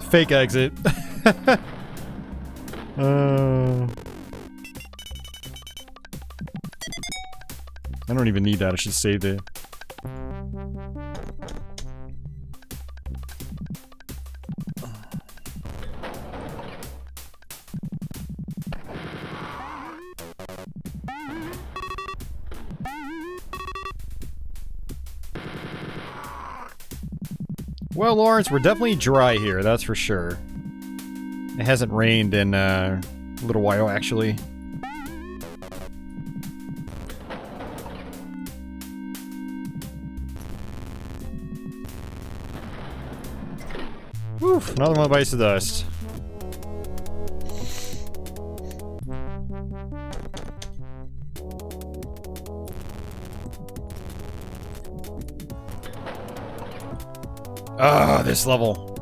Fake exit. I don't even need that, I should save it. Well, Lawrence, we're definitely dry here, that's for sure. It hasn't rained in a little while, actually. Oof, another one bites the dust. Ah, this level.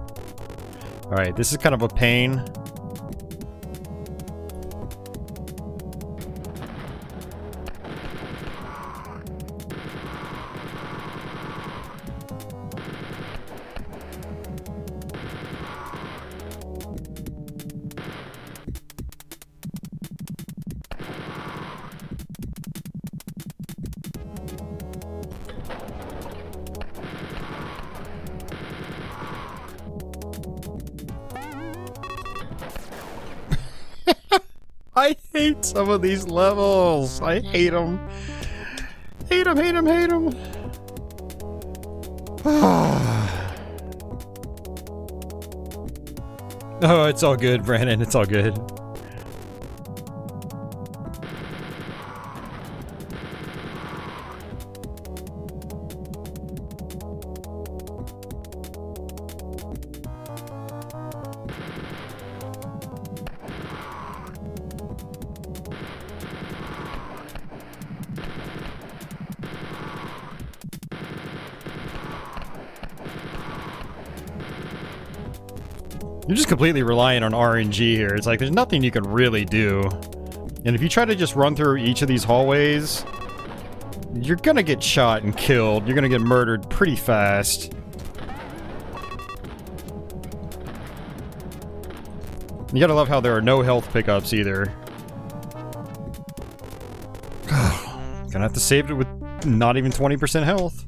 Alright, this is kind of a pain. I hate some of these levels. I hate them. Hate them, hate them, hate them. Oh, it's all good, Brandon. It's all good. You're just completely relying on RNG here. It's like there's nothing you can really do. And if you try to just run through each of these hallways, you're gonna get shot and killed. You're gonna get murdered pretty fast. You gotta love how there are no health pickups either. Gonna have to save it with not even 20% health.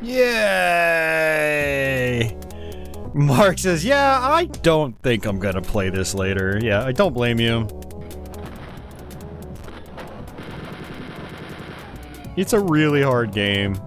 Yay! Mark says, yeah, I don't think I'm gonna play this later. Yeah, I don't blame you. It's a really hard game.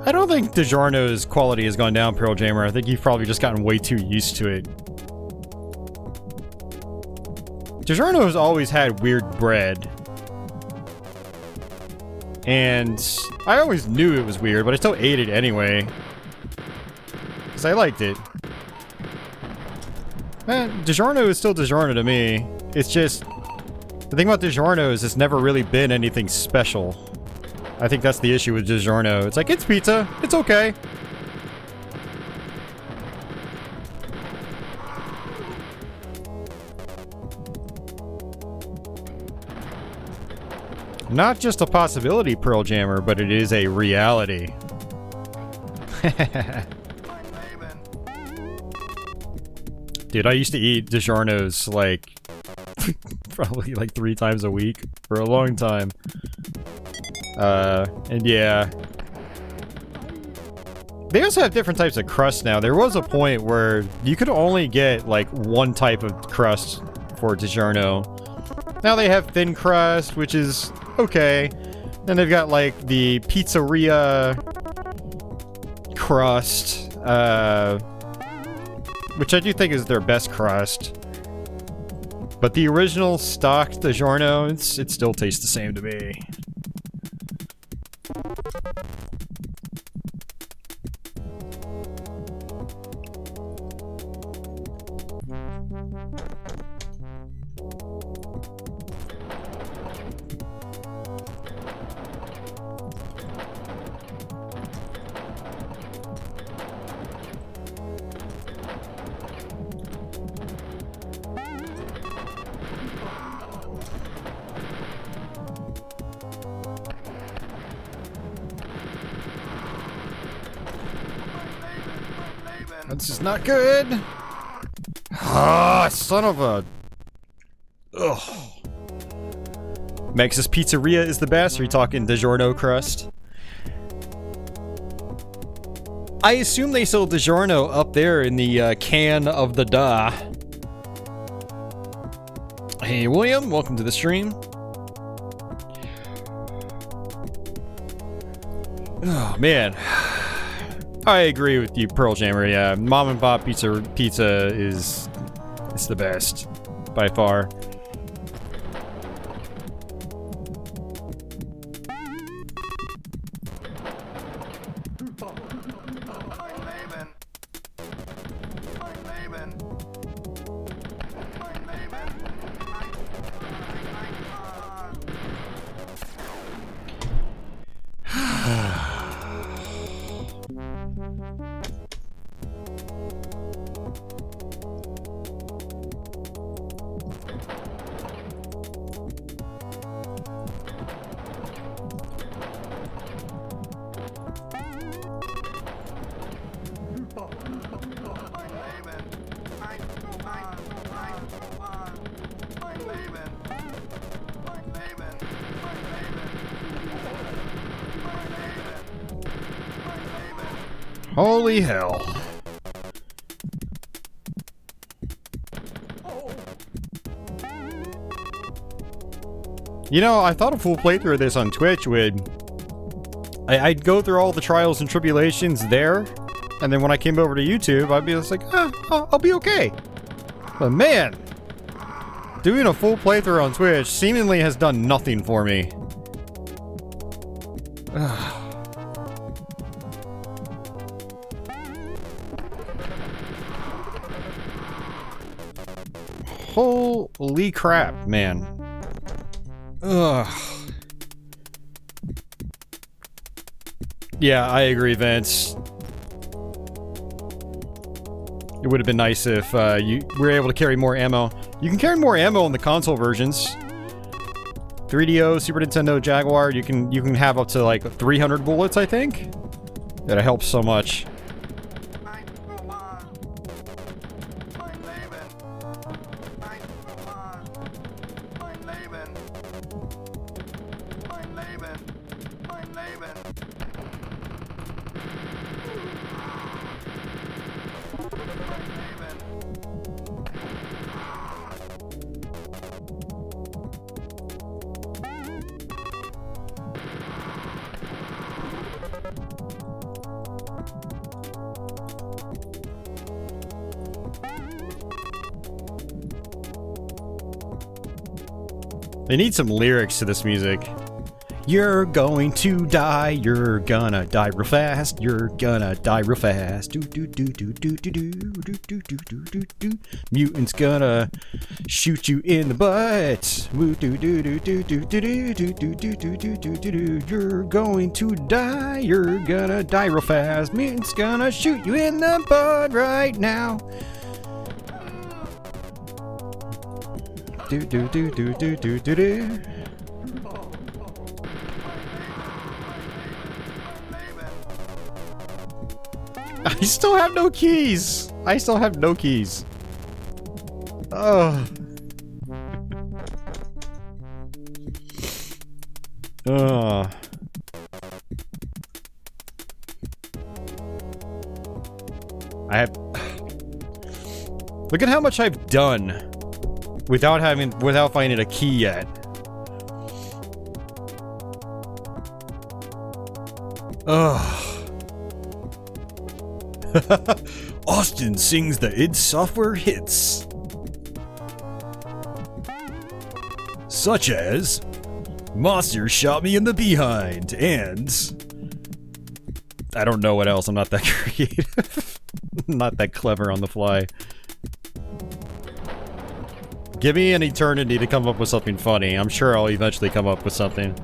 I don't think DiGiorno's quality has gone down, Pearl Jammer. I think you've probably just gotten way too used to it. DiGiorno's always had weird bread. And I always knew it was weird, but I still ate it anyway. Because I liked it. DiGiorno is still DiGiorno to me. It's just... the thing about DiGiorno is it's never really been anything special. I think that's the issue with DiGiorno. It's like, it's pizza. It's okay. Not just a possibility, Pearl Jammer, but it is a reality. Dude, I used to eat DiGiorno's like probably like 3 times a week for a long time. And yeah. They also have different types of crust now. There was a point where you could only get like one type of crust for DiGiorno. Now they have thin crust, which is okay. Then they've got like the pizzeria crust, which I do think is their best crust. But the original stock DiGiorno, it still tastes the same to me. This is not good. Ah, son of a... Ugh. Max's Pizzeria is the best. Are you talking DiGiorno crust? I assume they sell DiGiorno up there in the can of the duh. Hey, William. Welcome to the stream. Oh, man. I agree with you, Pearl Jammer. Yeah, mom and pop pizza is the best by far. Holy hell. You know, I thought a full playthrough of this on Twitch would... I'd go through all the trials and tribulations there, and then when I came over to YouTube, I'd be just like, I'll be okay. But man, doing a full playthrough on Twitch seemingly has done nothing for me. Holy crap, man. Ugh. Yeah, I agree, Vince. It would have been nice if you were able to carry more ammo. You can carry more ammo in the console versions. 3DO, Super Nintendo, Jaguar, you can have up to like 300 bullets, I think. That helps so much. They need some lyrics to this music. You're going to die, you're gonna die real fast, you're gonna die real fast. Do do do do do do do do do do do do do. Mutant's gonna shoot you in the butt. Woo do do do do do do do do do do do do do do. You're going to die, you're gonna die real fast. Mutant's gonna shoot you in the butt right now. Do do do do do do do do. I still have no keys. I still have no keys. Oh. Oh. I have. Look at how much I've done without finding a key yet. Ugh. Austin sings the id Software hits. Such as Monster Shot Me in the Behind and I don't know what else. I'm not that creative. Not that clever on the fly. Give me an eternity to come up with something funny. I'm sure I'll eventually come up with something.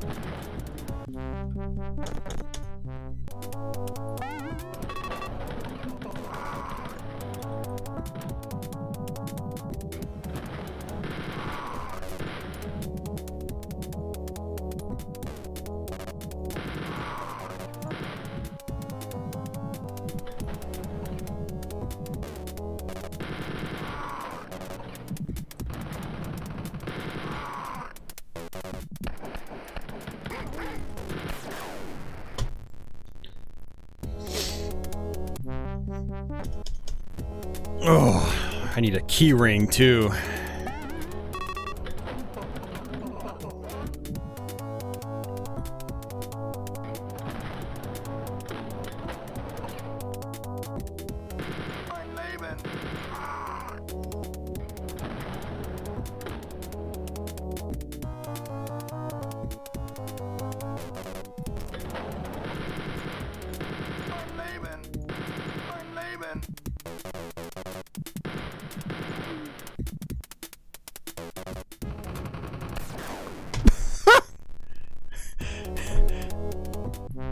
Oh, I need a key ring too.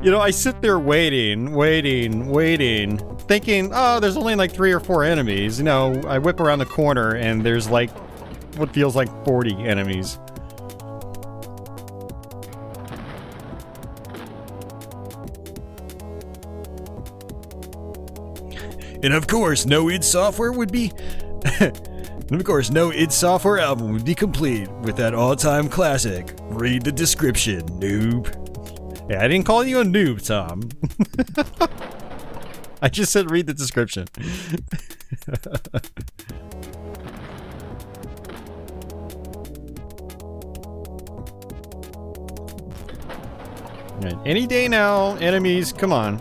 You know, I sit there waiting, thinking, oh, there's only like 3 or 4 enemies. You know, I whip around the corner and there's like what feels like 40 enemies. And of course, no id Software would be... and of course, no id Software album would be complete with that all-time classic. Read the description, noob. Yeah, I didn't call you a noob, Tom. I just said read the description. Right, any day now, enemies, come on.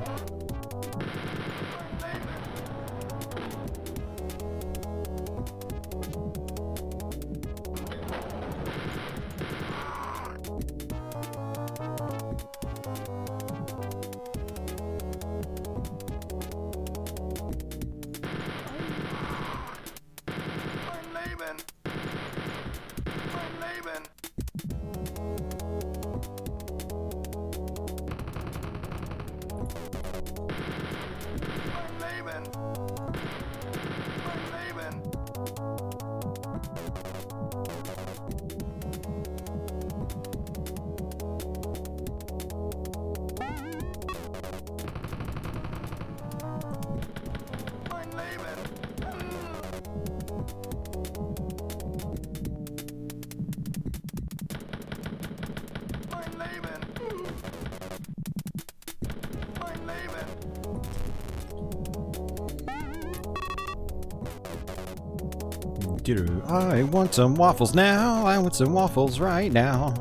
I want some waffles now. I want some waffles right now.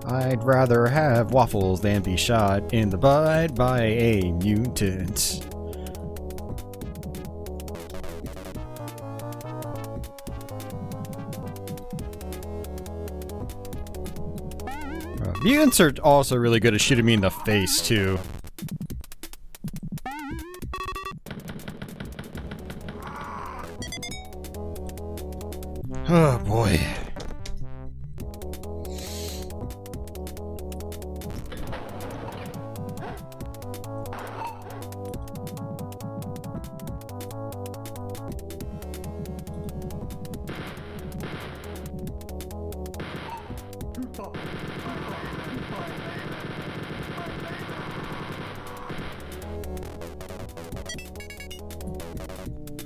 I'd rather have waffles than be shot in the butt by a mutant. Mutants are also really good at shooting me in the face, too. Oh, boy.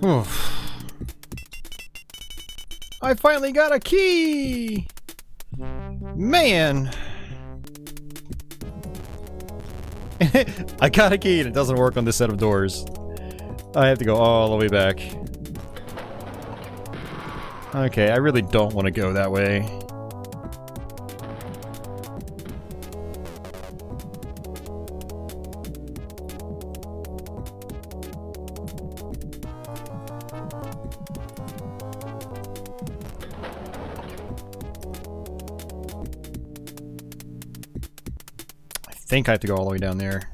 Oof. I finally got a key! Man! I got a key and it doesn't work on this set of doors. I have to go all the way back. Okay, I really don't want to go that way. I think I have to go all the way down there.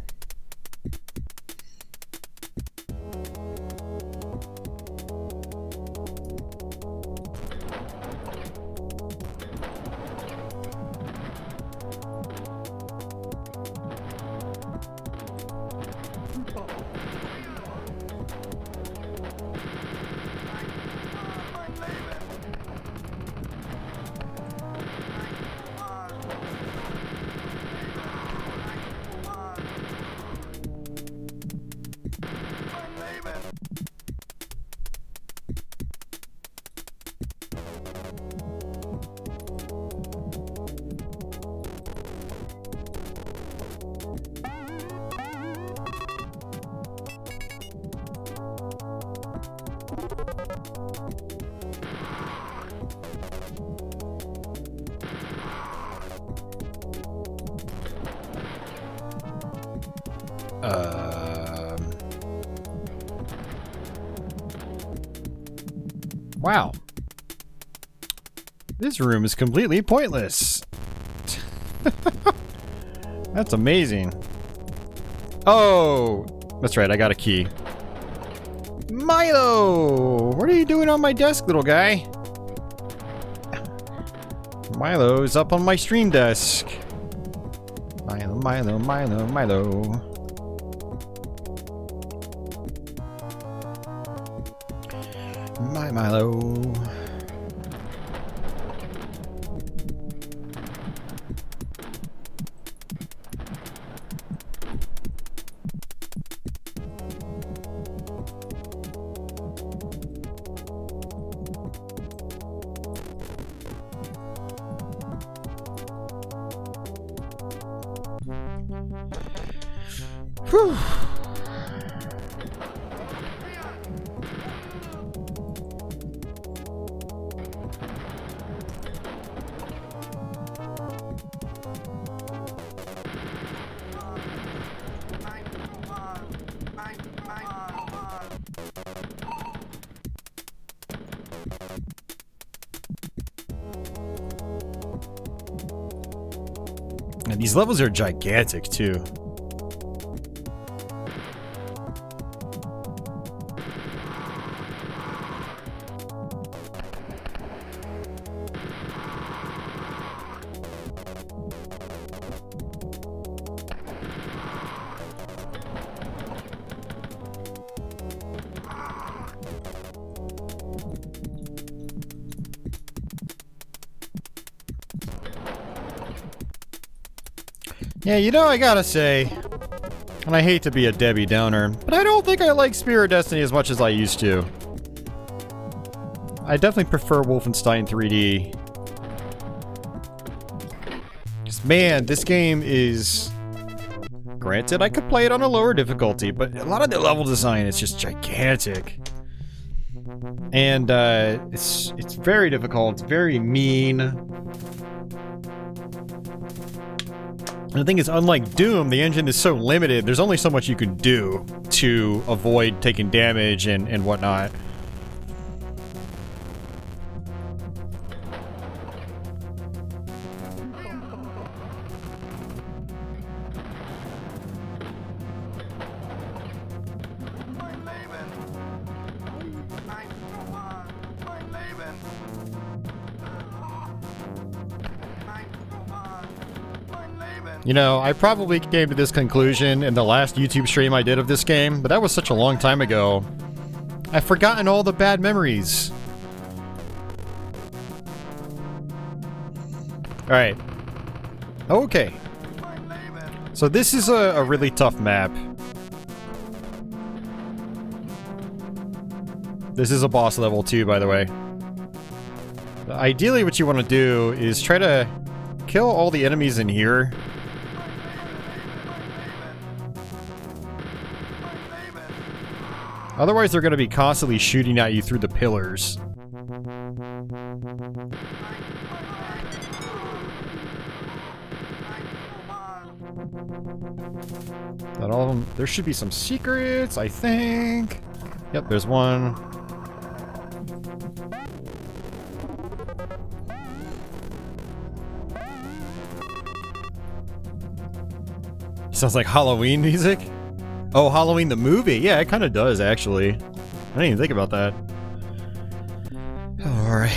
Wow. This room is completely pointless. That's amazing. Oh, that's right, I got a key. Milo! What are you doing on my desk, little guy? Milo is up on my stream desk. Milo, Milo, Milo, Milo. My Milo. Whew. And these levels are gigantic too. Yeah, you know, I gotta say, and I hate to be a Debbie Downer, but I don't think I like Spirit Destiny as much as I used to. I definitely prefer Wolfenstein 3D. 'Cause, man, this game is... Granted, I could play it on a lower difficulty, but a lot of the level design is just gigantic. And, it's very difficult, it's very mean. And the thing is, unlike Doom, the engine is so limited, there's only so much you can do to avoid taking damage and whatnot. You know, I probably came to this conclusion in the last YouTube stream I did of this game, but that was such a long time ago. I've forgotten all the bad memories. Alright. Okay. So this is a really tough map. This is a boss level too, by the way. Ideally what you want to do is try to kill all the enemies in here. Otherwise they're going to be constantly shooting at you through the pillars. Not all of them. There should be some secrets, I think. Yep, there's one. Sounds like Halloween music. Oh, Halloween the movie. Yeah, it kind of does, actually. I didn't even think about that. Alright.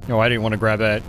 No, I didn't want to grab that.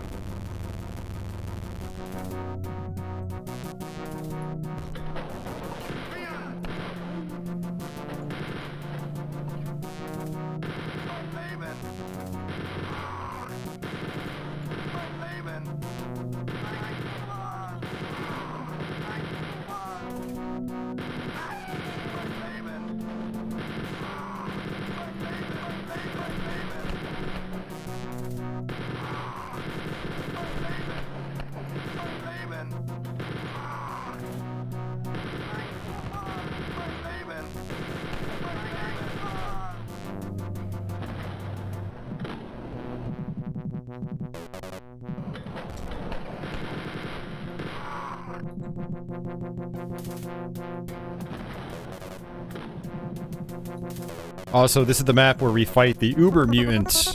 Also, this is the map where we fight the Uber mutants.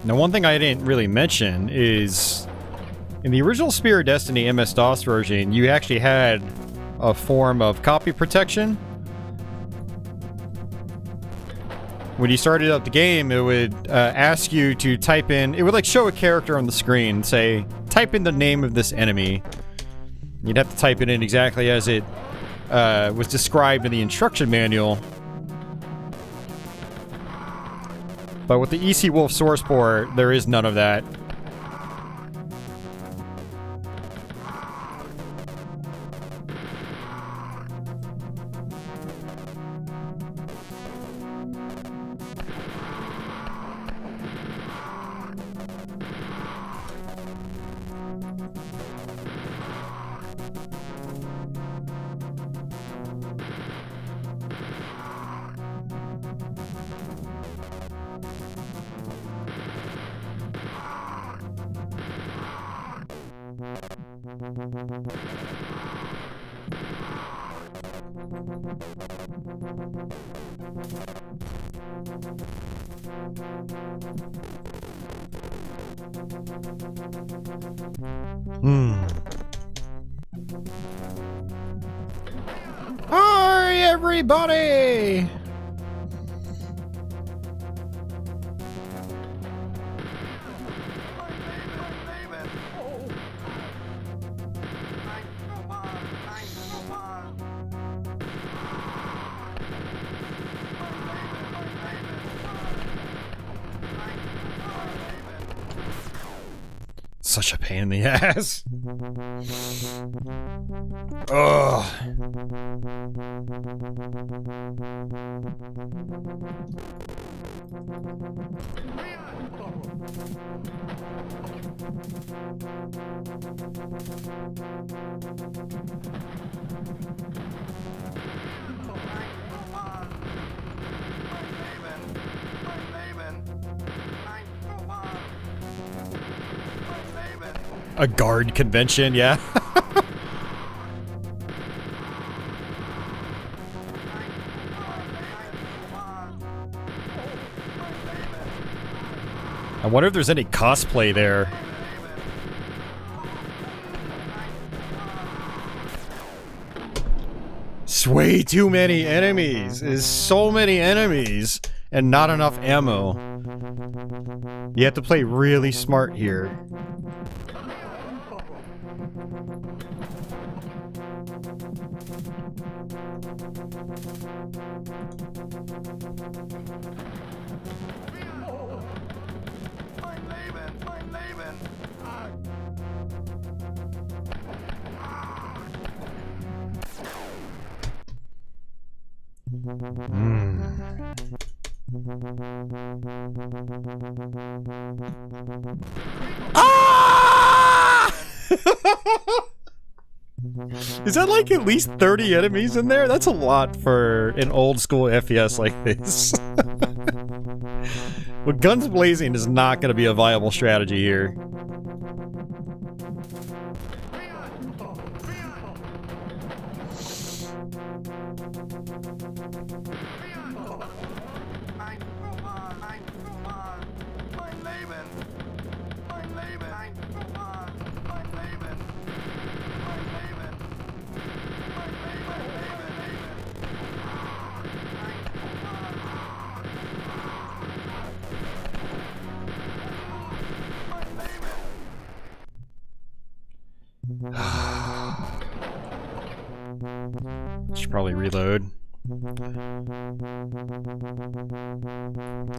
Now, one thing I didn't really mention is in the original Spear of Destiny MS-DOS version, you actually had a form of copy protection. When you started up the game, it would ask you to type in, it would like show a character on the screen, say, type in the name of this enemy. You'd have to type it in exactly as it was described in the instruction manual. But with the EC Wolf source port, there is none of that. Hi, everybody! Such a pain in the ass. Ugh. A guard convention, yeah. I wonder if there's any cosplay there. It's way too many enemies. There's so many enemies and not enough ammo. You have to play really smart here. Ah! Is that like at least 30 enemies in there? That's a lot for an old school FPS like this. With guns blazing is not going to be a viable strategy here. Should probably reload.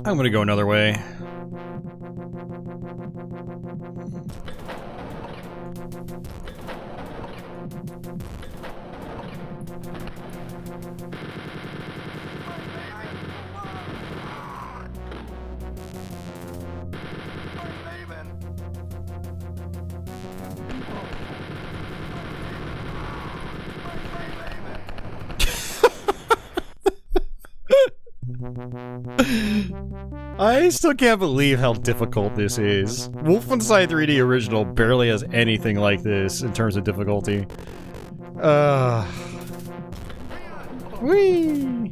I'm gonna go another way. I still can't believe how difficult this is. Wolfenstein 3D original barely has anything like this in terms of difficulty. Whee!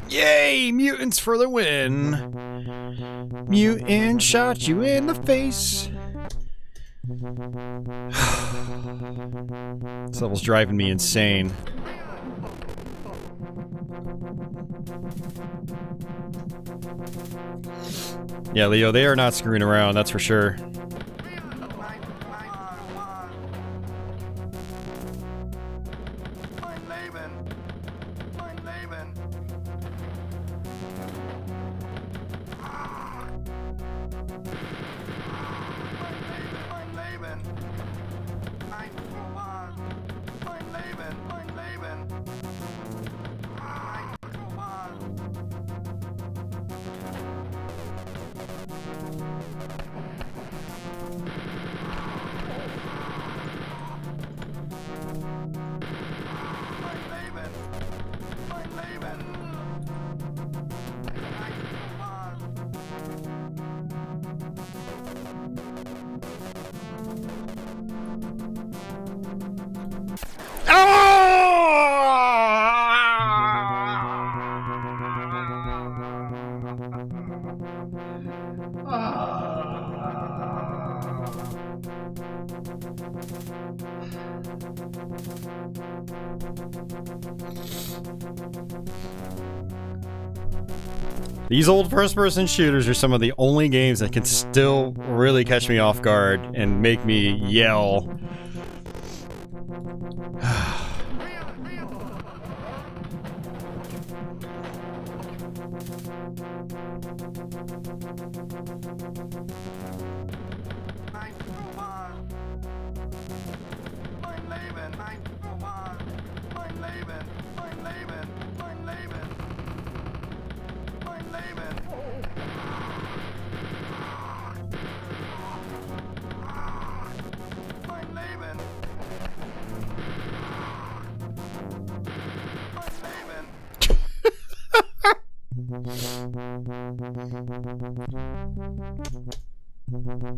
Yay! Mutants for the win! Mutant shot you in the face! This level's driving me insane. Yeah, Leo, they are not screwing around, that's for sure. These old first-person shooters are some of the only games that can still really catch me off guard and make me yell.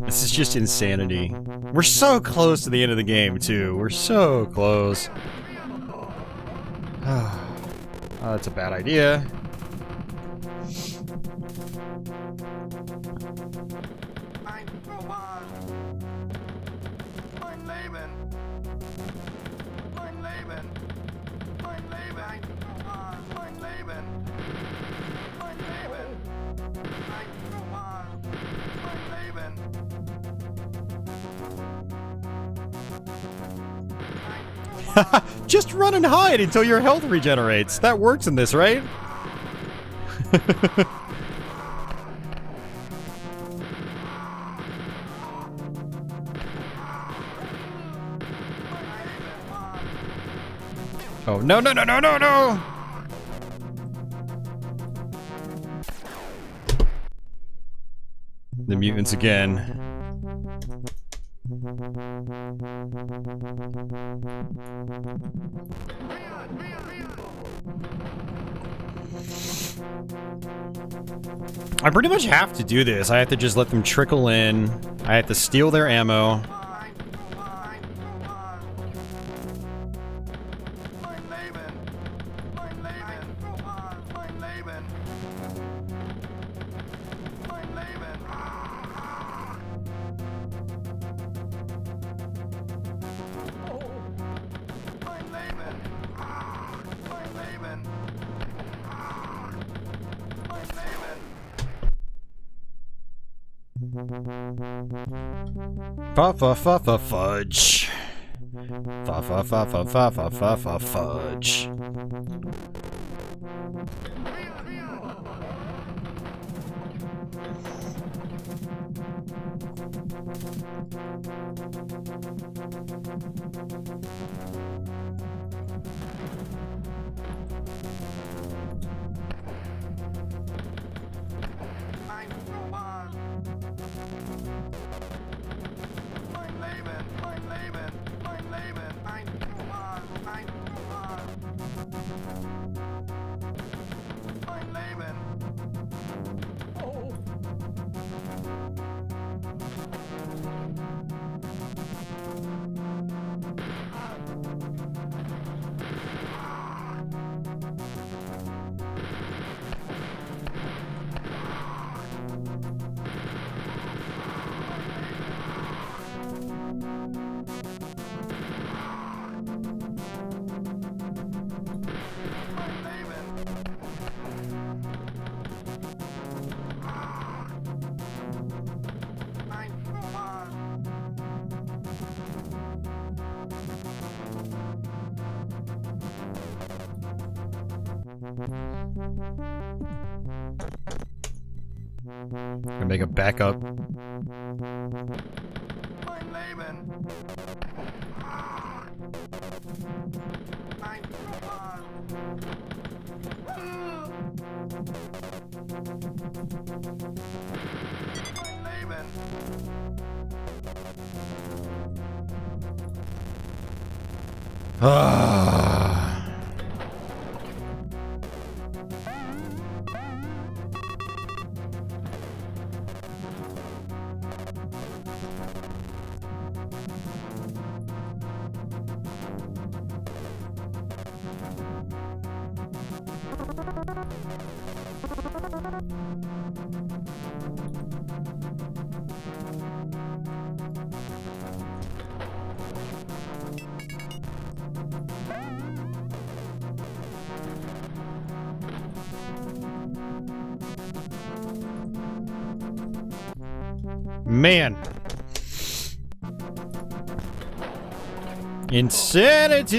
This is just insanity. We're so close to the end of the game, too. We're so close. Oh, that's a bad idea. Just run and hide until your health regenerates. That works in this, right? Oh, no, no, no, no, no, no! The mutants again. I pretty much have to do this. I have to just let them trickle in. I have to steal their ammo. Fudge. Fudge. Gonna make a backup. Man. Insanity.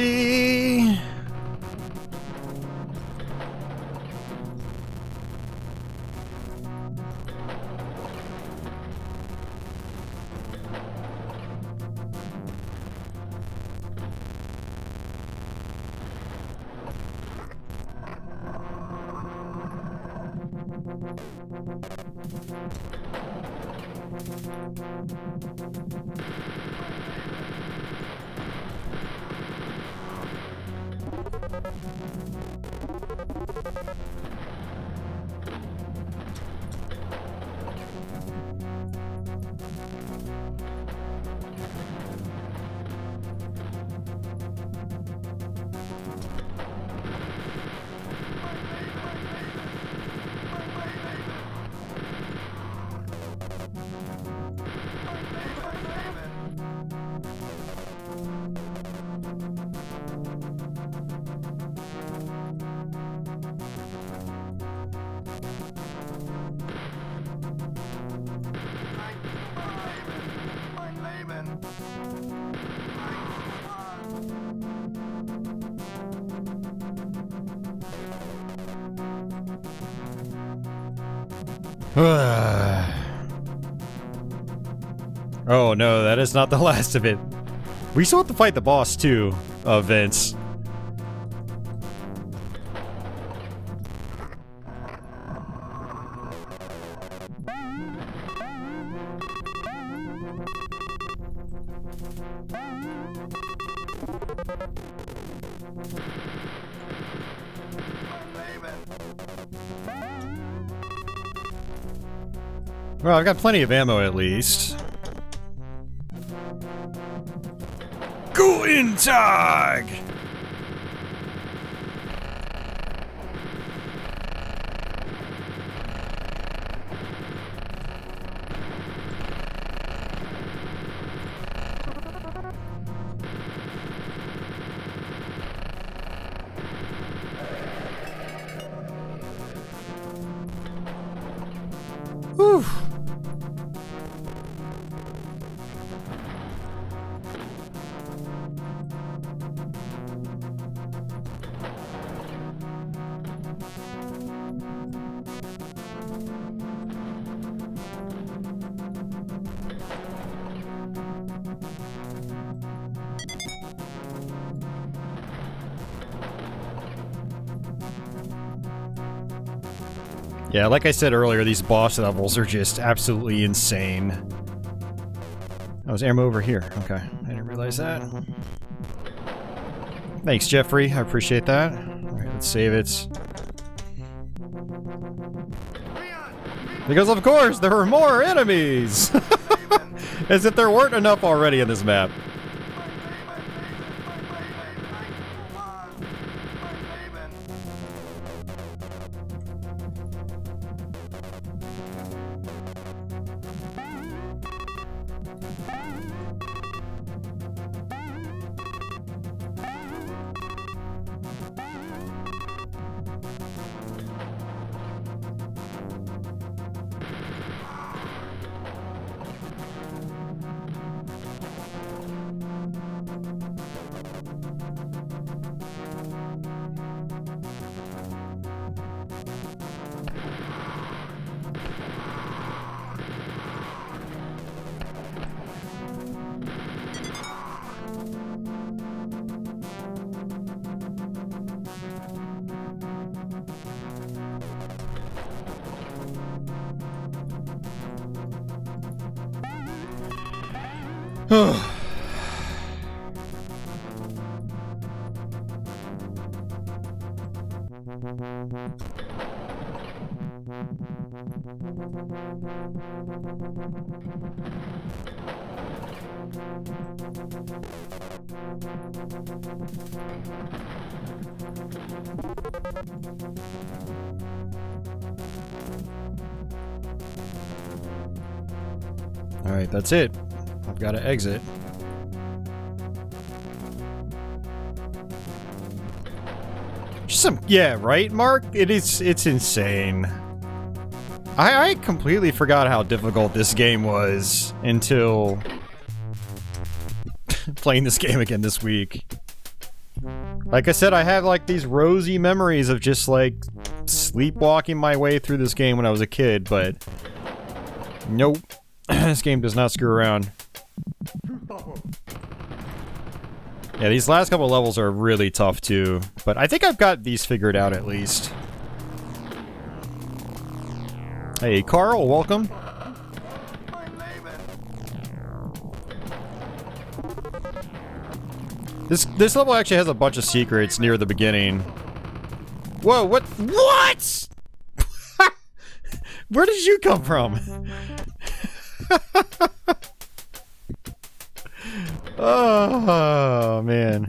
Oh no, that is not the last of it. We still have to fight the boss too, Vince. Well, I've got plenty of ammo at least. Guten Tag! Whew. Yeah, like I said earlier, these boss levels are just absolutely insane. Oh, there's ammo over here. Okay, I didn't realize that. Thanks, Jeffrey. I appreciate that. Alright, let's save it. Because of course, there are more enemies! As if there weren't enough already in this map. Alright, that's it. I've got to exit. Yeah, right, Mark? It's insane. I completely forgot how difficult this game was until playing this game again this week. Like I said, I have like these rosy memories of just like sleepwalking my way through this game when I was a kid, but nope. This game does not screw around. Yeah, these last couple levels are really tough too, but I think I've got these figured out at least. Hey, Carl, welcome. This level actually has a bunch of secrets near the beginning. Whoa, what? What? Where did you come from? Oh, man.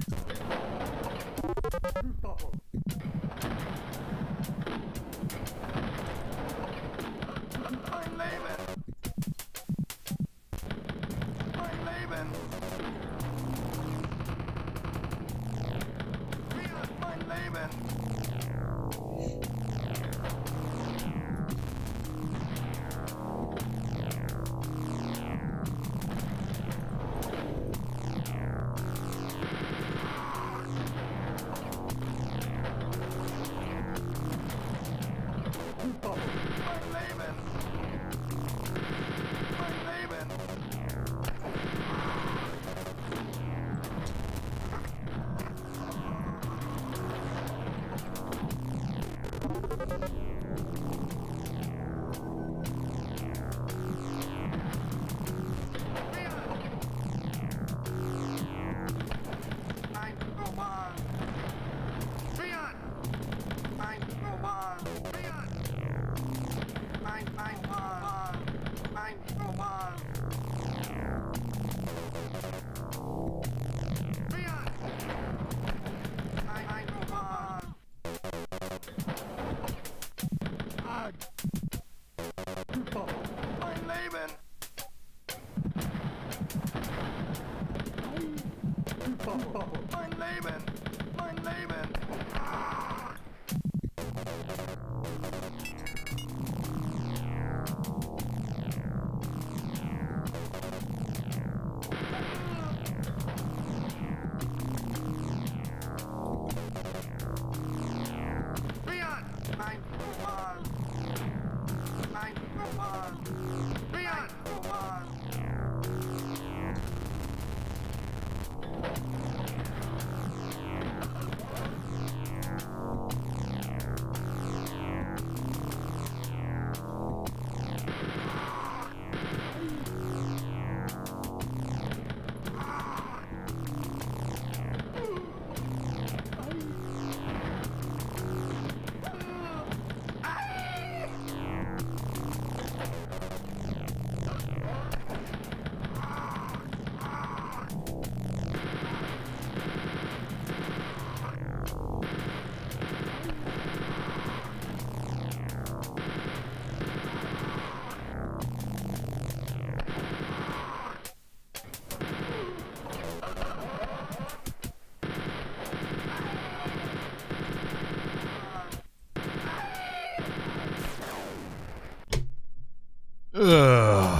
Ugh.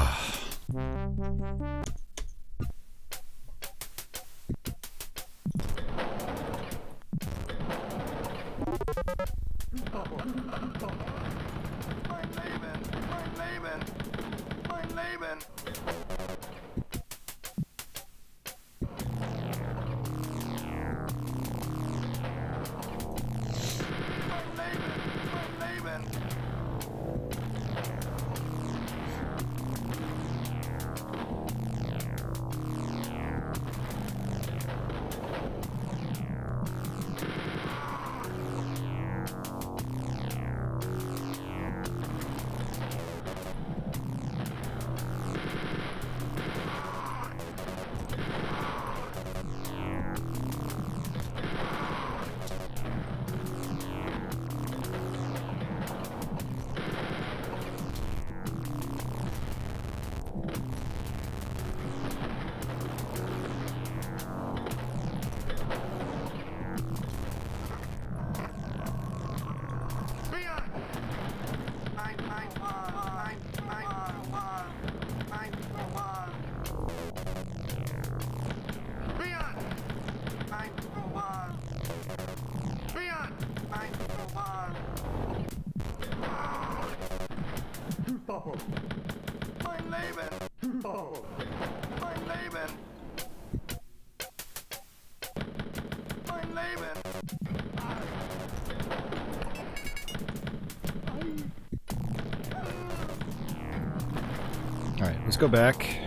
Alright, let's go back.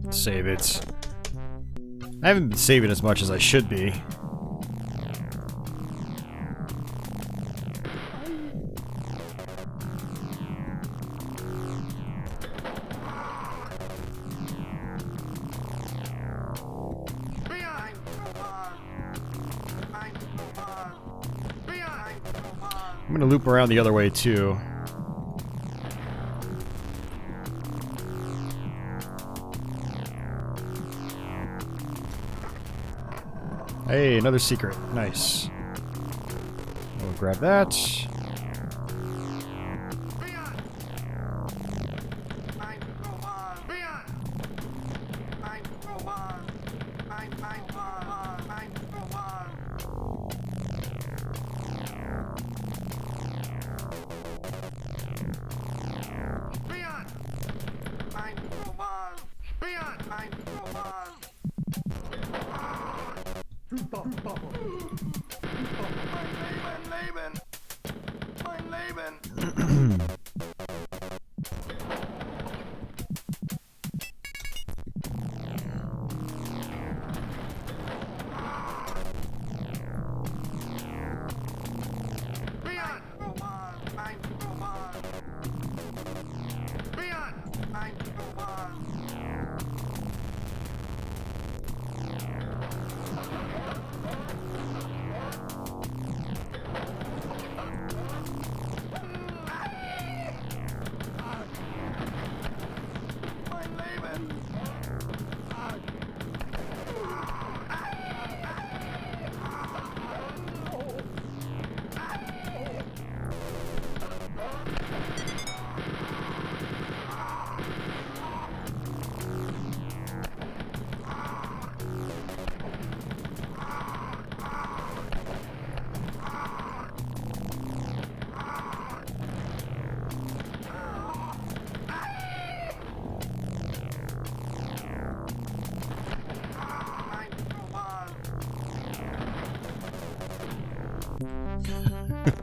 Save it. I haven't been saving as much as I should be. I'm gonna loop around the other way too. Hey, another secret. Nice. We'll grab that.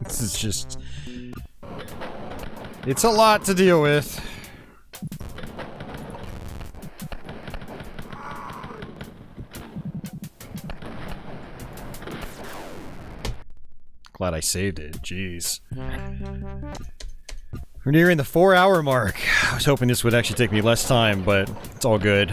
This is just... It's a lot to deal with. Glad I saved it. Jeez. We're nearing the 4-hour mark. I was hoping this would actually take me less time, but it's all good.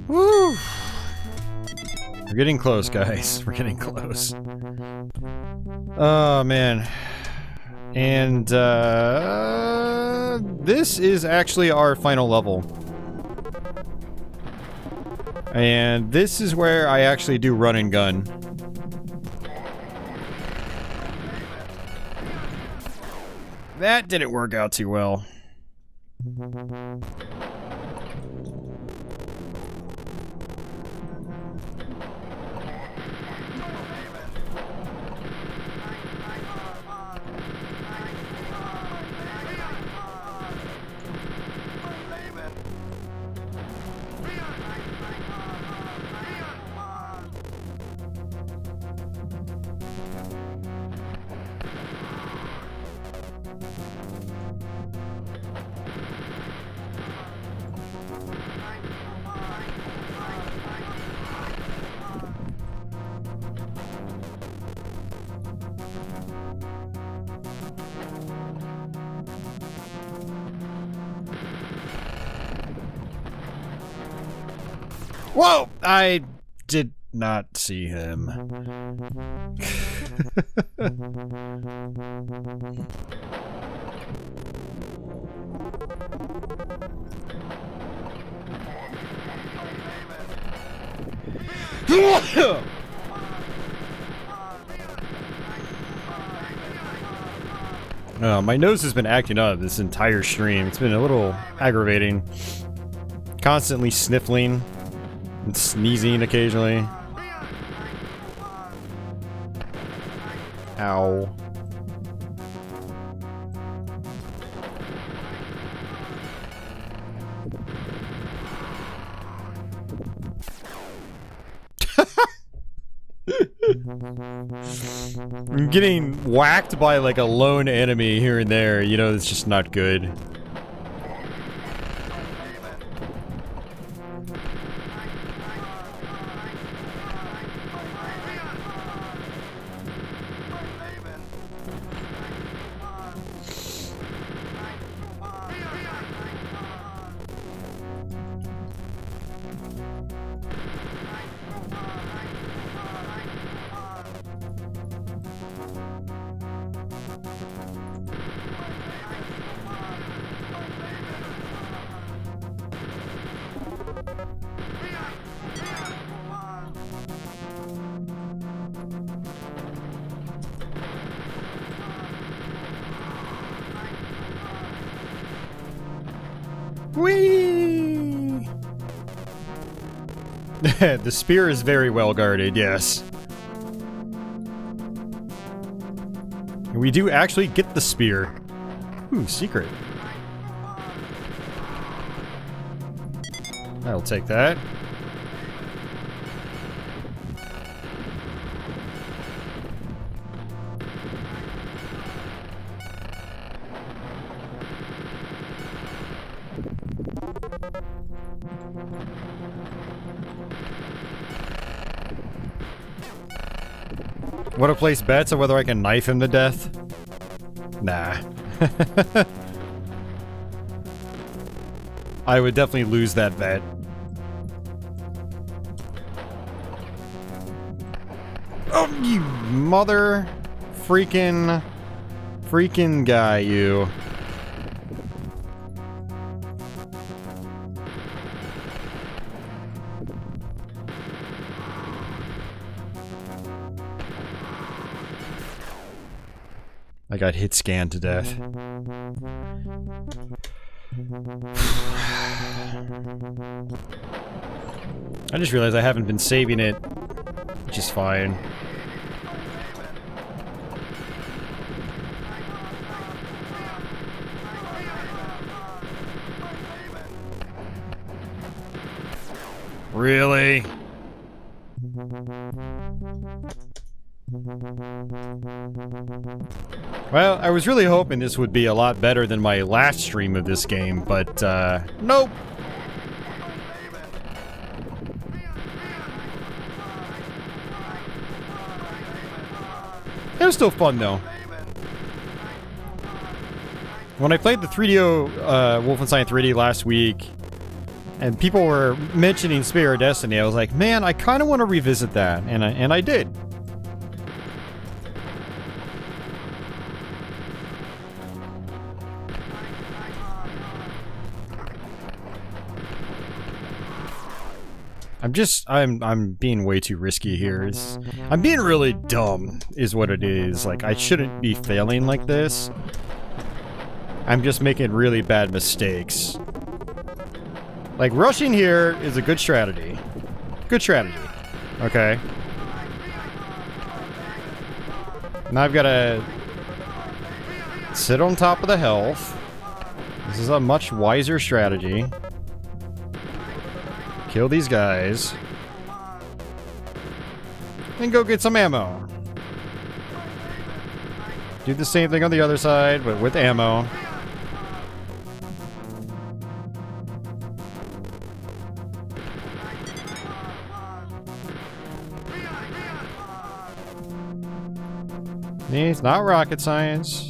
Woo! We're getting close, guys. We're getting close. Oh, man. And, this is actually our final level. And this is where I actually do run and gun. That didn't work out too well. Whoa! I did not see him. My nose has been acting up this entire stream. It's been a little aggravating. Constantly sniffling and sneezing occasionally. Ow. I'm getting whacked by like a lone enemy here and there, you know, it's just not good. Whee! The spear is very well guarded, yes. And we do actually get the spear. Ooh, secret. I'll take that. Want to place bets on whether I can knife him to death? Nah. I would definitely lose that bet. Oh, you mother freaking guy, you. I got hit scanned to death. I just realized I haven't been saving it, which is fine. Really? Well, I was really hoping this would be a lot better than my last stream of this game, but, nope! It was still fun, though. When I played the 3DO, Wolfenstein 3D last week, and people were mentioning Spear of Destiny, I was like, man, I kind of want to revisit that, and I did. I'm being way too risky here. I'm being really dumb, is what it is. Like, I shouldn't be failing like this. I'm just making really bad mistakes. Like, rushing here is a good strategy. Good strategy. Okay. Now I've got to sit on top of the health. This is a much wiser strategy. Kill these guys. And go get some ammo. Do the same thing on the other side, but with ammo. It's not rocket science.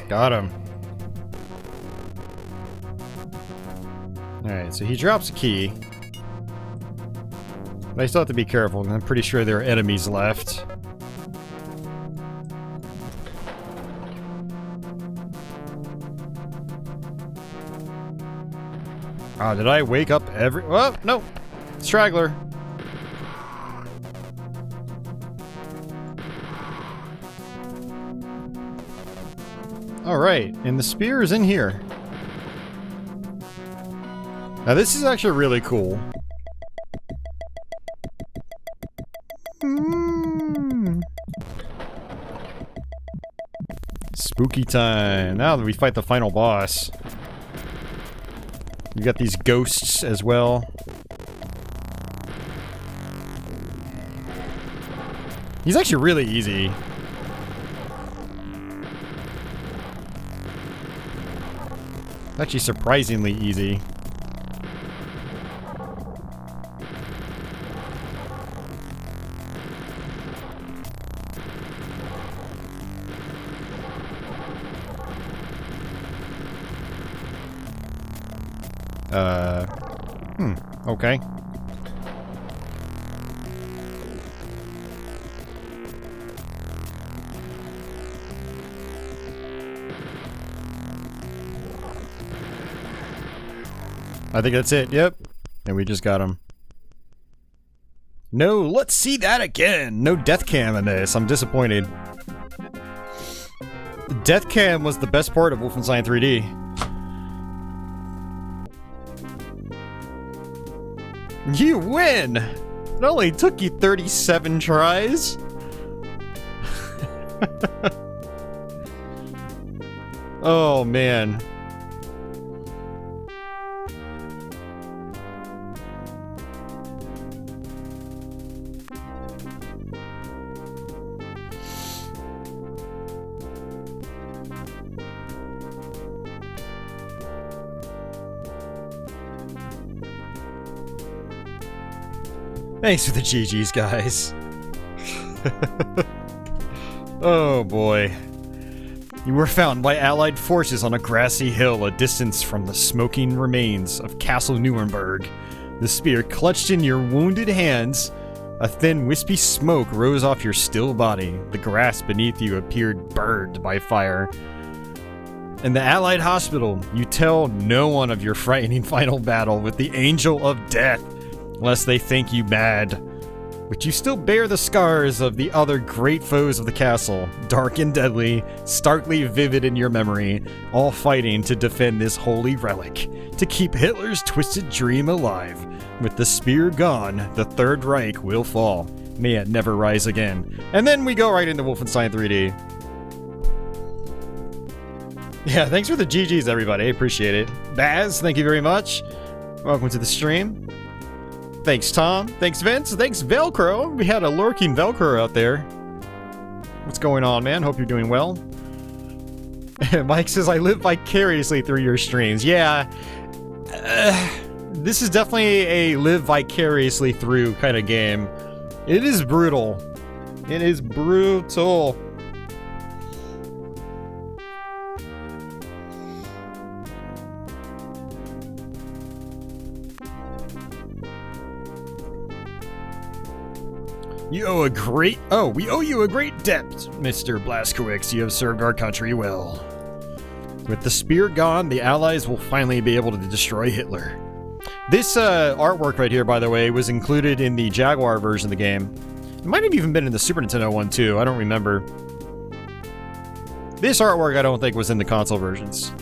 Got him. Alright, so he drops a key. But I still have to be careful, I'm pretty sure there are enemies left. Ah, did I wake up every... Oh, no! Straggler. Alright, and the spear is in here. Now this is actually really cool. Spooky time. Now that we fight the final boss. You got these ghosts as well. He's actually really easy. Actually surprisingly easy. Okay. I think that's it, yep. And we just got him. No, let's see that again! No death cam in this, I'm disappointed. Death cam was the best part of Wolfenstein 3D. You win! It only took you 37 tries? Oh, man. Thanks for the GG's, guys. Oh boy. You were found by Allied forces on a grassy hill a distance from the smoking remains of Castle Nuremberg. The spear clutched in your wounded hands. A thin, wispy smoke rose off your still body. The grass beneath you appeared burned by fire. In the Allied hospital, you tell no one of your frightening final battle with the Angel of Death, lest they think you mad. But you still bear the scars of the other great foes of the castle, dark and deadly, starkly vivid in your memory, all fighting to defend this holy relic, to keep Hitler's twisted dream alive. With the spear gone, the Third Reich will fall. May it never rise again. And then we go right into Wolfenstein 3D. Yeah, thanks for the GGs, everybody. I appreciate it. Baz, thank you very much. Welcome to the stream. Thanks, Tom. Thanks, Vince. Thanks, Velcro. We had a lurking Velcro out there. What's going on, man? Hope you're doing well. Mike says, I live vicariously through your streams. Yeah. This is definitely a live vicariously through kind of game. It is brutal. It is brutal. You owe a great... Oh, we owe you a great debt, Mr. Blazkowicz. You have served our country well. With the spear gone, the Allies will finally be able to destroy Hitler. This artwork right here, by the way, was included in the Jaguar version of the game. It might have even been in the Super Nintendo one, too. I don't remember. This artwork, I don't think, was in the console versions.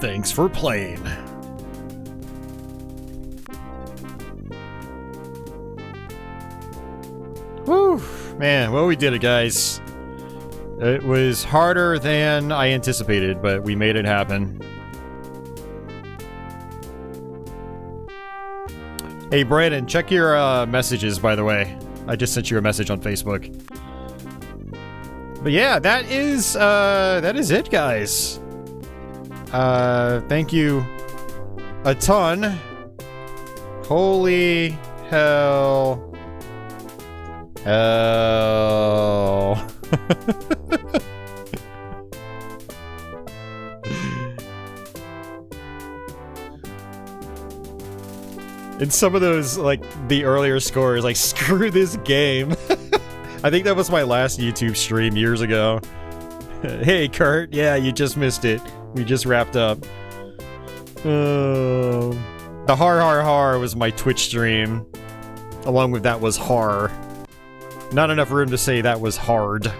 Thanks for playing. Whew, man, well, we did it, guys. It was harder than I anticipated, but we made it happen. Hey, Brandon, check your messages, by the way. I just sent you a message on Facebook. But yeah, that is it, guys. Thank you a ton. Holy hell. Hell. And some of those, like, the earlier scores, like, screw this game. I think that was my last YouTube stream years ago. Hey, Kurt. Yeah, you just missed it. We just wrapped up. The har har har was my Twitch stream. Along with that was har. Not enough room to say that was hard.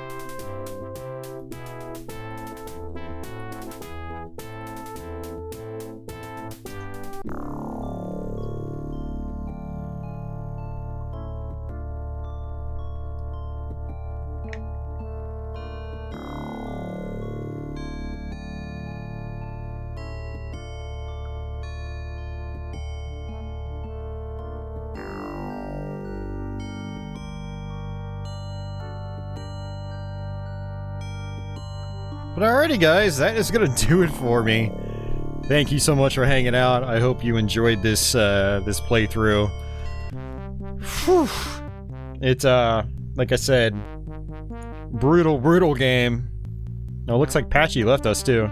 But alrighty, guys, that is gonna do it for me. Thank you so much for hanging out. I hope you enjoyed this this playthrough. Whew. It's, like I said, brutal game. Oh, it looks like Patchy left us, too.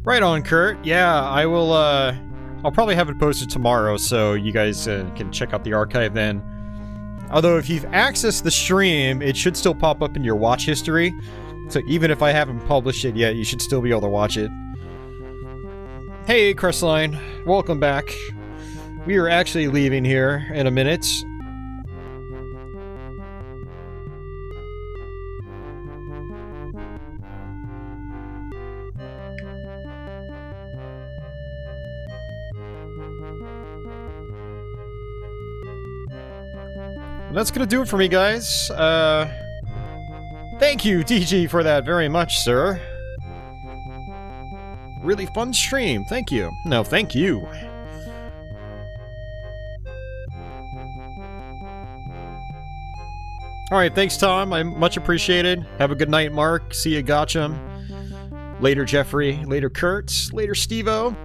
Right on, Kurt. Yeah, I will, I'll probably have it posted tomorrow, so you guys can check out the archive then. Although, if you've accessed the stream, it should still pop up in your watch history. So even if I haven't published it yet, you should still be able to watch it. Hey, Crestline. Welcome back. We are actually leaving here in a minute. That's gonna do it for me, guys. Thank you, DG, for that very much, sir. Really fun stream. Thank you. No, thank you. Alright, thanks, Tom. I much appreciated. Have a good night, Mark. See you, Gotcham. Later, Jeffrey. Later, Kurt. Later, Steve-O.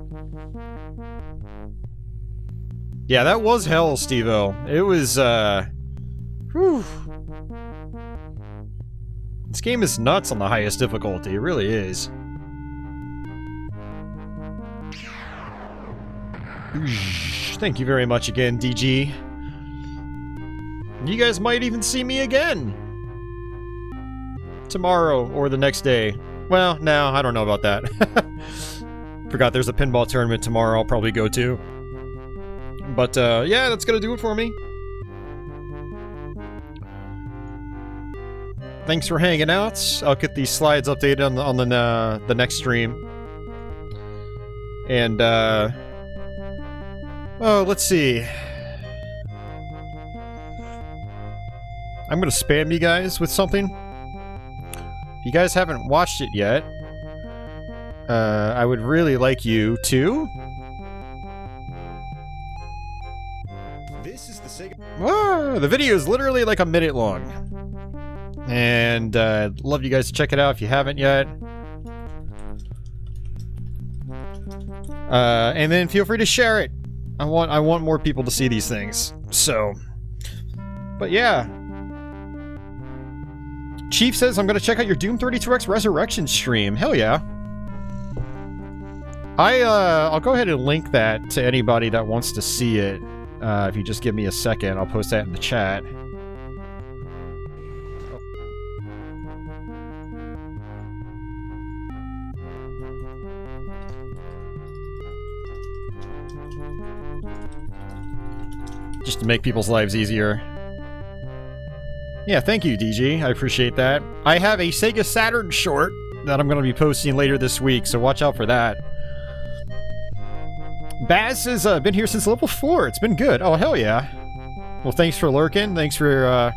Yeah, that was hell, Steve-O. It was, whew. This game is nuts on the highest difficulty. It really is. Thank you very much again, DG. You guys might even see me again. Tomorrow or the next day. Well, no, I don't know about that. Forgot there's a pinball tournament tomorrow I'll probably go to. But, yeah, that's gonna do it for me. Thanks for hanging out. I'll get these slides updated on the next stream. And, oh, let's see. I'm gonna spam you guys with something. If you guys haven't watched it yet, I would really like you to... This is the Sega... Ah, the video is literally like a minute long. And I'd love you guys to check it out if you haven't yet. And then feel free to share it. I want more people to see these things. So, but yeah. Chief says I'm gonna check out your Doom 32X Resurrection stream. Hell yeah. I'll go ahead and link that to anybody that wants to see it. If you just give me a second, I'll post that in the chat. Just to make people's lives easier. Yeah, thank you, DG. I appreciate that. I have a Sega Saturn short that I'm going to be posting later this week, so watch out for that. Baz has been here since level 4. It's been good. Oh, hell yeah. Well, thanks for lurking. Thanks for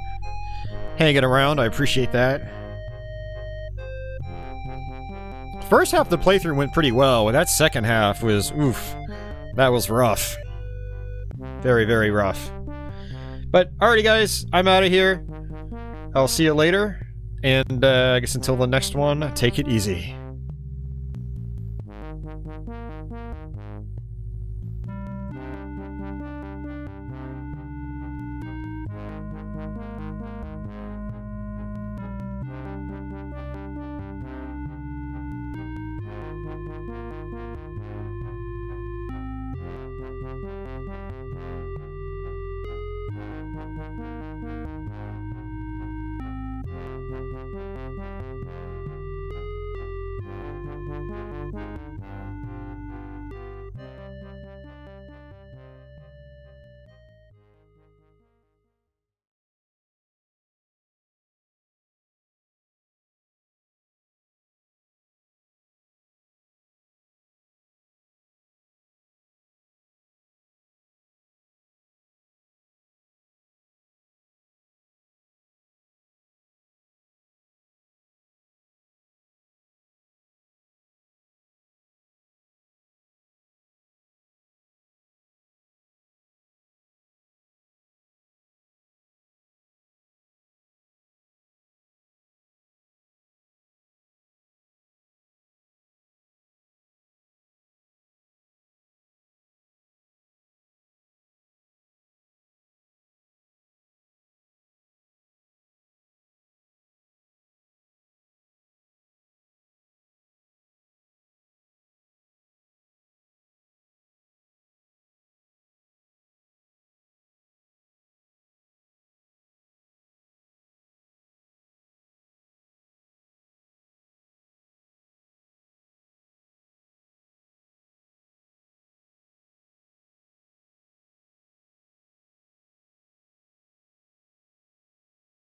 hanging around. I appreciate that. First half of the playthrough went pretty well. That second half was, oof. That was rough. Very, very rough. But, alrighty guys, I'm out of here. I'll see you later. And I guess until the next one, take it easy.